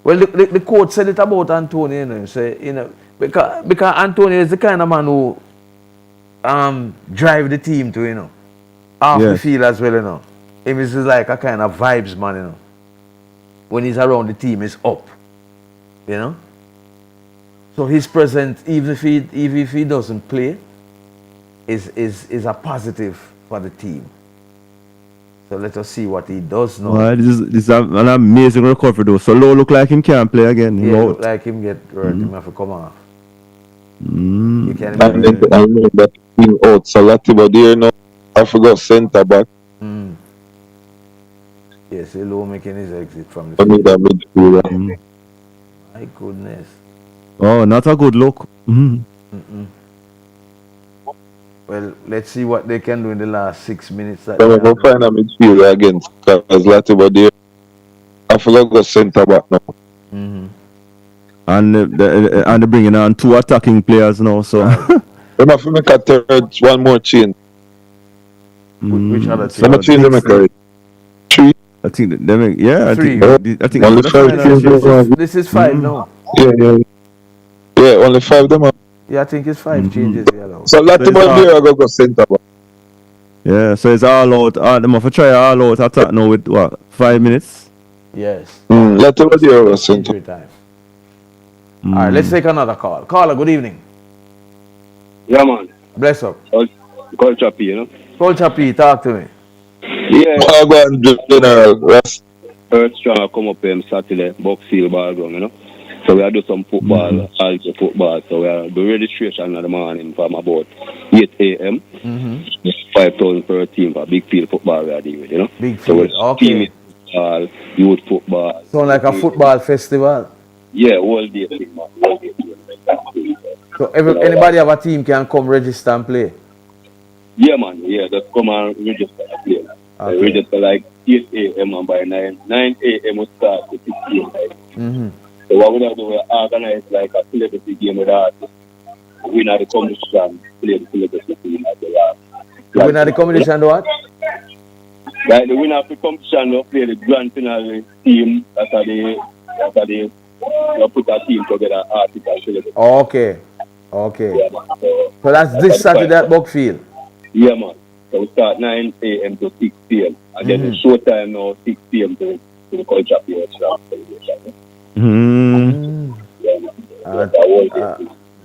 Speaker 1: Well, the coach said it about Antonio, you know, say, you know, because Antonio is the kind of man who drive the team to, you know, off the field as well, you know. Him is like a kind of vibes man, you know. When he's around the team, it's up, you know. So his presence, even if he doesn't play, is a positive for the team. So let us see what he does now.
Speaker 2: Well, this is an amazing recovery though. So Low look like him can't play again.
Speaker 1: Yeah, look like him get hurt. Him have to come off. You can
Speaker 3: I know that team out Salatiba there now. I forgot centre back.
Speaker 1: Yes, Low making his exit from the
Speaker 3: field. Midfielder.
Speaker 1: My goodness.
Speaker 2: Oh, not a good look.
Speaker 1: Well, let's see what they can do in the last 6 minutes.
Speaker 3: We're going to find a midfielder against Latiba there. I forgot the centre back now.
Speaker 2: And they're bringing on 2 attacking players now. So
Speaker 3: they have to make a third, one more change.
Speaker 1: Which other
Speaker 3: team? How much change they make? 3.
Speaker 2: I think they make, yeah.
Speaker 1: 3.
Speaker 2: I think
Speaker 3: only 5
Speaker 1: this is 5 now.
Speaker 3: Yeah, only 5 them.
Speaker 1: Yeah, I think it's 5 changes.
Speaker 3: So Latiba there I go centre back.
Speaker 2: Yeah, so it's all out. They must try all out attack now with what, 5 minutes?
Speaker 1: Yes.
Speaker 3: Latiba there was centre.
Speaker 1: Time. All right, let's take another call. Caller, good evening.
Speaker 4: Yeah, man.
Speaker 1: Bless up.
Speaker 4: Culture P, you know.
Speaker 1: Culture P, talk to me.
Speaker 4: Yeah.
Speaker 3: I'll go and do general rest.
Speaker 4: Earth Strong come up Saturday, Box Hill Ballground, you know. So we are do some football, also football. So we are do registration in the morning from about 8 a.m. 5,000 per team for big field football we are doing, you know.
Speaker 1: Big field,
Speaker 4: so
Speaker 1: okay.
Speaker 4: Football, youth football.
Speaker 1: Sound like a football festival.
Speaker 4: Yeah, all day thing, man.
Speaker 1: So anybody have a team can come register and play?
Speaker 4: Yeah, man. Yeah, just come and register and play. Okay. Register like 8 a.m. and by 9 a.m. we start to 6 p.m. So what we're going to do, we organize like a celebrity game with artists. Winner the competition, play the celebrity team at the last.
Speaker 1: The winner the competition do what?
Speaker 4: Like the winner of the competition will play the grand finale team. That's how they put a team together, artists and celebrities.
Speaker 1: Okay. Okay.
Speaker 4: Yeah, man. So
Speaker 1: that's this Saturday at Buckfield?
Speaker 4: Yeah, man. So we start 9 a.m. to 6 p.m. And then the show time now 6 p.m. to the culture period.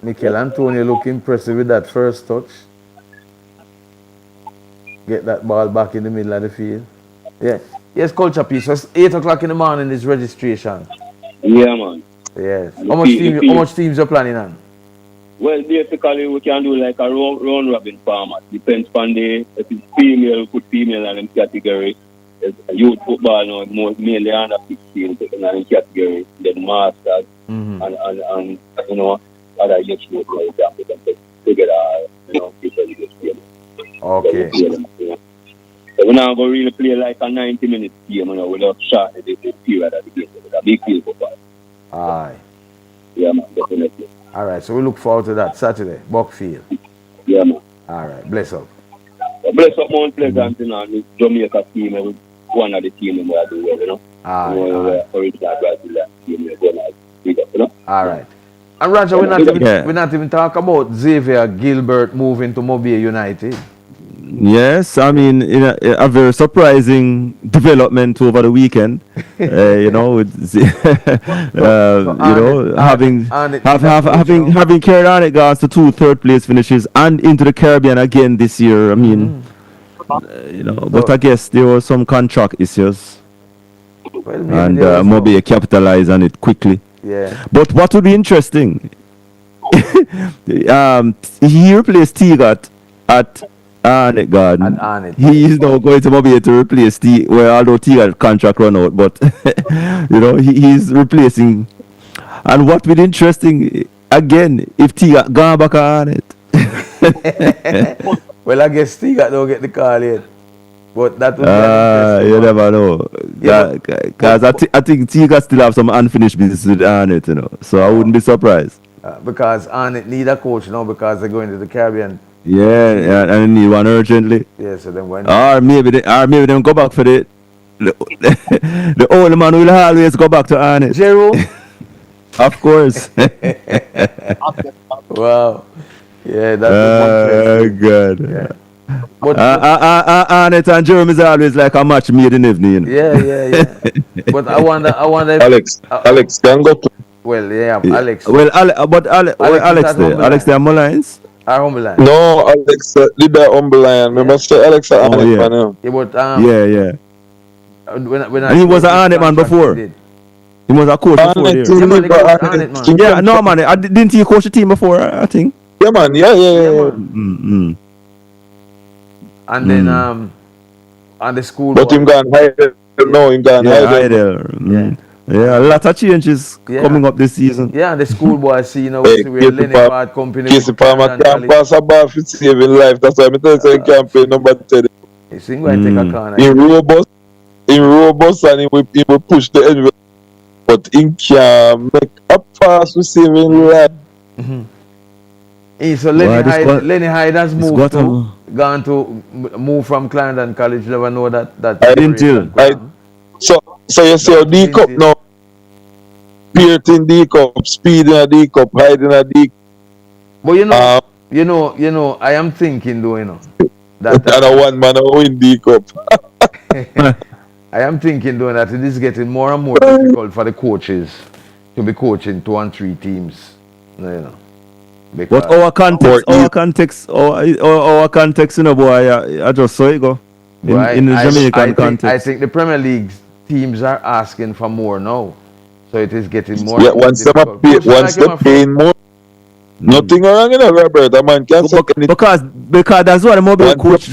Speaker 1: Mikel Antonio look impressive with that first touch. Get that ball back in the middle of the field. Yeah. Yes, culture piece. So 8 o'clock in the morning is registration.
Speaker 4: Yeah, man.
Speaker 1: Yes. How much teams are planning on?
Speaker 4: Well, basically we can do like a round robin format. Depends on if it's female, put female in the category. Youth football now, mainly under 16 in the category. Then masters and you know other age groups like that. Together, you know, people game.
Speaker 1: Okay.
Speaker 4: So we're not going to really play like a 90-minute game, you know, without shortening the period of the game. It's a big field football.
Speaker 1: Aye.
Speaker 4: Yeah, man, definitely.
Speaker 1: All right, so we look forward to that Saturday, Buckfield.
Speaker 4: Yeah, man.
Speaker 1: All right, bless up.
Speaker 4: Bless up Mount Pleasant, you know, the Jamaica team, one of the team we are doing well, you know. Original Brazilian team, you know.
Speaker 1: All right. And Roger, we're not even talking about Xavier Gilbert moving to Mobile United.
Speaker 2: Yes, I mean, in a very surprising development over the weekend. You know, with, having carried on it, guys, to 2 third place finishes and into the Caribbean again this year. I mean, But I guess there were some contract issues.
Speaker 1: Well,
Speaker 2: And Mobile capitalized on it quickly.
Speaker 1: Yeah.
Speaker 2: But what would be interesting, he replaced Teagat at Arnett Garden. He is now going to Mobile to replace although Teagat contract run out, but he's replacing. And what would be interesting, again, if Teagat gone back on it.
Speaker 1: Well, I guess Teagat don't get the call yet. But that would be
Speaker 2: you never know. Because I think Teagat still have some unfinished business with Arnett, so I wouldn't be surprised.
Speaker 1: Because Arnett need a coach now because they're going to the Caribbean.
Speaker 2: Yeah, and they need one urgently.
Speaker 1: Yeah, so then when...
Speaker 2: Or maybe they go back for the old man will always go back to Arnett.
Speaker 1: Jero?
Speaker 2: Of course.
Speaker 1: Wow. Yeah, that's
Speaker 2: good.
Speaker 1: Yeah.
Speaker 2: But Arnett and Jeremy is always like a match made in evening.
Speaker 1: Yeah. But I wonder if
Speaker 3: Alex can go to...
Speaker 1: Well, Alex.
Speaker 2: Well, Alex there, Mullines.
Speaker 1: Humberline.
Speaker 3: No, Alex, lead by Humberline. Remember, say Alex at Arnett man.
Speaker 1: Yeah, but
Speaker 2: yeah.
Speaker 1: When
Speaker 2: and he was an Arnett man before. He was a coach before there. No man. Didn't he coach the team before? I think.
Speaker 3: Yeah man. Yeah.
Speaker 2: Mm-hmm.
Speaker 1: And then on the school.
Speaker 3: But him gone hide. No, him gone hide.
Speaker 2: Yeah, a lot of changes coming up this season.
Speaker 1: Yeah, and the schoolboys see, we're Lenny Bad company.
Speaker 3: Casey Palmer can't pass a ball for saving life. That's why I tell you, he can't play number 10.
Speaker 1: He's going to take a corner.
Speaker 3: He robust and he will push the envelope. But he can make a pass for saving life.
Speaker 1: So Lenny Hyde has moved gone to move from Clarendon College. Never know that.
Speaker 2: I didn't tell.
Speaker 3: So you see a D cup now. Peart in D cup, Speed in a D cup, Hyde in a D cup.
Speaker 1: But you know, I am thinking though,
Speaker 3: that one man win D cup.
Speaker 1: I am thinking though that it is getting more and more difficult for the coaches to be coaching 2 and 3 teams.
Speaker 2: But our context, boy, I just saw it go. In the Jamaican context.
Speaker 1: I think the Premier League teams are asking for more now. So it is getting more.
Speaker 3: Yeah, once they're paying more. Nothing wrong in a Robert. A man can't say
Speaker 2: because that's what the mobile coach.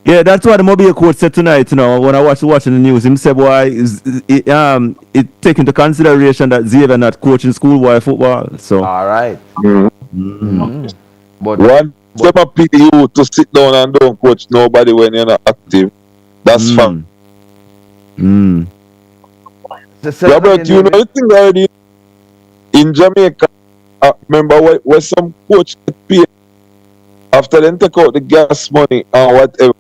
Speaker 2: Yeah, that's what the mobile coach said tonight. When I was watching the news, him said, "Boy, it take into consideration that Xavier not coaching schoolboy football." So
Speaker 1: all right.
Speaker 3: But one step pay you to sit down and don't coach nobody when you're not active. That's fun. Robert, you know the thing already in Jamaica. Remember where some coach get paid after them take out the gas money and whatever.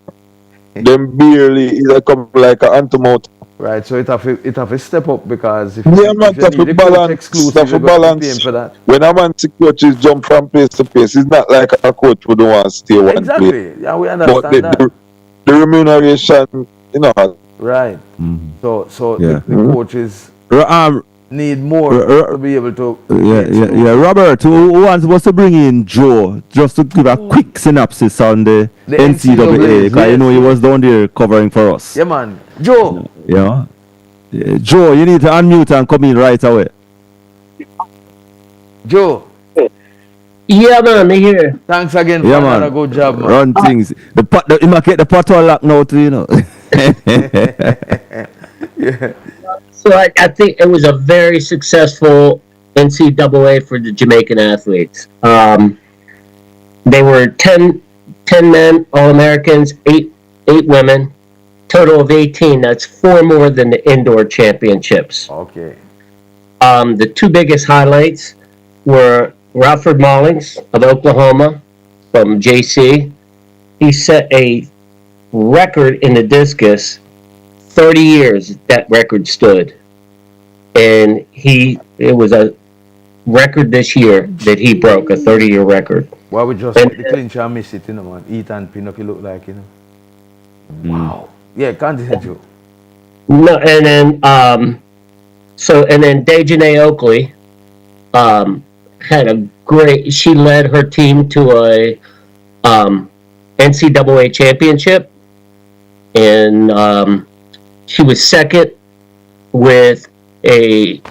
Speaker 3: Them barely either come like an antidote.
Speaker 1: Right, so it have to step up because if
Speaker 3: man,
Speaker 1: you need
Speaker 3: the balance,
Speaker 1: exclusive,
Speaker 3: balance.
Speaker 1: For that.
Speaker 3: When a man see coaches jump from place to place, it's not like a coach who don't want to stay one place.
Speaker 1: Exactly, yeah, we understand
Speaker 3: but
Speaker 1: that.
Speaker 3: The remuneration,
Speaker 1: right. So the coaches need more to be able to.
Speaker 2: Yeah. Robert, who was supposed to bring in Joe just to give a quick synopsis on the NCAA, because he was down there covering for us.
Speaker 1: Yeah, man. Joe.
Speaker 2: Yeah. Joe, you need to unmute and come in right away.
Speaker 1: Joe.
Speaker 5: Yeah, man, me here.
Speaker 1: Thanks again for another good job, man.
Speaker 2: Run things. You might get the pot all locked now too,
Speaker 1: Yeah.
Speaker 5: So I think it was a very successful NCAA for the Jamaican athletes. They were 10 men, All-Americans, 8 women, total of 18. That's 4 more than the indoor championships.
Speaker 1: Okay.
Speaker 5: The 2 biggest highlights were Ralford Mollings of Oklahoma from JC. He set a record in the discus. 30 years that record stood, and it was a record this year that he broke, a 30-year record.
Speaker 1: Why we just the clinch and miss it, man? Ethan Pinocchio look like, Wow. Yeah, continue.
Speaker 5: No, and then Dejanay Oakley had a great. She led her team to a NCAA championship, and she was second with a,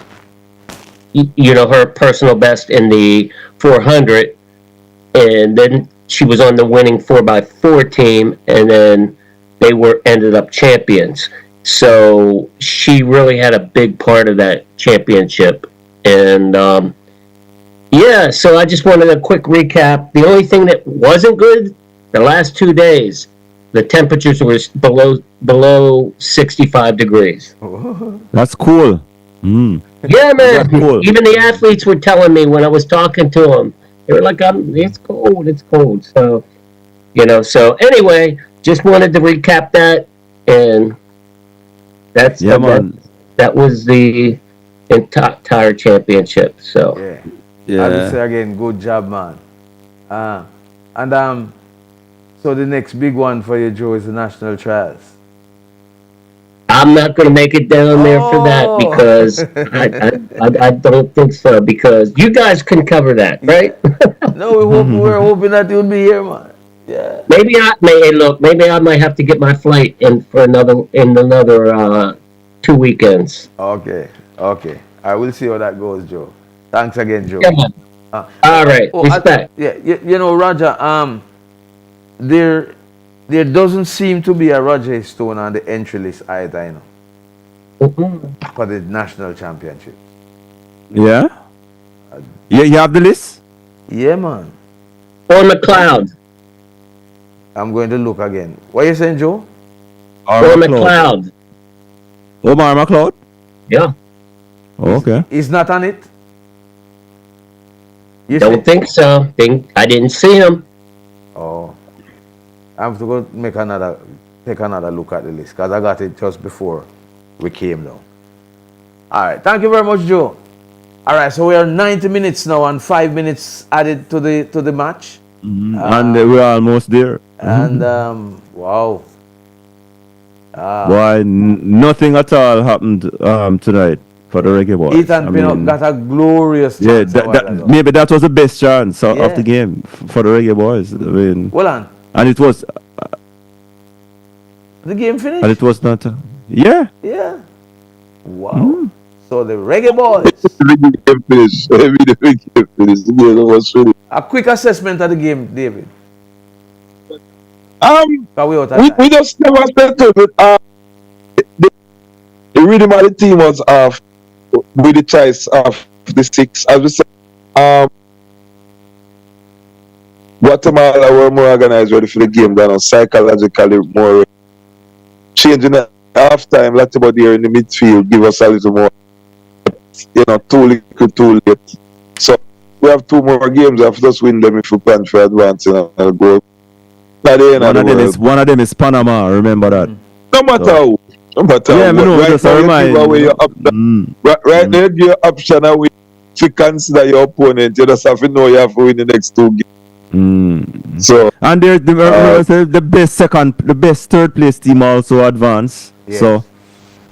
Speaker 5: her personal best in the 400, and then she was on the winning 4x4 team, and then they ended up champions. So she really had a big part of that championship, and yeah. So I just wanted a quick recap. The only thing that wasn't good, the last 2 days, the temperatures were below 65 degrees.
Speaker 2: That's cool.
Speaker 5: Yeah, man.
Speaker 2: That's cool.
Speaker 5: Even the athletes were telling me when I was talking to them, they were like, "It's cold, it's cold." So, So anyway, just wanted to recap that, and that was the entire championship. So
Speaker 1: I would say again, good job, man. And so the next big one for you, Joe, is the national trials.
Speaker 5: I'm not going to make it down there for that because I don't think so, because you guys can cover that, right?
Speaker 1: No, we're hoping that you'll be here, man. Yeah.
Speaker 5: Maybe I might have to get my flight in for another 2 weekends.
Speaker 1: Okay. I will see how that goes, Joe. Thanks again, Joe.
Speaker 5: Yeah, man. All right. Respect.
Speaker 1: Roger, there doesn't seem to be a Roger Stone on the entry list either, for the national championship.
Speaker 2: Yeah? You have the list?
Speaker 1: Yeah, man.
Speaker 5: Or McLeod.
Speaker 1: I'm going to look again. What are you saying, Joe?
Speaker 5: Or McLeod.
Speaker 2: Omar McLeod?
Speaker 5: Yeah.
Speaker 2: Okay.
Speaker 1: He's not on it?
Speaker 5: Don't think so. I didn't see him.
Speaker 1: Oh. I have to go take another look at the list, because I got it just before we came down. All right. Thank you very much, Joe. All right. So we are 90 minutes now and 5 minutes added to the match.
Speaker 2: And we're almost there.
Speaker 1: And wow.
Speaker 2: Why nothing at all happened tonight for the Reggae Boys.
Speaker 1: Ethan Pinnock got a glorious chance.
Speaker 2: Maybe that was the best chance of the game for the Reggae Boys. I mean,
Speaker 1: well on.
Speaker 2: And it was
Speaker 1: the game finished.
Speaker 2: And it was not. Yeah.
Speaker 1: Wow. So the Reggae Boys. A quick assessment of the game, David.
Speaker 3: We just never settled with the rhythm of the team was off with the choice of the 6. As we said, Guatemala were more organized, ready for the game than us, psychologically more ready. Changing at half time, Latimer there in the midfield give us a little more, too little, too late. So we have 2 more games. We have to just win them if we plan for advancing and go.
Speaker 2: One of them is Panama. Remember that.
Speaker 3: No matter how. No matter
Speaker 2: how.
Speaker 3: Right now, you give away your option. Right now, you give your option away to consider your opponent. You just have to know you have to win the next 2 games. So,
Speaker 2: and there's the best third place team also advance.
Speaker 3: Yes.
Speaker 2: So,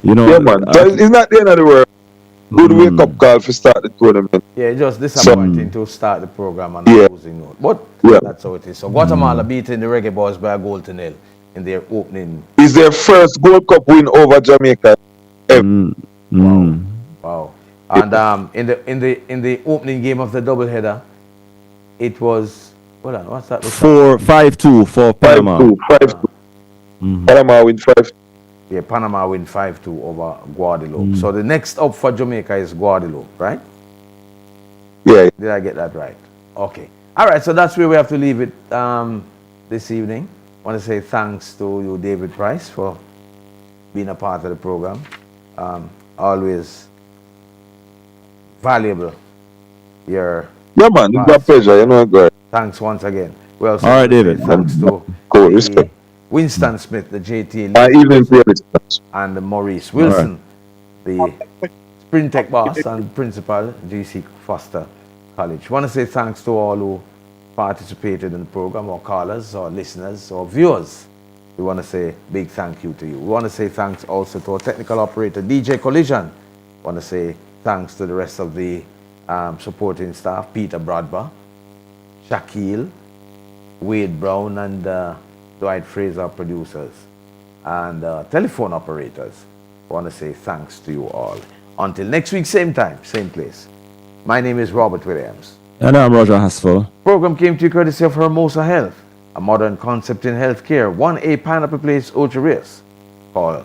Speaker 3: yeah, man. So it's not the end of the world. Good wake up call for start the tournament.
Speaker 1: Yeah, just disappointing to start the program on a losing note. But that's how it is. So Guatemala beating the Reggae Boys by a goal to nil in their opening.
Speaker 3: It's their first Gold Cup win over Jamaica.
Speaker 1: Wow. And in the opening game of the doubleheader, it was what's that?
Speaker 2: 5-2 for Panama.
Speaker 3: 5-2. Panama win 5-2.
Speaker 1: Yeah, Panama win 5-2 over Guadeloupe. So the next up for Jamaica is Guadeloupe, right?
Speaker 3: Yeah.
Speaker 1: Did I get that right? Okay. All right, so that's where we have to leave it this evening. I want to say thanks to you, David Price, for being a part of the program. Always valuable.
Speaker 3: Yeah, man, it's a pleasure. Great.
Speaker 1: Thanks once again. Well,
Speaker 2: all right, David.
Speaker 1: Thanks to
Speaker 3: cool, respect.
Speaker 1: Winston Smith, the JT, and Maurice Wilson, the Sprintech boss and principal, GC Foster College. I want to say thanks to all who participated in the program, or callers, or listeners, or viewers. We want to say big thank you to you. We want to say thanks also to our technical operator, DJ Collision. We want to say thanks to the rest of the supporting staff, Peter Bradber, Shaquille, Wade Brown, and Dwight Fraser producers, and telephone operators. I want to say thanks to you all. Until next week, same time, same place. My name is Robert Williams.
Speaker 2: And I'm Roger Haspel.
Speaker 1: Program came to you courtesy of Hermosa Health, a modern concept in healthcare. 1A Pineapple Place, Ocho Rios. Call